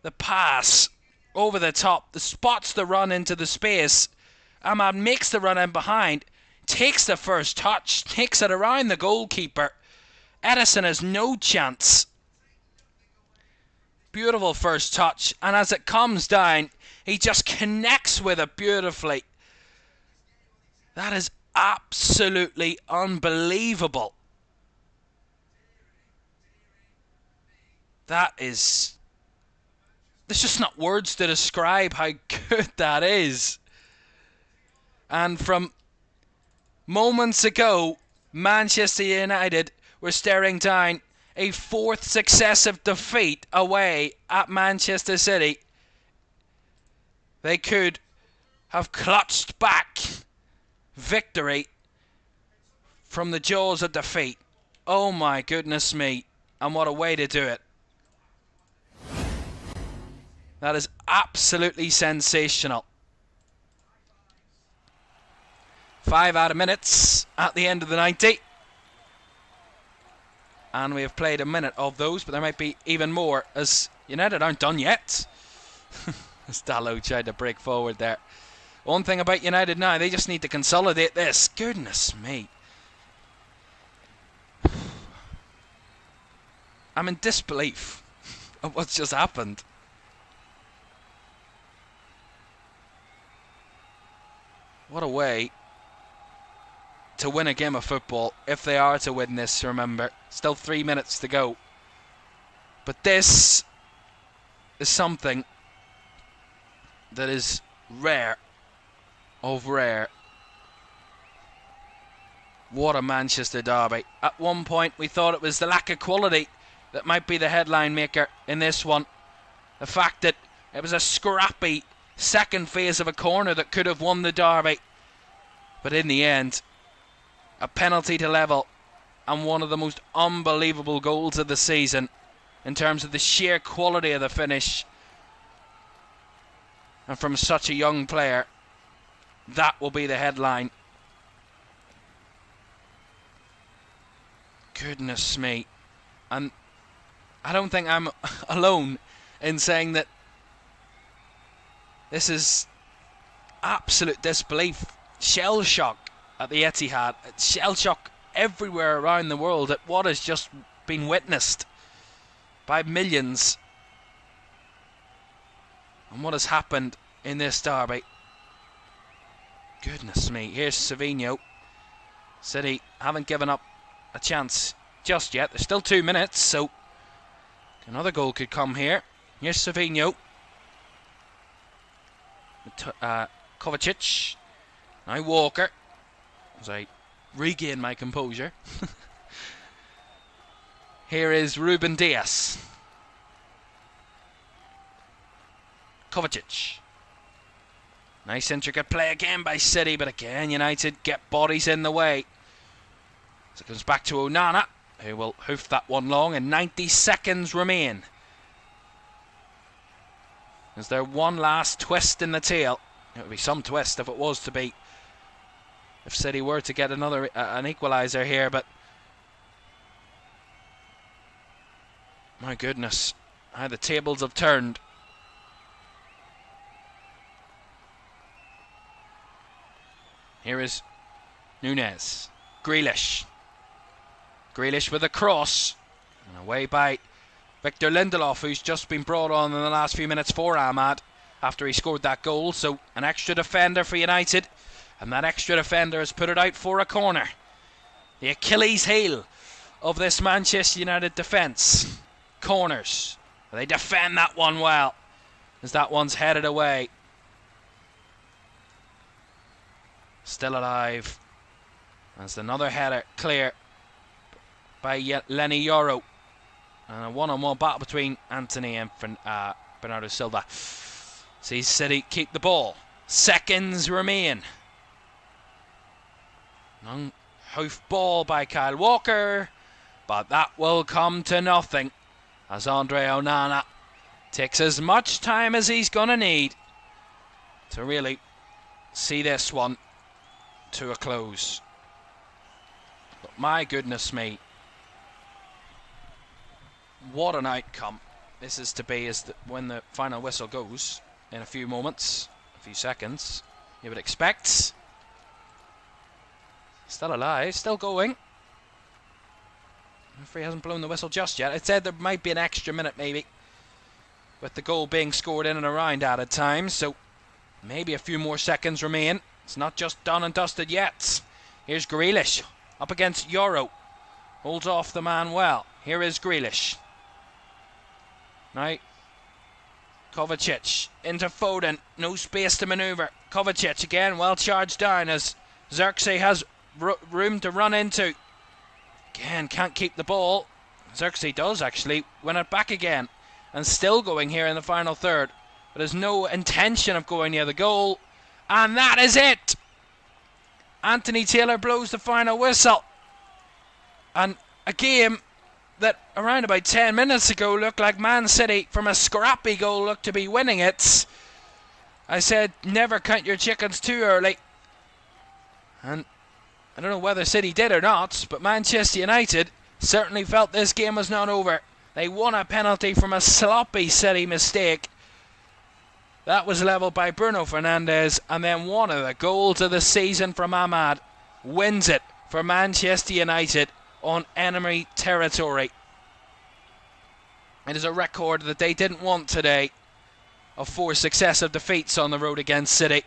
The pass over the top, the spots the run into the space. Ahmad makes the run in behind, takes the first touch, takes it around the goalkeeper. Edison has no chance. Beautiful first touch, and as it comes down, he just connects with it beautifully. That is absolutely unbelievable. There's just not words to describe how good that is. And from moments ago, Manchester United were staring down a fourth successive defeat away at Manchester City. They could have clutched back victory from the jaws of defeat. Oh my goodness me. And what a way to do it. That is absolutely sensational. 5 out of minutes at the end of the 90. And we have played a minute of those, but there might be even more as United aren't done yet. As Dalot tried to break forward there. One thing about United now, they just need to consolidate this. Goodness me. I'm in disbelief of what's just happened. What a way to win a game of football, if they are to win this, remember. Still 3 minutes to go. But this is something that is rare of rare. What a Manchester derby. At one point we thought it was the lack of quality that might be the headline maker in this one. The fact that it was a scrappy second phase of a corner that could have won the derby. But in the end, a penalty to level and one of the most unbelievable goals of the season in terms of the sheer quality of the finish. And from such a young player, that will be the headline. Goodness me. And I don't think I'm alone in saying that this is absolute disbelief. Shell shock at the Etihad. Shell shock everywhere around the world at what has just been witnessed by millions. And what has happened in this derby. Goodness me. Here's Savinho. City haven't given up a chance just yet. There's still 2 minutes, so another goal could come here. Here's Savinho. Kovacic. Now Walker. As I regain my composure. Here is Ruben Dias. Kovacic. Nice intricate play again by City, but again United get bodies in the way. So it comes back to Onana, who will hoof that one long, and 90 seconds remain. Is there one last twist in the tail? It would be some twist if it was to be. If City were to get another an equaliser here, but my goodness, how the tables have turned. Here is Nunez. Grealish. Grealish with a cross. And away by Victor Lindelof, who's just been brought on in the last few minutes for Ahmad after he scored that goal. So an extra defender for United. And that extra defender has put it out for a corner. The Achilles heel of this Manchester United defence. Corners. They defend that one well, as that one's headed away. Still alive. As another header clear by Lenny Yoro. And a one-on-one battle between Anthony and Bernardo Silva. Sees City keep the ball. Seconds remain. Long hoof ball by Kyle Walker. But that will come to nothing. As Andre Onana takes as much time as he's going to need to really see this one to a close. But my goodness me, what an outcome this is to be when the final whistle goes in a few moments, a few seconds. You would expect. Still alive, still going. The referee hasn't blown the whistle just yet. It said there might be an extra minute maybe, with the goal being scored in and around added time, so maybe a few more seconds remain. It's not just done and dusted yet. Here's Grealish up against Yoro. Holds off the man well. Here is Grealish. Now Kovacic into Foden. No space to manoeuvre. Kovacic again well charged down as Xerxes has room to run into. Again can't keep the ball. Xerxes does actually win it back again. And still going here in the final third. But there's no intention of going near the goal. And that is it. Anthony Taylor blows the final whistle. And a game that around about 10 minutes ago looked like Man City from a scrappy goal looked to be winning it. I said never count your chickens too early. And I don't know whether City did or not, but Manchester United certainly felt this game was not over. They won a penalty from a sloppy City mistake. That was levelled by Bruno Fernandes, and then one of the goals of the season from Ahmad wins it for Manchester United on enemy territory. It is a record that they didn't want today of 4 successive defeats on the road against City,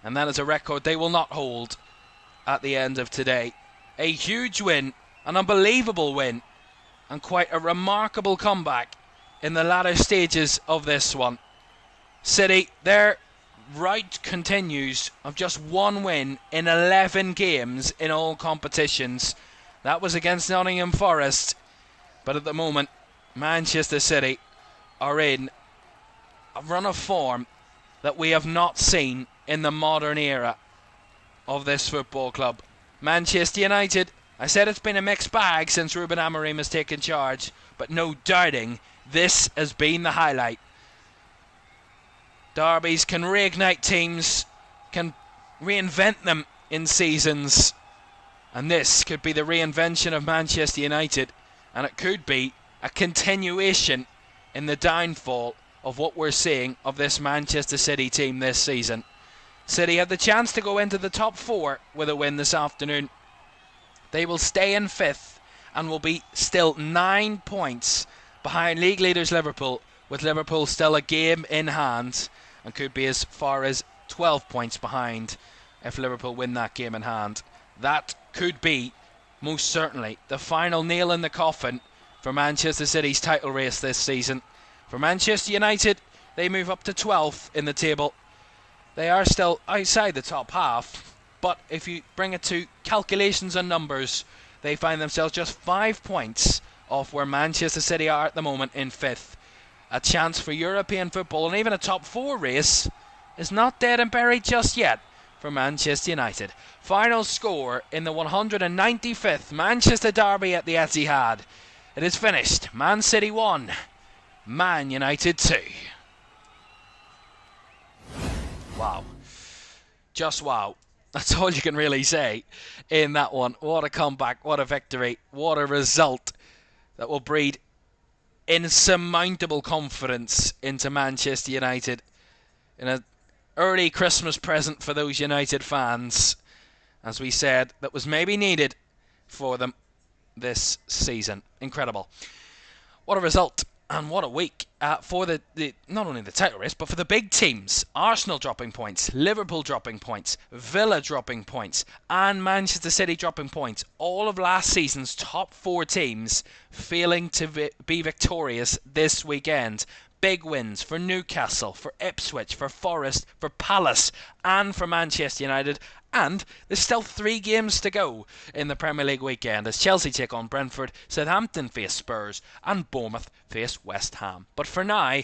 and that is a record they will not hold at the end of today. A huge win, an unbelievable win, and quite a remarkable comeback in the latter stages of this one. City, they're rout continues of just one win in 11 games in all competitions. That was against Nottingham Forest. But at the moment, Manchester City are in a run of form that we have not seen in the modern era of this football club. Manchester United, I said it's been a mixed bag since Ruben Amorim has taken charge, but no doubting this has been the highlight. Derbies can reignite teams, can reinvent them in seasons, and this could be the reinvention of Manchester United, and it could be a continuation in the downfall of what we're seeing of this Manchester City team this season. City had the chance to go into the top 4 with a win this afternoon. They will stay in 5th and will be still 9 points behind league leaders Liverpool, with Liverpool still a game in hand, and could be as far as 12 points behind if Liverpool win that game in hand. That could be, most certainly, the final nail in the coffin for Manchester City's title race this season. For Manchester United, they move up to 12th in the table. They are still outside the top half, but if you bring it to calculations and numbers, they find themselves just 5 points off where Manchester City are at the moment in 5th. A chance for European football and even a top 4 race is not dead and buried just yet for Manchester United. Final score in the 195th Manchester derby at the Etihad. It is finished. Man City 1, Man United 2. Wow. Just wow. That's all you can really say in that one. What a comeback, what a victory, what a result that will breed insurmountable confidence into Manchester United in an early Christmas present for those United fans, as we said, that was maybe needed for them this season. Incredible. What a result. And what a week for the not only the title race, but for the big teams. Arsenal dropping points, Liverpool dropping points, Villa dropping points, and Manchester City dropping points. All of last season's top 4 teams failing to be victorious this weekend. Big wins for Newcastle, for Ipswich, for Forest, for Palace, and for Manchester United. And there's still 3 games to go in the Premier League weekend as Chelsea take on Brentford, Southampton face Spurs, and Bournemouth face West Ham. But for now,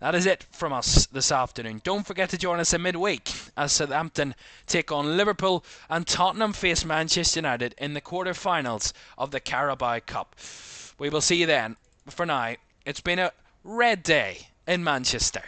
that is it from us this afternoon. Don't forget to join us in midweek as Southampton take on Liverpool and Tottenham face Manchester United in the quarter-finals of the Carabao Cup. We will see you then. But for now, it's been a red day in Manchester.